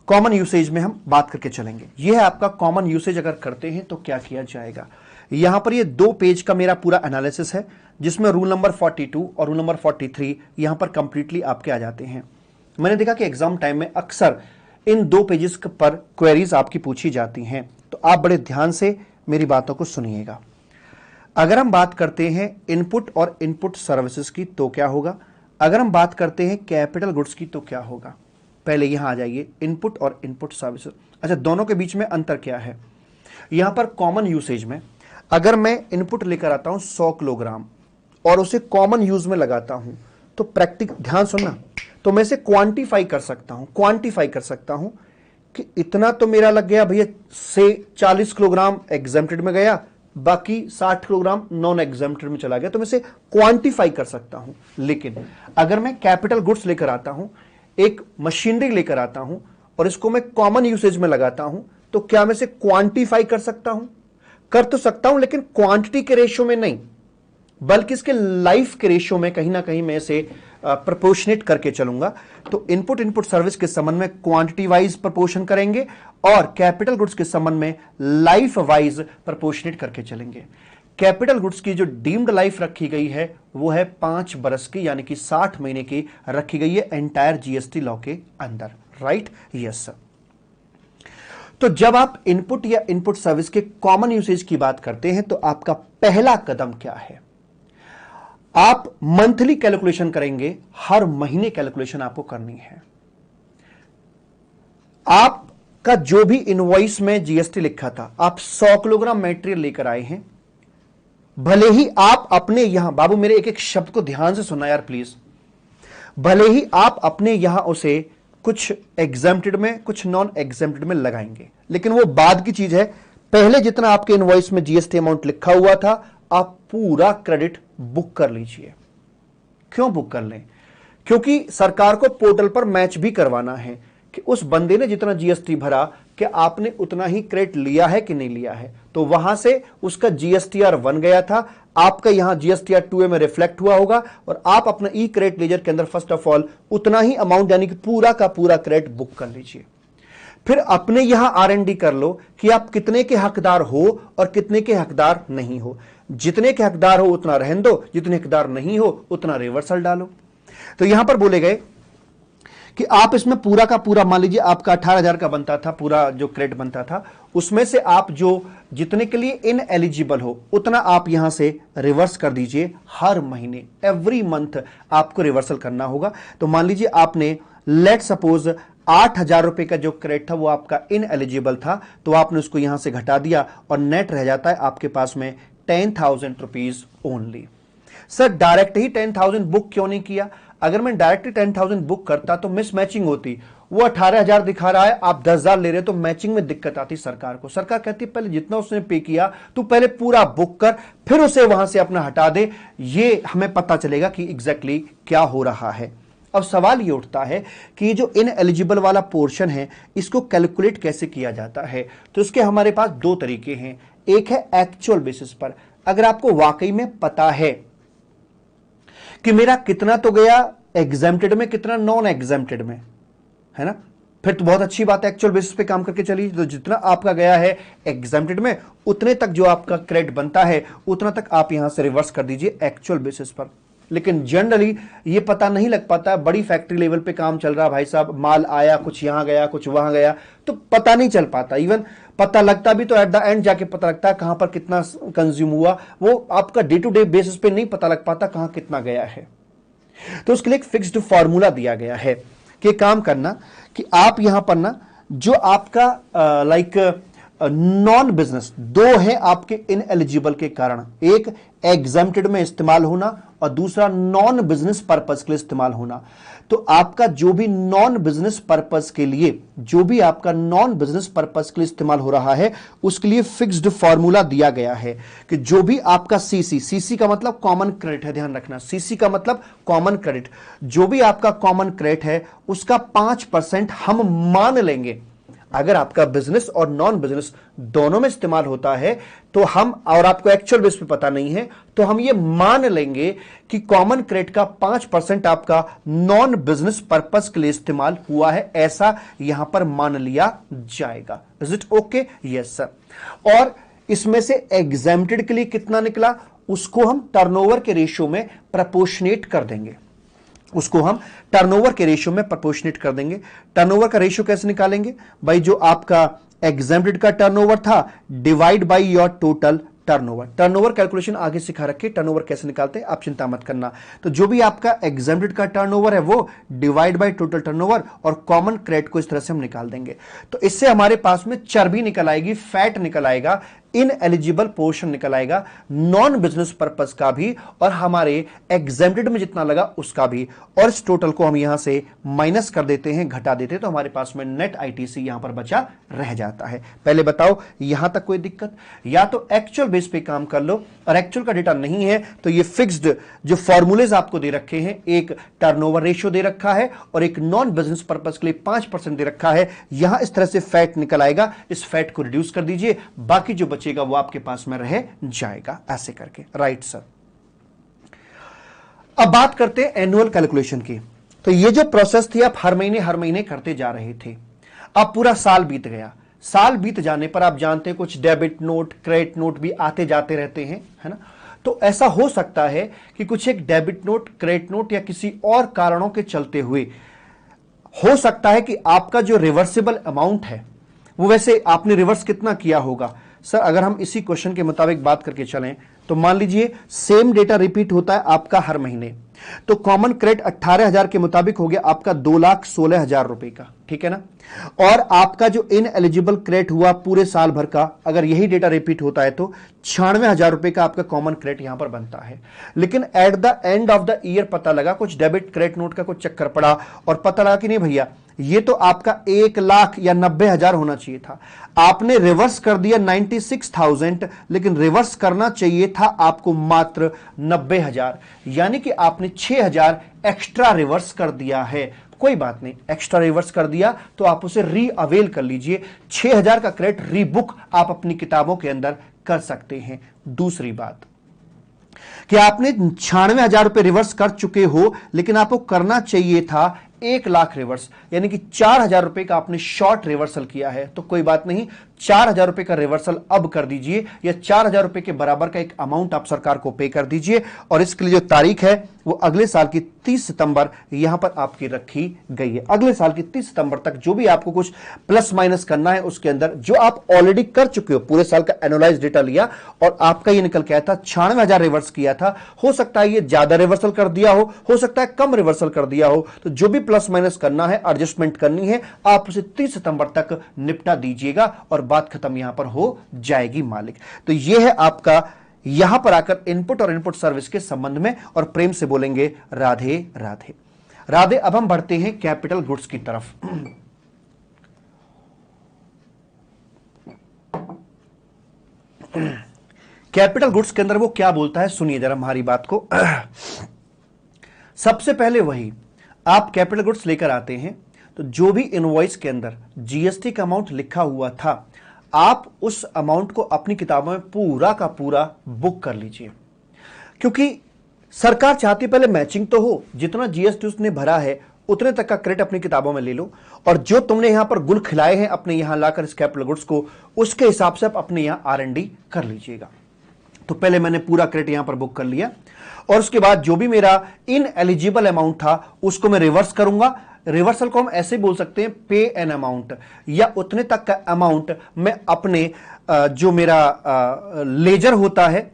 कॉमन यूसेज में हम बात करके चलेंगे। यह है आपका कॉमन यूसेज अगर करते हैं तो क्या किया जाएगा। यहां पर ये 2 पेज का मेरा पूरा एनालिसिस है, जिसमें रूल नंबर 42 और रूल नंबर 43 यहां पर कंप्लीटली आपके आ जाते हैं। मैंने देखा कि एग्जाम टाइम में अक्सर इन 2 पेजेस पर क्वेरीज आपकी पूछी जाती हैं, तो आप बड़े ध्यान से मेरी बातों को सुनिएगा। अगर हम बात करते हैं इनपुट और इनपुट सर्विसेज की तो क्या होगा, अगर हम बात करते हैं कैपिटल गुड्स की तो क्या होगा। पहले यहां आ जाइए, इनपुट और इनपुट सर्विसेज। अच्छा, दोनों के बीच में अंतर क्या है। यहां पर कॉमन यूसेज में अगर मैं इनपुट लेकर आता हूं 100 किलोग्राम और उसे कॉमन यूज में लगाता हूं तो ध्यान सुनना, तो मैं इसे क्वांटिफाई कर सकता हूं कि इतना तो मेरा लग गया भैया, से 40 किलोग्राम एग्जेम्प्टेड में गया, बाकी 60 किलोग्राम नॉन एग्जेम्प्टेड में चला गया, तो मैं इसे क्वांटिफाई कर सकता हूं। लेकिन अगर मैं कैपिटल गुड्स लेकर आता हूं, एक मशीनरी लेकर आता हूं और इसको मैं कॉमन यूसेज में लगाता हूं, तो क्या मैं इसे क्वांटिफाई कर सकता हूं? कर तो सकता हूं, लेकिन क्वांटिटी के रेशियो में नहीं, बल्कि इसके लाइफ के रेशियो में कहीं ना कहीं मैं इसे प्रोपोर्शनेट करके चलूंगा। तो इनपुट सर्विस के संबंध में क्वांटिटी वाइज प्रोपोर्शन करेंगे और कैपिटल गुड्स के संबंध में लाइफ वाइज प्रोपोर्शनेट करके चलेंगे। कैपिटल गुड्स की जो डीम्ड लाइफ रखी गई है वो है 5 बरस की, यानी कि 60 महीने की रखी गई है एंटायर जीएसटी लॉ के अंदर, राइट? Yes sir. तो जब आप इनपुट या इनपुट सर्विस के कॉमन यूसेज की बात करते हैं तो आपका पहला कदम क्या है, आप मंथली कैलकुलेशन करेंगे, हर महीने कैलकुलेशन आपको करनी है। आपका जो भी इनवॉइस में जीएसटी लिखा था, आप 100 किलोग्राम मटेरियल लेकर आए हैं, भले ही आप अपने यहां, बाबू मेरे एक एक शब्द को ध्यान से सुनना यार प्लीज, भले ही आप अपने यहां उसे कुछ एग्जेम्प्टेड में कुछ नॉन एग्जेम्प्टेड में लगाएंगे, लेकिन वो बाद की चीज है। पहले जितना आपके इनवॉइस में जीएसटी अमाउंट लिखा हुआ था आप पूरा क्रेडिट बुक कर लीजिए। क्यों बुक कर लें? क्योंकि सरकार को पोर्टल पर मैच भी करवाना है कि उस बंदे ने जितना जीएसटी भरा कि आपने उतना ही क्रेडिट लिया है कि नहीं लिया है। तो वहां से उसका जीएसटीआर 1 गया था, आपका यहां जीएसटीआर 2A में रिफ्लेक्ट हुआ होगा और आप अपना ई क्रेडिट लेजर के अंदर फर्स्ट ऑफ ऑल उतना ही अमाउंट यानी कि पूरा का पूरा क्रेडिट बुक कर लीजिए। फिर अपने यहां R&D कर लो कि आप कितने के हकदार हो और कितने के हकदार नहीं हो। जितने के हकदार हो उतना रहने दो, जितने हकदार नहीं हो उतना रिवर्सल डालो। तो यहां पर बोले गए कि आप इसमें पूरा का पूरा, मान लीजिए आपका 18,000 का बनता था, पूरा जो क्रेडिट बनता था, उसमें से आप जो जितने के लिए इन एलिजिबल हो उतना आप यहां से रिवर्स कर दीजिए। हर महीने एवरी मंथ आपको रिवर्सल करना होगा। तो मान लीजिए आपने लेट सपोज 8,000 रुपए का जो क्रेडिट था वो आपका इन एलिजिबल था, तो आपने उसको यहां से घटा दिया और नेट रह जाता है आपके पास में 10,000 रुपीज ओनली। सर डायरेक्ट ही 10,000 बुक क्यों नहीं किया? अगर मैं डायरेक्टली 10,000 बुक करता तो मिसमैचिंग होती, वो 18,000 दिखा रहा है, आप 10,000 ले रहे हो, तो मैचिंग में दिक्कत आती सरकार को। सरकार कहती है पहले जितना उसने पे किया तू पहले पूरा बुक कर, फिर उसे वहां से अपना हटा दे, ये हमें पता चलेगा कि एग्जैक्टली क्या हो रहा है। अब सवाल ये उठता है कि जो इन एलिजिबल वाला पोर्शन है इसको कैलकुलेट कैसे किया जाता है। तो इसके हमारे पास दो तरीके हैं। एक है एक्चुअल बेसिस पर, अगर आपको वाकई में पता है कि मेरा कितना तो गया एग्जेम्प्टेड में, कितना नॉन एग्जेम्प्टेड में, है ना, फिर तो बहुत अच्छी बात है, एक्चुअल बेसिस पे काम करके चलिए। तो जितना आपका गया है एग्जेम्प्टेड में उतने तक जो आपका क्रेडिट बनता है उतना तक आप यहां से रिवर्स कर दीजिए एक्चुअल बेसिस पर। लेकिन जनरली ये पता नहीं लग पाता, बड़ी फैक्ट्री लेवल पे काम चल रहा भाई साहब, माल आया, कुछ यहां गया कुछ वहां गया, तो पता नहीं चल पाता। इवन पता लगता भी तो एट द एंड जाके पता लगता है कहां पर कितना कंज्यूम हुआ, वो आपका डे टू डे बेसिस पे नहीं पता लग पाता कहां कितना गया है। तो उसके लिए एक फिक्स्ड फॉर्मूला दिया गया है कि काम करना कि आप यहां पर ना जो आपका नॉन बिजनेस दो है आपके इन एलिजिबल के कारण, एक एग्जेम्प्टेड में इस्तेमाल होना और दूसरा नॉन बिजनेस पर्पस के लिए इस्तेमाल होना। तो आपका जो भी नॉन बिजनेस पर्पस के लिए, जो भी आपका नॉन बिजनेस पर्पस के लिए इस्तेमाल हो रहा है उसके लिए फिक्स्ड फॉर्मूला दिया गया है कि जो भी आपका सीसी का मतलब कॉमन क्रेडिट है, ध्यान रखना, सीसी का मतलब कॉमन क्रेडिट, जो भी आपका कॉमन क्रेडिट है उसका 5% हम मान लेंगे। अगर आपका बिजनेस और नॉन बिजनेस दोनों में इस्तेमाल होता है तो हम, और आपको एक्चुअल बेस पे पता नहीं है, तो हम ये मान लेंगे कि कॉमन क्रेडिट का 5% आपका नॉन बिजनेस पर्पस के लिए इस्तेमाल हुआ है, ऐसा यहां पर मान लिया जाएगा। Is it okay? Yes sir. और इसमें से एग्जेम्प्टेड के लिए कितना निकला उसको हम टर्नओवर के रेशियो में प्रपोर्शनेट कर देंगे, उसको हम टर्नओवर के रेशियो में प्रपोर्शनेट कर देंगे। टर्नओवर का रेशियो कैसे निकालेंगे भाई? जो आपका एग्जेम्प्टेड का टर्नओवर था divide by your total turnover. Turnover calculation आगे सिखा रखे, टर्नओवर कैसे निकालते हैं आप चिंता मत करना। तो जो भी आपका एग्जेम्प्टेड का टर्नओवर है वो डिवाइड बाय टोटल टर्नओवर, और कॉमन क्रेडिट को इस तरह से हम निकाल देंगे। तो इससे हमारे पास में चर्बी निकल आएगी, फैट निकल आएगा, इन एलिजिबल पोर्शन निकल आएगा, नॉन बिजनेस पर्पस का भी और हमारे एग्जेम्प्टेड में जितना लगा उसका भी, और इस टोटल को हम यहां से माइनस कर देते हैं, घटा देते हैं, तो हमारे पास में नेट आईटीसी यहां पर बचा रह जाता है। पहले बताओ यहां तक कोई दिक्कत? या तो एक्चुअल बेस पे काम कर लो, और एक्चुअल का डेटा नहीं है तो ये फिक्स्ड जो फॉर्मूलेज आपको दे रखे हैं, एक टर्नओवर रेशियो दे रखा है और एक नॉन बिजनेस पर्पस के लिए 5% दे रखा है, यहां इस तरह से फैट निकल आएगा। इस फैट को रिड्यूस कर दीजिए, बाकी जो बचेगा वो आपके पास में रह जाएगा, ऐसे करके। Right sir. अब बात करते हैं एनुअल कैलकुलेशन की। तो ये जो प्रोसेस थी आप हर महीने करते जा रहे थे, अब पूरा साल बीत गया। साल बीत जाने पर आप जानते हैं कुछ डेबिट नोट, क्रेडिट नोट भी आते जाते रहते हैं, है ना। तो ऐसा हो सकता है कि कुछ एक डेबिट नोट, क्रेडिट नोट या किसी और कारणों के चलते हुए हो सकता है कि आपका जो रिवर्सिबल अमाउंट है वो, वैसे आपने रिवर्स कितना किया होगा सर? अगर हम इसी क्वेश्चन के मुताबिक बात करके चलें तो मान लीजिए सेम डेटा रिपीट होता है आपका हर महीने, तो कॉमन क्रेडिट 18,000 के मुताबिक हो गया आपका 2,16,000 रुपए का, ठीक है ना। और आपका जो इन एलिजिबल क्रेडिट हुआ पूरे साल भर का, अगर यही डेटा रिपीट होता है तो 96,000 रुपए का आपका कॉमन क्रेडिट यहां पर बनता है। लेकिन at the end of the year पता लगा कुछ डेबिट क्रेडिट नोट का कुछ चक्कर पड़ा और पता लगा कि नहीं भैया ये तो आपका 1,00,000 या 90,000 होना चाहिए था, आपने रिवर्स कर दिया 96,000, लेकिन रिवर्स करना चाहिए था आपको मात्र 90,000, यानी कि आपने 6,000 एक्स्ट्रा रिवर्स कर दिया है। कोई बात नहीं, एक्स्ट्रा रिवर्स कर दिया तो आप उसे री अवेल कर लीजिए, 6,000 का क्रेडिट रीबुक आप अपनी किताबों के अंदर कर सकते हैं। दूसरी बात कि आपने 96,000 रुपए रिवर्स कर चुके हो, लेकिन आपको करना चाहिए था 1,00,000 रिवर्स, यानी कि 4,000 रुपए का आपने शॉर्ट रिवर्सल किया है। तो कोई बात नहीं, 4,000 रुपए का रिवर्सल अब कर दीजिए, या 4,000 रुपए के बराबर का एक अमाउंट आप सरकार को पे कर दीजिए, और इसके लिए जो तारीख है वो अगले साल की 30 सितंबर यहां पर आपकी रखी गई है। अगले साल की 30 सितंबर तक जो भी आपको कुछ प्लस माइनस करना है उसके अंदर, जो आप ऑलरेडी कर चुके हो, पूरे साल का एनुअलाइज डेटा लिया और आपका ये निकल के आया था 96,000 रिवर्स किया था, हो सकता है ये ज्यादा रिवर्सल कर दिया हो सकता है कम रिवर्सल कर दिया हो, तो जो भी प्लस माइनस करना है, एडजस्टमेंट करनी है, आप उसे 30 सितंबर तक निपटा दीजिएगा और बात खत्म यहां पर हो जाएगी मालिक। तो यह है आपका यहां पर आकर इनपुट और इनपुट सर्विस के संबंध में, और प्रेम से बोलेंगे राधे राधे। राधे, अब हम बढ़ते हैं कैपिटल गुड्स की तरफ। कैपिटल गुड्स के अंदर वो क्या बोलता है, सुनिए जरा हमारी बात को। सबसे पहले वही आप कैपिटल गुड्स लेकर आते हैं तो जो भी इनवॉइस के अंदर जीएसटी का अमाउंट लिखा हुआ था, आप उस अमाउंट को अपनी किताबों में पूरा का पूरा बुक कर लीजिए, क्योंकि सरकार चाहती है पहले मैचिंग तो हो, जितना जीएसटी उसने भरा है उतने तक का क्रेडिट अपनी किताबों में ले लो, और जो तुमने यहां पर गुल खिलाए हैं अपने यहां लाकर इस कैपिटल गुड्स को, उसके हिसाब से आप अपने यहां R&D कर लीजिएगा। तो पहले मैंने पूरा क्रेडिट यहां पर बुक कर लिया, और उसके बाद जो भी मेरा इन एलिजिबल अमाउंट था उसको मैं रिवर्स करूंगा। रिवर्सल को हम ऐसे बोल सकते हैं पे एन अमाउंट, या उतने तक का अमाउंट मैं अपने जो मेरा लेजर होता है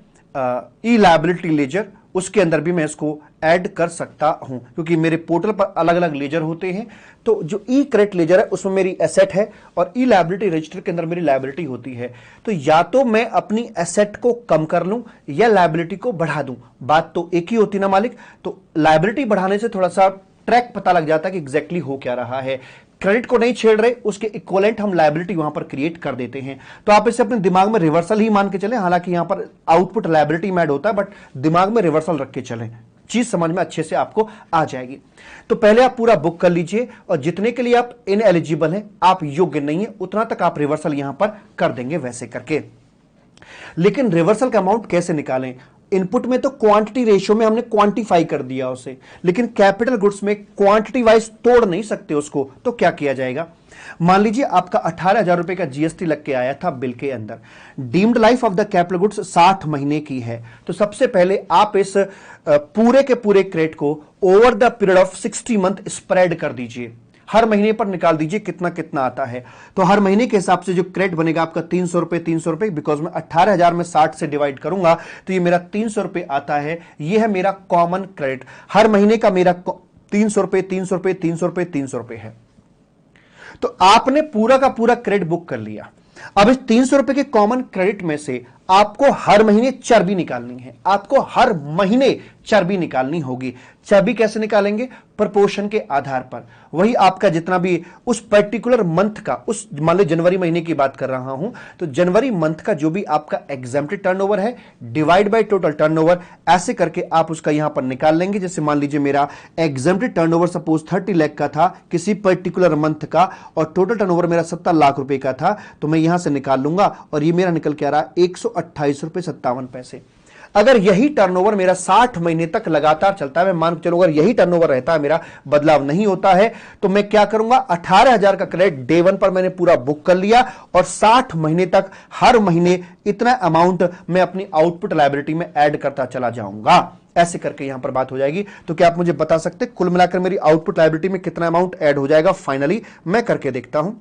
ई लायबिलिटी लेजर, उसके अंदर भी मैं इसको ऐड कर सकता हूं, क्योंकि मेरे पोर्टल पर अलग अलग लेजर होते हैं। तो जो ई क्रेडिट लेजर है उसमें मेरी एसेट है और ई लायबिलिटी रजिस्टर के अंदर मेरी लायबिलिटी होती है। तो या तो मैं अपनी एसेट को कम कर लूं या लायबिलिटी को बढ़ा दूं, बात तो एक ही होती ना मालिक। तो लायबिलिटी बढ़ाने से थोड़ा सा ट्रैक पता लग जाता है कि एग्जैक्टली हो क्या रहा है। क्रेडिट को नहीं छेड़ रहे, उसके इक्विवेलेंट हम लायबिलिटी वहां पर क्रिएट कर देते हैं। तो आप इसे अपने दिमाग में रिवर्सल ही मान के चलें, हालांकि यहां पर आउटपुट लायबिलिटी में ऐड होता है, बट दिमाग में रिवर्सल रख के चलें, चीज समझ में अच्छे से आपको आ जाएगी। तो पहले आप पूरा बुक कर लीजिए, और जितने के लिए आप इन एलिजिबल हैं, आप योग्य नहीं है, उतना तक आप रिवर्सल यहां पर कर देंगे वैसे करके। लेकिन रिवर्सल का अमाउंट कैसे निकालें? इनपुट में तो क्वांटिटी रेशियो में हमने क्वांटिफाई कर दिया उसे, लेकिन कैपिटल गुड्स में क्वांटिटी वाइज तोड़ नहीं सकते उसको। तो क्या किया जाएगा? मान लीजिए आपका 18,000 रुपए का जीएसटी लग के आया था बिल के अंदर, deemed life of the capital goods 60 महीने की है। तो सबसे पहले आप इस पूरे के पूरे क्रेडिट को over the period of 60 month spread कर दीजिए, हर महीने पर निकाल दीजिए कितना कितना आता है। तो हर महीने के हिसाब से जो क्रेडिट बनेगा आपका 300 रुपए 300 रुपए, बिकॉज मैं 18,000 में 60 से डिवाइड करूंगा तो ये मेरा 300 रुपए आता है। ये है मेरा कॉमन क्रेडिट, हर महीने का मेरा 300 रुपए 300 रुपए 300 रुपए 300 रुपए है। तो आपने पूरा का पूरा क्रेडिट बुक कर लिया। अब इस 300 रुपए के कॉमन क्रेडिट में से आपको हर महीने चर्बी निकालनी है, आपको हर महीने चर्बी निकालनी होगी। चर्बी कैसे निकालेंगे? प्रपोर्शन के आधार पर। वही आपका जितना भी उस पर्टिकुलर मंथ का, उस मान लो जनवरी महीने की बात कर रहा हूं, तो जनवरी मंथ का जो भी आपका एग्जेम्प्टेड टर्नओवर है डिवाइड बाय टोटल टर्नओवर, ऐसे करके आप उसका यहां पर निकाल लेंगे। जैसे मान लीजिए मेरा एग्जेम्प्टेड टर्नओवर सपोज 30 लाख का था किसी पर्टिकुलर मंथ का, और टोटल टर्नओवर मेरा 70 लाख रुपए का था, तो मैं यहां से निकाल लूंगा, और ये मेरा निकल के आ रहा 128 रुपए 57 पैसे। अगर यही टर्नओवर मेरा 60 महीने तक लगातार चलता है, मैं मान के चलो अगर यही टर्नओवर रहता है, मेरा बदलाव नहीं होता है, तो मैं क्या करूंगा? 18,000 का क्रेडिट डे 1 पर मैंने पूरा बुक कर लिया, और 60 महीने तक हर महीने इतना अमाउंट मैं अपनी आउटपुट लायबिलिटी में ऐड करता चला जाऊंगा। ऐसे करके यहां पर बात हो जाएगी। तो क्या आप मुझे बता सकते कुल मिलाकर मेरी आउटपुट लायबिलिटी में कितना अमाउंट ऐड हो जाएगा? फाइनली मैं करके देखता हूं।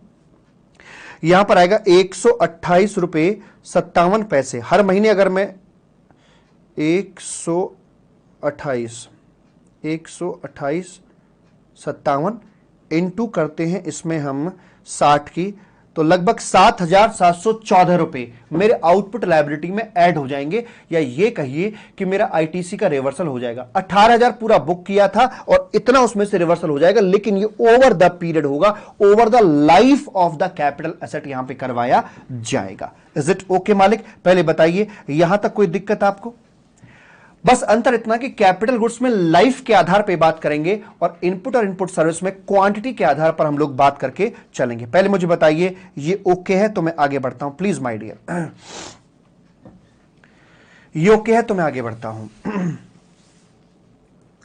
यहां पर आएगा 128 रुपए 57 पैसे हर महीने। अगर मैं 128 57 इंटू करते हैं इसमें हम 60 की, तो लगभग 7,714 रुपए मेरे आउटपुट लायबिलिटी में ऐड हो जाएंगे, या ये कहिए कि मेरा आईटीसी का रिवर्सल हो जाएगा। 18,000 पूरा बुक किया था और इतना उसमें से रिवर्सल हो जाएगा, लेकिन ये ओवर द पीरियड होगा, over the life of the capital asset यहां पे करवाया जाएगा। इज इट ओके मालिक? पहले बताइए यहां तक कोई दिक्कत आपको? बस अंतर इतना कि कैपिटल गुड्स में लाइफ के आधार पर बात करेंगे, और इनपुट सर्विस में क्वांटिटी के आधार पर हम लोग बात करके चलेंगे। पहले मुझे बताइए ये ओके है तो मैं आगे बढ़ता हूं, प्लीज माय डियर। ये ओके है तो मैं आगे बढ़ता हूं।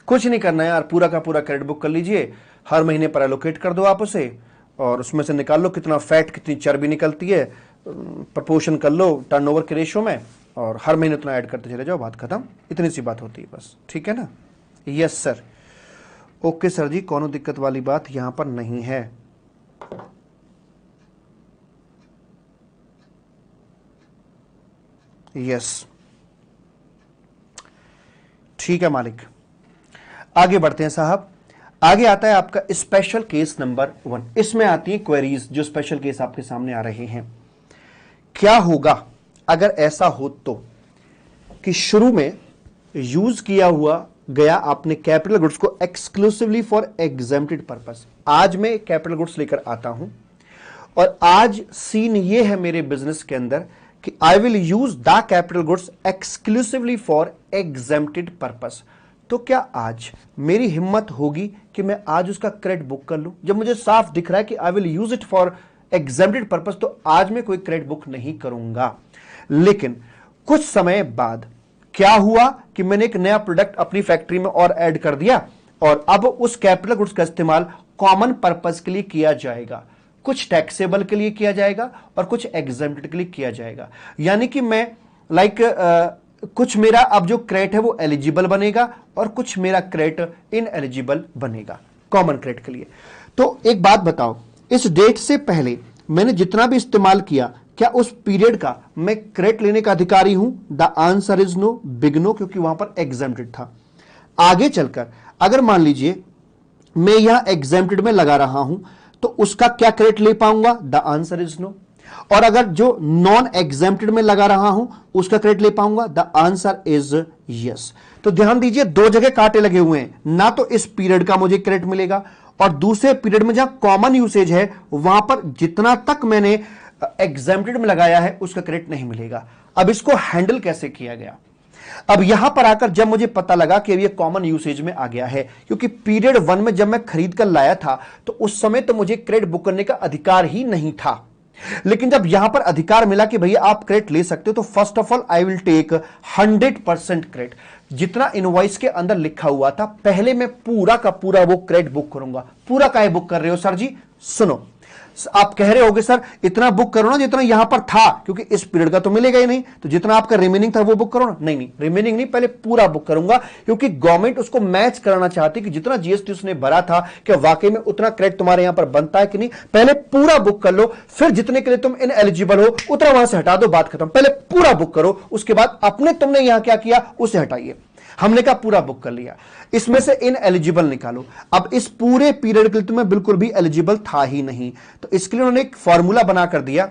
कुछ नहीं करना है यार, पूरा का पूरा क्रेडिट बुक कर लीजिए, हर महीने पर एलोकेट कर दो आप उसे, और उसमें से निकाल लो कितना फैट कितनी चर्बी निकलती है, प्रपोर्शन कर लो टर्नओवर के रेशियो में, और हर महीने उतना ऐड करते चले जाओ, बात खत्म। इतनी सी बात होती है बस, ठीक है ना? यस सर, ओके सर जी, कोनो दिक्कत वाली बात यहां पर नहीं है। यस ठीक है मालिक, आगे बढ़ते हैं साहब। आगे आता है आपका स्पेशल केस नंबर 1। इसमें आती है क्वेरीज, जो स्पेशल केस आपके सामने आ रहे हैं। क्या होगा अगर ऐसा हो तो कि शुरू में यूज किया हुआ गया आपने कैपिटल गुड्स को एक्सक्लूसिवली फॉर एग्जेम्प्टेड पर्पस। आज मैं कैपिटल गुड्स लेकर आता हूं और आज सीन ये है मेरे बिजनेस के अंदर कि I will use the capital goods exclusively for exempted purpose. तो क्या आज मेरी हिम्मत होगी कि मैं आज उसका क्रेडिट बुक कर लूं? जब मुझे साफ दिख रहा है कि I will use it for exempted purpose, तो आज मैं कोई क्रेडिट बुक नहीं करूंगा। लेकिन कुछ समय बाद क्या हुआ कि मैंने एक नया प्रोडक्ट अपनी फैक्ट्री में और ऐड कर दिया और अब उस कैपिटल गुड्स का इस्तेमाल कॉमन पर्पस के लिए किया जाएगा। कुछ टैक्सेबल के लिए किया जाएगा और कुछ एग्जेम्प्टेड के लिए किया जाएगा। यानी कि मैं कुछ मेरा अब जो क्रेडिट है वो एलिजिबल बनेगा और कुछ मेरा क्रेडिट इन एलिजिबल बनेगा कॉमन क्रेडिट के लिए। तो एक बात बताओ, इस डेट से पहले मैंने जितना भी इस्तेमाल किया, क्या उस पीरियड का मैं क्रेडिट लेने का अधिकारी हूं? The answer is no, big no, क्योंकि वहां पर एग्जेम्प्टेड था। आगे चलकर अगर मान लीजिए मैं यहां एग्जेम्प्टेड में लगा रहा हूं तो उसका क्या क्रेडिट ले पाऊंगा? The answer is no. और अगर जो नॉन एग्जेम्प्टेड में लगा रहा हूं उसका क्रेडिट ले पाऊंगा? The answer is yes. तो ध्यान दीजिए, दो जगह कांटे लगे हुए हैं, ना तो इस पीरियड का मुझे क्रेडिट मिलेगा और दूसरे पीरियड में जहां कॉमन यूसेज है वहां पर जितना तक मैंने एग्जेम्प्टेड में लगाया है उसका क्रेडिट नहीं मिलेगा। अब इसको हैंडल कैसे किया गया? अब यहां पर आकर जब मुझे पता लगा कि ये कॉमन यूसेज में आ गया है, क्योंकि पीरियड 1 में जब मैं खरीद कर लाया था तो उस समय तो मुझे क्रेडिट बुक करने का अधिकार ही नहीं था। लेकिन जब यहां पर अधिकार मिला कि भैया आप क्रेडिट ले सकते हो, तो first of all I will take 100% credit. जितना इनवॉइस के अंदर लिखा हुआ था पहले मैं पूरा का पूरा वो क्रेडिट बुक करूंगा। पूरा काहे बुक कर रहे हो सर जी? सुनो, आप कह रहे होगे सर इतना बुक करो ना जितना यहां पर था, क्योंकि इस पीरियड का तो मिलेगा ही नहीं, तो जितना आपका रिमेनिंग था वो बुक करो ना। नहीं, रिमेनिंग नहीं, पहले पूरा बुक करूंगा, क्योंकि गवर्नमेंट उसको मैच कराना चाहती कि जितना जीएसटी उसने भरा था कि वाकई में उतना क्रेडिट तुम्हारे यहां पर बनता है कि नहीं। पहले पूरा बुक कर लो, फिर जितने के लिए तुम इन एलिजिबल हो उतना वहां से हटा दो, बात खत्म। पहले पूरा बुक करो, उसके बाद अपने तुमने यहां क्या किया उसे हटाइए। हमने कहा पूरा बुक कर लिया, इसमें से इन एलिजिबल निकालो। अब इस पूरे पीरियड के लिए तुम्हें बिल्कुल भी एलिजिबल था ही नहीं, तो इसके लिए उन्होंने एक फॉर्मूला बनाकर दिया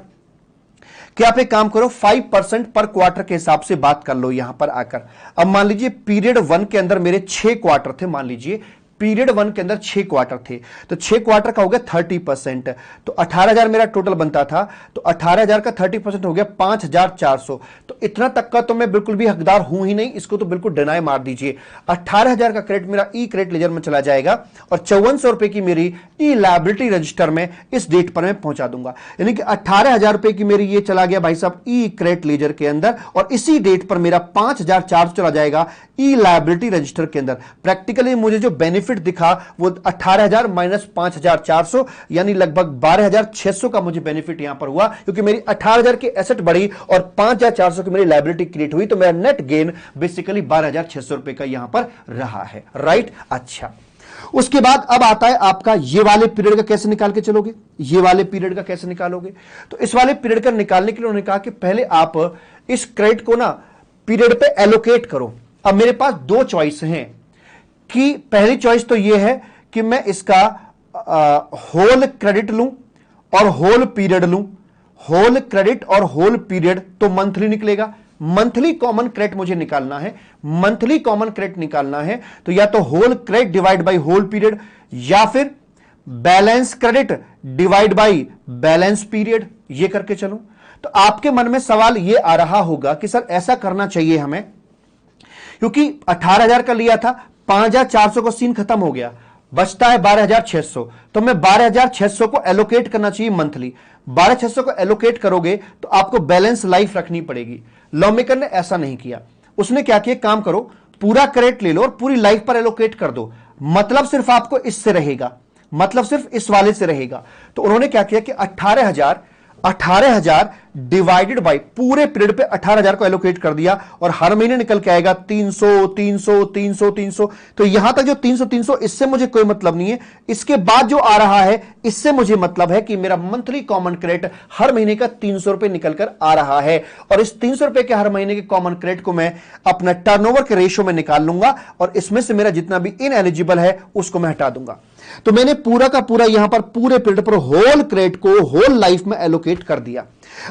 कि आप एक काम करो, 5% पर क्वार्टर के हिसाब से बात कर लो यहां पर आकर। अब मान लीजिए पीरियड 1 के अंदर मेरे 6 क्वार्टर थे, मान लीजिए पीरियड 1 के अंदर 6 क्वार्टर थे, तो 6 क्वार्टर का हो गया 30%, तो 18,000 मेरा टोटल बनता था, तो 18,000 का 30% हो गया 5,400। तो इतना तक का तो मैं बिल्कुल भी हकदार हूं ही नहीं, इसको तो बिल्कुल डिनाई मार दीजिए। 18,000 का क्रेडिट मेरा ई क्रेडिट लेजर में चला जाएगा और 5400 रुपए की मेरी ई लायबिलिटी रजिस्टर में इस डेट पर मैं पहुंचा दूंगा। यानी कि 18,000 रुपए की मेरी ये चला गया भाई साहब ई क्रेडिट लेजर के अंदर, और इसी डेट पर मेरा 5,400 चला जाएगा ई लायबिलिटी रजिस्टर के अंदर। प्रैक्टिकली मुझे जो बेनिफिट दिखा वो 18,000 माइनस 5,400 यानी लगभग 12,600 का मुझे बेनिफिट यहां पर हुआ, क्योंकि मेरी 18,000 की एसेट बढ़ी और 5,400 की मेरी लायबिलिटी क्रिएट हुई, तो मेरा नेट गेन बेसिकली 12,600 रुपए का यहां पर रहा है। राइट, अच्छा। उसके बाद अब आता है आपका ये वाले पीरियड का कैसे निकाल के चलोगे, ये वाले पीरियड का कैसे निकालोगे। तो इस वाले पीरियड का निकालने के लिए उन्होंने कहा कि पहले आप इस क्रेडिट को ना पीरियड पे एलोकेट करो। अब मेरे पास दो चॉइस हैं कि पहली चॉइस तो यह है कि मैं इसका होल क्रेडिट लूं और होल पीरियड लूं। होल क्रेडिट और होल पीरियड तो मंथली निकलेगा। मंथली कॉमन क्रेडिट मुझे निकालना है, मंथली कॉमन क्रेडिट निकालना है, तो या तो whole credit divide by whole period या फिर balance credit divide by balance period, ये करके चलो। तो आपके मन में सवाल ये आ रहा होगा कि सर ऐसा करना चाहिए हमें, क्योंकि 18,000 का लिया था, 5,400 को सीन खत्म हो गया, बचता है 12,600, तो मैं 12,600 को एलोकेट करना चाहिए मंथली। 12,600 को एलोकेट करोगे तो आपको बैलेंस लाइफ रखनी पड़ेगी। लॉ मेकर ने ऐसा नहीं किया, उसने क्या किया, काम करो पूरा क्रेडिट ले लो और पूरी लाइफ पर एलोकेट कर दो, मतलब सिर्फ आपको इससे रहेगा, मतलब सिर्फ इस वाले से रहेगा। तो उन्होंने क्या किया कि 18,000 डिवाइडेड बाय पूरे पीरियड पे 18,000 को एलोकेट कर दिया और हर महीने निकल के आएगा 300 300 300 300। तो यहां तक जो 300 300 इससे मुझे कोई मतलब नहीं है, इसके बाद जो आ रहा है इससे मुझे मतलब है कि मेरा मंथली कॉमन क्रेडिट हर महीने का 300 रुपए निकल कर आ रहा है, और इस 300 रुपए के हर महीने के कॉमन क्रेडिट को मैं अपना टर्नओवर के रेशियो में निकाल लूंगा और इसमें से मेरा जितना भी इन एलिजिबल है उसको मैं हटा दूंगा। तो मैंने पूरा का पूरा यहां पर पूरे पीरियड पर होल क्रेडिट को होल लाइफ में एलोकेट कर दिया।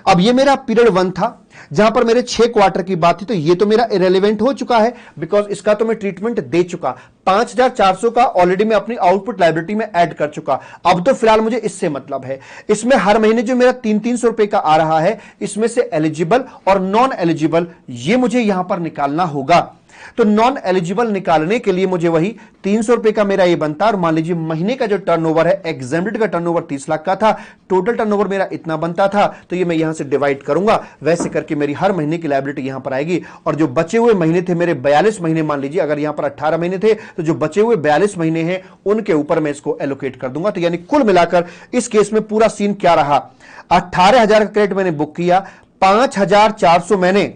अब ये मेरा पीरियड 1 था जहां पर मेरे 6 क्वार्टर की बात थी, तो ये तो मेरा इरेलीवेंट हो चुका है बिकॉज इसका तो मैं ट्रीटमेंट दे चुका। 5400 का ऑलरेडी मैं अपनी आउटपुट लायबिलिटी में ऐड कर चुका। अब तो फिलहाल मुझे इससे मतलब है, इसमें हर महीने जो मेरा 300-300 रुपए का आ रहा है, इसमें से एलिजिबल और नॉन एलिजिबल ये मुझे यहां पर निकालना होगा। तो नॉन एलिजिबल निकालने के लिए मुझे वही 300 रुपए का मेरा ये बनता है। और मान लीजिए महीने का जो टर्नओवर है, एग्जेम्प्टेड का टर्नओवर 30 लाख का था, टोटल टर्नओवर मेरा इतना बनता था, तो ये मैं यहां से डिवाइड करूंगा, वैसे करके मेरी हर महीने की लायबिलिटी यहां पर आएगी। और जो बचे हुए महीने थे मेरे 42 महीने, मान लीजिए अगर यहां पर 18 महीने थे, तो जो बचे हुए 42 महीने हैं उनके ऊपर मैं इसको एलोकेट कर दूंगा। तो यानी कुल मिलाकर इस केस में पूरा सीन क्या रहा, 18,000 का क्रेडिट मैंने बुक किया, 5,400 मैंने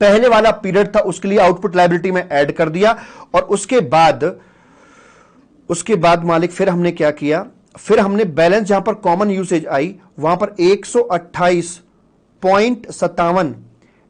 पहले वाला पीरियड था उसके लिए आउटपुट लायबिलिटी में ऐड कर दिया। और उसके बाद मालिक फिर हमने क्या किया, फिर हमने बैलेंस जहां पर कॉमन यूसेज आई वहां पर 128.57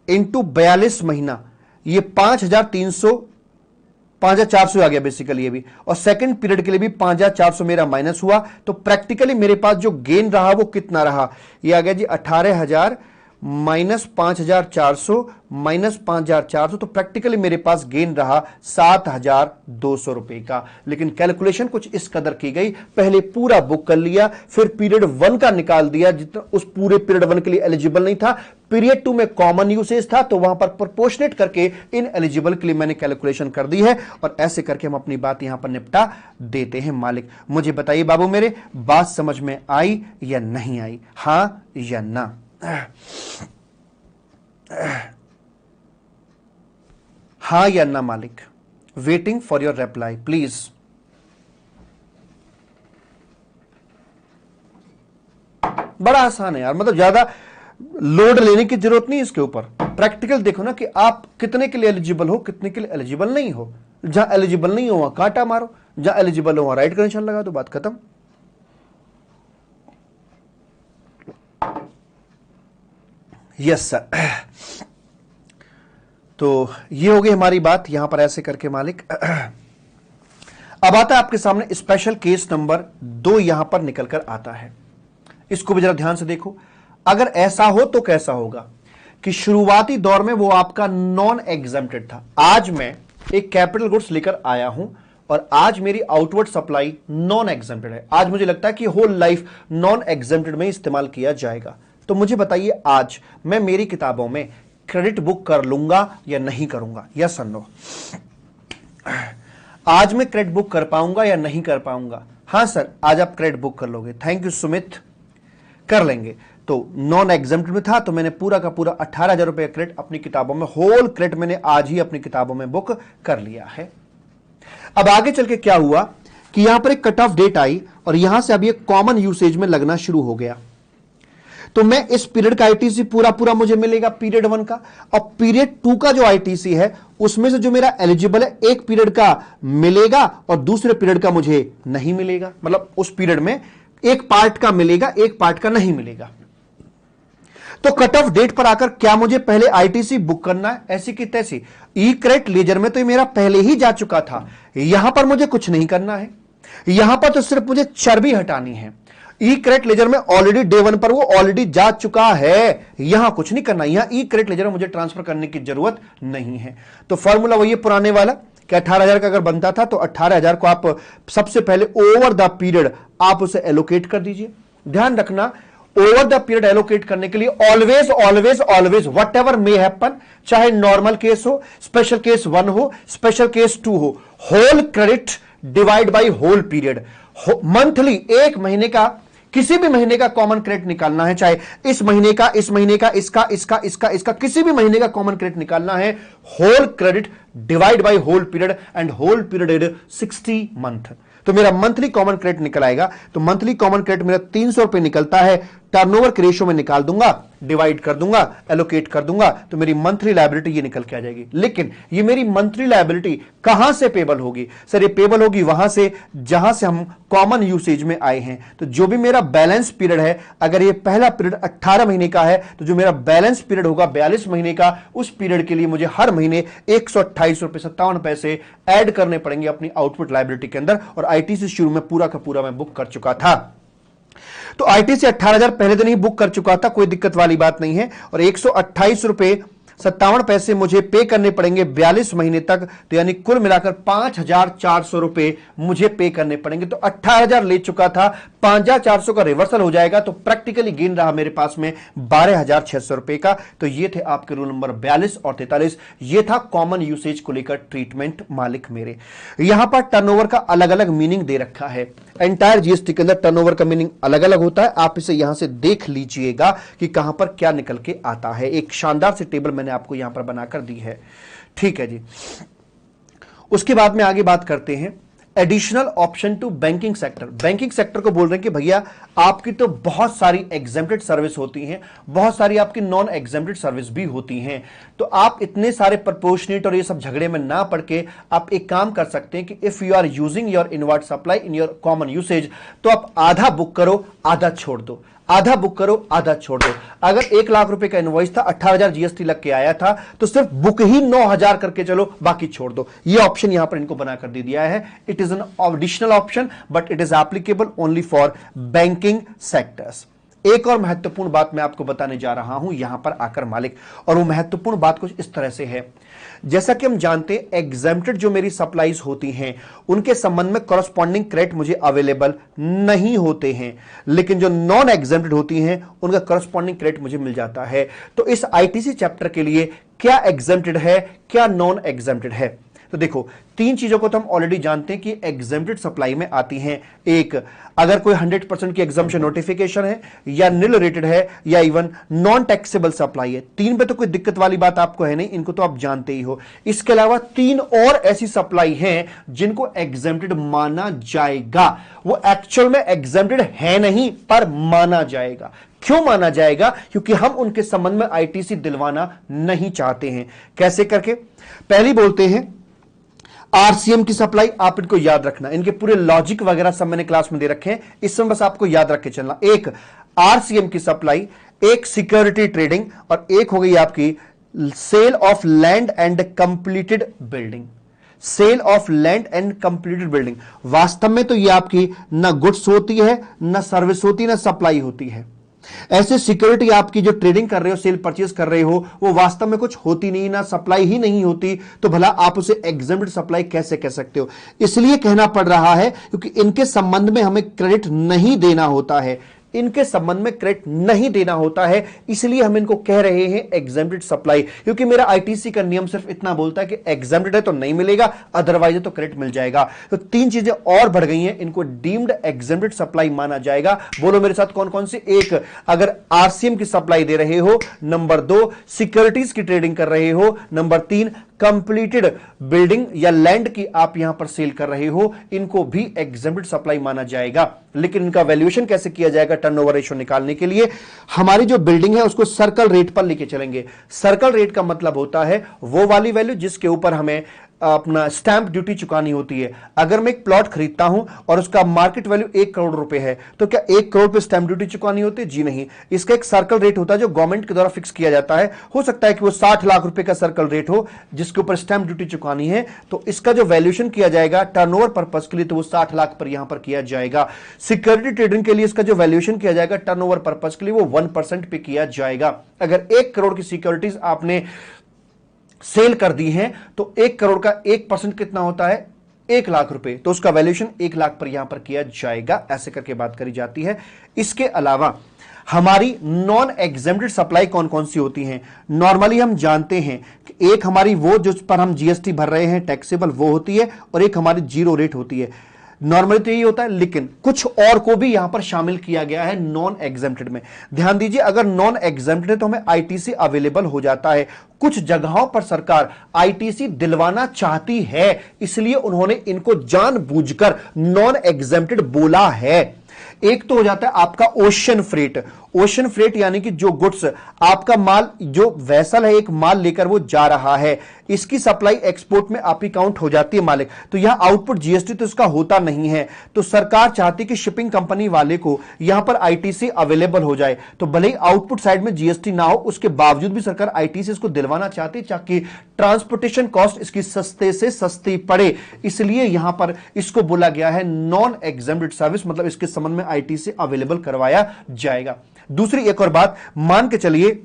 इंटू 42 महीना, ये 5,400 आ गया बेसिकली ये भी। और सेकंड पीरियड के लिए भी 5,400 मेरा माइनस हुआ। तो प्रैक्टिकली मेरे पास जो गेन रहा वो कितना रहा, ये आ गया जी 18,000 माइनस 5,400 माइनस 5,400, तो प्रैक्टिकली मेरे पास गेन रहा 7,200 रुपए का। लेकिन कैलकुलेशन कुछ इस कदर की गई, पहले पूरा बुक कर लिया, फिर पीरियड 1 का निकाल दिया जितना उस पूरे पीरियड 1 के लिए एलिजिबल नहीं था, पीरियड 2 में कॉमन यूसेज था तो वहां पर प्रोपोर्शनेट करके इन एलिजिबल के लिए मैंने कैलकुलेशन कर दी है। और ऐसे करके हम अपनी बात यहां पर निपटा देते हैं। मालिक मुझे बताइए बाबू मेरे, बात समझ में आई या नहीं आई, हां या ना? हाँ या ना मालिक? Waiting for your reply please. बड़ा आसान है यार, मतलब ज्यादा लोड लेने की जरूरत नहीं इसके ऊपर। प्रैक्टिकल देखो ना कि आप कितने के लिए एलिजिबल हो, कितने के लिए एलिजिबल नहीं हो। जहां एलिजिबल नहीं हो वहां कांटा मारो, जहां एलिजिबल हो वहां राइट का निशान लगा दो, बात खत्म। Yes sir. तो ये हो गई हमारी बात यहां पर ऐसे करके मालिक। अब आता है आपके सामने स्पेशल केस नंबर 2 यहां पर निकल कर आता है। इसको भी जरा ध्यान से देखो। अगर ऐसा हो तो कैसा होगा कि शुरुआती दौर में वो आपका नॉन एग्जेम्प्टेड था। आज मैं एक कैपिटल गुड्स लेकर आया हूं और आज मेरी आउटवर्ड सप्लाई नॉन एग्जेम्प्टेड है। आज मुझे लगता है कि होल लाइफ नॉन एग्जेम्प्टेड में इस्तेमाल किया जाएगा। तो मुझे बताइए आज मैं मेरी किताबों में क्रेडिट बुक कर लूंगा या नहीं करूंगा? यस और नो? आज मैं क्रेडिट बुक कर पाऊंगा या नहीं कर पाऊंगा? हां सर, आज आप क्रेडिट बुक कर लोगे। थैंक यू सुमित, कर लेंगे। तो नॉन एग्जेम्प्टेड में था तो मैंने पूरा का पूरा 18,000 रुपए क्रेडिट अपनी किताबों में, होल क्रेडिट मैंने आज ही अपनी किताबों में बुक कर लिया है। अब आगे चल के क्या हुआ कि यहां पर एक कट ऑफ डेट आई और यहां से अब ये कॉमन यूसेज में लगना शुरू हो गया। तो मैं इस पीरियड का आईटीसी पूरा मुझे मिलेगा पीरियड 1 का, और पीरियड 2 का जो आईटीसी है उसमें से जो मेरा एलिजिबल है एक पीरियड का मिलेगा और दूसरे पीरियड का मुझे नहीं मिलेगा। मतलब उस पीरियड में एक पार्ट का मिलेगा, एक पार्ट का नहीं मिलेगा। तो कट ऑफ डेट पर आकर क्या मुझे पहले आईटीसी बुक करना है? ऐसी की तैसी। ई क्रेडिट लेजर में तो ये मेरा पहले ही जा चुका था, यहां पर मुझे कुछ नहीं करना है। यहां पर तो सिर्फ मुझे चर्बी हटानी है। ई क्रेडिट लेजर में ऑलरेडी डे 1 पर वो ऑलरेडी जा चुका है, यहां कुछ नहीं करना। यहां ई क्रेडिट लेजर में मुझे ट्रांसफर करने की जरूरत नहीं है। तो फॉर्मूला वही पुराने वाला कि 18,000 का अगर बनता था तो 18,000 को आप सबसे पहले ओवर द पीरियड आप उसे एलोकेट कर दीजिए। ध्यान रखना, ओवर द पीरियड एलोकेट करने के लिए always always always whatever may happen, चाहे नॉर्मल केस हो, स्पेशल केस 1 हो, स्पेशल केस 2 हो, whole credit divide by whole period. Monthly एक महीने का, किसी भी महीने का कॉमन क्रेडिट निकालना है, चाहे इस महीने का, इस महीने का, इसका किसी भी महीने का कॉमन क्रेडिट निकालना है। Whole credit divide by whole period and whole period is 60 month. तो मेरा मंथली कॉमन क्रेडिट निकल आएगा। तो मंथली कॉमन क्रेडिट मेरा 300 रुपए निकलता है। टर्नओवर के रेशियो में निकाल दूंगा, डिवाइड कर दूंगा, एलोकेट कर दूंगा, तो मेरी मंथली लायबिलिटी ये निकल के आ जाएगी। लेकिन ये मेरी मंथली लायबिलिटी कहां से पेबल होगी? सर ये पेबल होगी वहां से जहां से हम कॉमन यूसेज में आए हैं। तो जो भी मेरा बैलेंस पीरियड है, अगर ये पहला पीरियड 18 महीने का है, तो जो मेरा बैलेंस पीरियड होगा 42 महीने का, उस पीरियड के लिए मुझे हर महीने 128 रुपए 57 पैसे ऐड करने पड़ेंगे अपनी आउटपुट लायबिलिटी के अंदर। और आईटीसी शुरू में पूरा का पूरा मैं बुक कर चुका था। तो आईटीसी 18,000 पहले दिन ही बुक कर चुका था, कोई दिक्कत वाली बात नहीं है। और 128 रुपए 57 पैसे मुझे पे करने पड़ेंगे 42 महीने तक, तो यानी कुल मिलाकर 5,400 रुपए मुझे पे करने पड़ेंगे। तो 18,000 ले चुका था, 5,400 का रिवर्सल हो जाएगा, तो प्रैक्टिकली गेन रहा मेरे पास में 12,600 रुपए का। तो ये थे आपके रूल नंबर 42 और 43। ये था कॉमन यूसेज को लेकर ट्रीटमेंट मालिक मेरे। यहां पर टर्नओवर का अलग अलग मीनिंग दे रखा है। एंटायर जीएसटी के अंदर टर्नओवर का मीनिंग अलग अलग होता है। आप इसे यहां से देख लीजिएगा कि कहां पर क्या निकल के आता है। एक शानदार सी टेबल मैंने आपको यहां पर बनाकर दी है, ठीक है जी। उसके बाद में आगे बात करते हैं additional option to banking sector. Banking sector को बोल रहे हैं कि भैया आपकी तो बहुत सारी एग्जेम्प्टेड सर्विस होती हैं, बहुत सारी आपकी नॉन एग्जेम्प्टेड सर्विस भी होती हैं। तो आप इतने सारे प्रपोर्शनेट और ये सब झगड़े में ना पड़ के आप एक काम कर सकते हैं कि if you are using your invert supply in your common usage, तो आप आधा बुक करो, आधा छोड़ दो, आधा बुक करो, आधा छोड़ दो। अगर 1 लाख रुपए का इनवॉइस था, 18,000 जीएसटी लग के आया था, तो सिर्फ बुक ही 9,000 करके चलो, बाकी छोड़ दो। ये ऑप्शन यहां पर इनको बनाकर दे दिया है। It is an additional option but it is applicable only for banking sectors. एक और महत्वपूर्ण बात मैं आपको बताने जा रहा हूं यहां पर आकर मालिक, और वो महत्वपूर्ण बात कुछ इस तरह से है। जैसा कि हम जानते हैं एग्जेम्प्टेड जो मेरी सप्लाईज होती हैं उनके संबंध में कॉरस्पॉन्डिंग क्रेडिट मुझे अवेलेबल नहीं होते हैं, लेकिन जो नॉन एग्जेम्प्टेड होती हैं उनका कॉरस्पॉन्डिंग क्रेडिट मुझे मिल जाता है। तो इस आईटीसी चैप्टर के लिए क्या एग्जेम्प्टेड है, क्या नॉन एग्जेम्प्टेड है? तो देखो 3 चीजों को तो हम ऑलरेडी जानते हैं कि एग्जेम्प्टेड सप्लाई में आती हैं। एक, अगर कोई 100% की एग्जम्पशन नोटिफिकेशन है, या निल रेटेड है, या इवन नॉन टैक्सेबल सप्लाई है। 3 पे तो कोई दिक्कत वाली बात आपको है नहीं, इनको तो आप जानते ही हो। इसके अलावा 3 और ऐसी सप्लाई हैं जिनको एग्जेम्प्टेड माना जाएगा। वो एक्चुअल में एग्जेम्प्टेड है नहीं पर माना जाएगा। क्यों माना जाएगा? क्योंकि हम उनके संबंध में आईटीसी दिलवाना नहीं चाहते हैं। कैसे करके? पहली बोलते हैं आरसीएम की सप्लाई। आप इनको याद रखना, इनके पूरे लॉजिक वगैरह सब मैंने क्लास में दे रखे हैं, इसमें बस आपको याद रख के चलना। एक आरसीएम की सप्लाई, एक सिक्योरिटी ट्रेडिंग, और एक हो गई आपकी sale of land and completed building. Sale of land and completed building, वास्तव में तो ये आपकी ना गुड्स होती है, ना सर्विस होती है, ना सप्लाई होती है। ऐसे सिक्योरिटी आपकी जो ट्रेडिंग कर रहे हो, सेल परचेज कर रहे हो, वो वास्तव में कुछ होती नहीं, ना सप्लाई ही नहीं होती, तो भला आप उसे एग्जेम्प्टेड सप्लाई कैसे कह सकते हो? इसलिए कहना पड़ रहा है क्योंकि इनके संबंध में हमें क्रेडिट नहीं देना होता है, इनके संबंध में क्रेडिट नहीं देना होता है, इसलिए हम इनको कह रहे हैं एग्जेम्प्टेड सप्लाई। क्योंकि मेरा आईटीसी का नियम सिर्फ इतना बोलता है कि एग्जेम्प्टेड है तो नहीं मिलेगा, अदरवाइज तो क्रेडिट मिल जाएगा। तो 3 चीजें और बढ़ गई हैं, इनको डीम्ड एग्जेम्प्टेड सप्लाई माना जाएगा। बोलो मेरे साथ कौन कौन सी? एक, अगर आरसीएम की सप्लाई दे रहे हो। नंबर 2, सिक्योरिटीज की ट्रेडिंग कर रहे हो। नंबर 3, कंप्लीटेड बिल्डिंग या लैंड की आप यहां पर सेल कर रहे हो, इनको भी एग्जेम्प्टेड सप्लाई माना जाएगा। लेकिन इनका वैल्यूएशन कैसे किया जाएगा टर्नओवर रेशियो निकालने के लिए? हमारी जो बिल्डिंग है उसको सर्कल रेट पर लेके चलेंगे। सर्कल रेट का मतलब होता है वो वाली वैल्यू जिसके ऊपर हमें अपना स्टैंप ड्यूटी चुकानी होती है। अगर मैं एक प्लॉट खरीदता हूं और उसका मार्केट वैल्यू 1 करोड़ रुपए है, तो क्या 1 करोड़ पे स्टैंप ड्यूटी चुकानी होती है? जी नहीं। इसका एक सर्कल रेट होता है जो गवर्नमेंट के द्वारा फिक्स किया जाता है। हो सकता है कि वो 60 लाख रुपए का सर्कल रेट हो जिसके ऊपर स्टैंप ड्यूटी चुकानी है, तो इसका जो वैल्यूएशन किया जाएगा टर्नओवर पर्पस के लिए, तो वो 60 लाख पर यहां पर किया जाएगा। सिक्योरिटी ट्रेडिंग के लिए इसका जो वैल्यूएशन किया जाएगा टर्नओवर पर्पस के लिए, वो 1% पे किया जाएगा। अगर 1 करोड़ की सिक्योरिटीज आपने सेल कर दी है तो 1 करोड़ का 1% कितना होता है? 1 लाख रुपए, तो उसका वैल्यूएशन 1 लाख पर यहां पर किया जाएगा। ऐसे करके बात करी जाती है। इसके अलावा हमारी नॉन एग्जेम्प्टेड सप्लाई कौन कौन सी होती हैं? नॉर्मली हम जानते हैं कि एक हमारी वो जिस पर हम जीएसटी भर रहे हैं टैक्सेबल, वो होती है, और एक हमारी जीरो रेट होती है। नॉर्मली तो यही होता है, लेकिन कुछ और को भी यहां पर शामिल किया गया है नॉन एग्जेम्प्टेड में। ध्यान दीजिए, अगर नॉन एग्जेम्प्टेड है तो हमें आईटीसी अवेलेबल हो जाता है। कुछ जगहों पर सरकार आईटीसी दिलवाना चाहती है, इसलिए उन्होंने इनको जानबूझकर नॉन एग्जेम्प्टेड बोला है। एक तो हो जाता है आपका ओशन फ्रेट। ओशन फ्रेट यानी कि जो गुड्स, आपका माल, जो वेसल है एक माल लेकर वो जा रहा है, इसकी सप्लाई एक्सपोर्ट में आपकी काउंट हो जाती है मालिक। तो यहां आउटपुट जीएसटी तो इसका होता नहीं है, तो सरकार चाहती कि शिपिंग कंपनी वाले को यहां पर आईटीसी अवेलेबल हो जाए। तो भले ही आउटपुट साइड में जीएसटी ना हो, उसके बावजूद भी सरकार आईटीसी इसको दिलवाना चाहती है ताकि ट्रांसपोर्टेशन कॉस्ट इसकी सस्ते से सस्ती पड़े। इसलिए यहां पर इसको बोला गया है नॉन एग्जेम्प्टेड सर्विस, मतलब इसके संबंध में आईटीसी अवेलेबल करवाया जाएगा। दूसरी एक और बात, मान के चलिए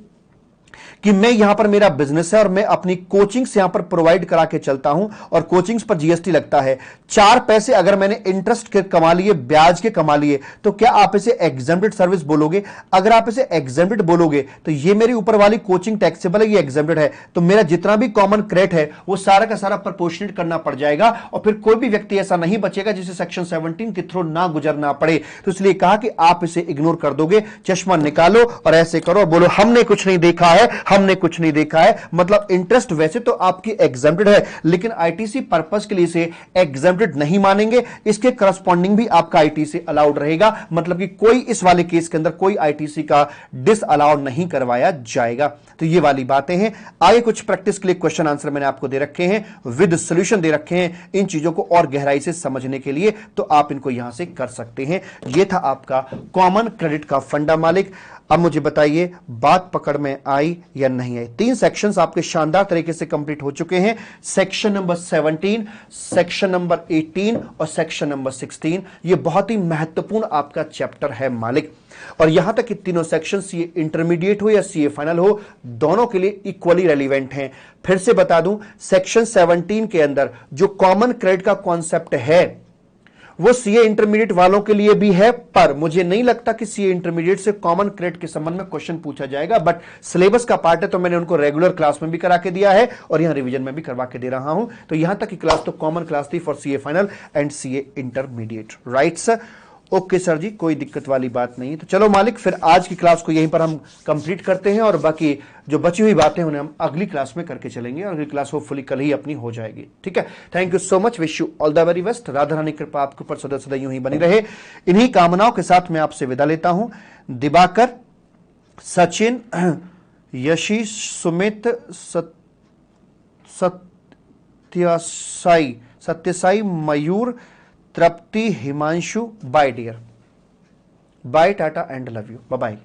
कि मैं यहां पर मेरा बिजनेस है और मैं अपनी कोचिंग्स यहां पर प्रोवाइड करा के चलता हूं और कोचिंग्स पर जीएसटी लगता है। 4 पैसे अगर मैंने इंटरेस्ट के कमा लिए, ब्याज के कमा लिए, तो क्या आप इसे एग्जेम्प्टेड सर्विस बोलोगे? अगर आप इसे एग्जेम्प्टेड बोलोगे तो ये मेरी ऊपर वाली कोचिंग टैक्सेबल है, ये एग्जेम्प्टेड है, तो मेरा जितना भी कॉमन क्रेडिट है वो सारा का सारा प्रोपोर्शनेट करना पड़ जाएगा और फिर कोई भी व्यक्ति ऐसा नहीं बचेगा जिसे सेक्शन 17 के थ्रू ना गुजरना पड़े। तो इसलिए कहा कि आप इसे इग्नोर कर दोगे, चश्मा निकालो और ऐसे करो और बोलो हमने कुछ नहीं देखा है, हमने कुछ नहीं देखा है। मतलब इंटरेस्ट वैसे तो आपकी एग्जेम्प्टेड है, लेकिन आईटीसी पर्पस के लिए इसे एग्जेम्प्टेड नहीं मानेंगे, इसके करस्पॉन्डिंग भी आपका आईटीसी अलाउड रहेगा। मतलब कि कोई इस वाले केस के अंदर कोई आईटीसी का डिस अलाउड नहीं करवाया जाएगा। तो ये वाली बातें हैं। आगे कुछ प्रैक्टिस के लिए क्वेश्चन आंसर मैंने आपको दे रखे हैं, विद सॉल्यूशन दे रखे हैं, इन चीजों को और गहराई से समझने के लिए, तो आप इनको यहां से कर सकते हैं। यह था आपका कॉमन क्रेडिट का फंडा मालिक। अब मुझे बताइए बात पकड़ में आई या नहीं आई? 3 सेक्शंस आपके शानदार तरीके से कंप्लीट हो चुके हैं। सेक्शन नंबर 17, सेक्शन नंबर 18 और सेक्शन नंबर 16। ये बहुत ही महत्वपूर्ण आपका चैप्टर है मालिक। और यहां तक कि तीनों सेक्शन सीए इंटरमीडिएट हो या सीए फाइनल हो, दोनों के लिए इक्वली रेलिवेंट हैं। फिर से बता दूं, सेक्शन 17 के अंदर जो कॉमन क्रेडिट का कॉन्सेप्ट है वो सीए इंटरमीडिएट वालों के लिए भी है, पर मुझे नहीं लगता कि सीए इंटरमीडिएट से कॉमन क्रेडिट के संबंध में क्वेश्चन पूछा जाएगा। बट सिलेबस का पार्ट है तो मैंने उनको रेगुलर क्लास में भी करा के दिया है और यहां रिवीजन में भी करवा के दे रहा हूं। तो यहां तक की क्लास तो कॉमन क्लास थी for CA final and CA intermediate. Right sir? Okay sir ji, कोई दिक्कत वाली बात नहीं। तो चलो मालिक, फिर आज की क्लास को यहीं पर हम कंप्लीट करते हैं और बाकी जो बची हुई बातें उन्हें हम अगली क्लास में करके चलेंगे और अगली क्लास होपफुली कल ही अपनी हो जाएगी। ठीक है, thank you so much, wish you all the very best. Radha Rani कृपा आपके ऊपर सदा सदा यूं ही बनी रहे। इन्हीं कामनाओं के साथ मैं आपसे विदा लेता हूं। Diwakar, Sachin, Yashi, Sumit, Satyasai, Mayur, Tripti, Himanshu, bye dear, bye, tata and love you, bye bye.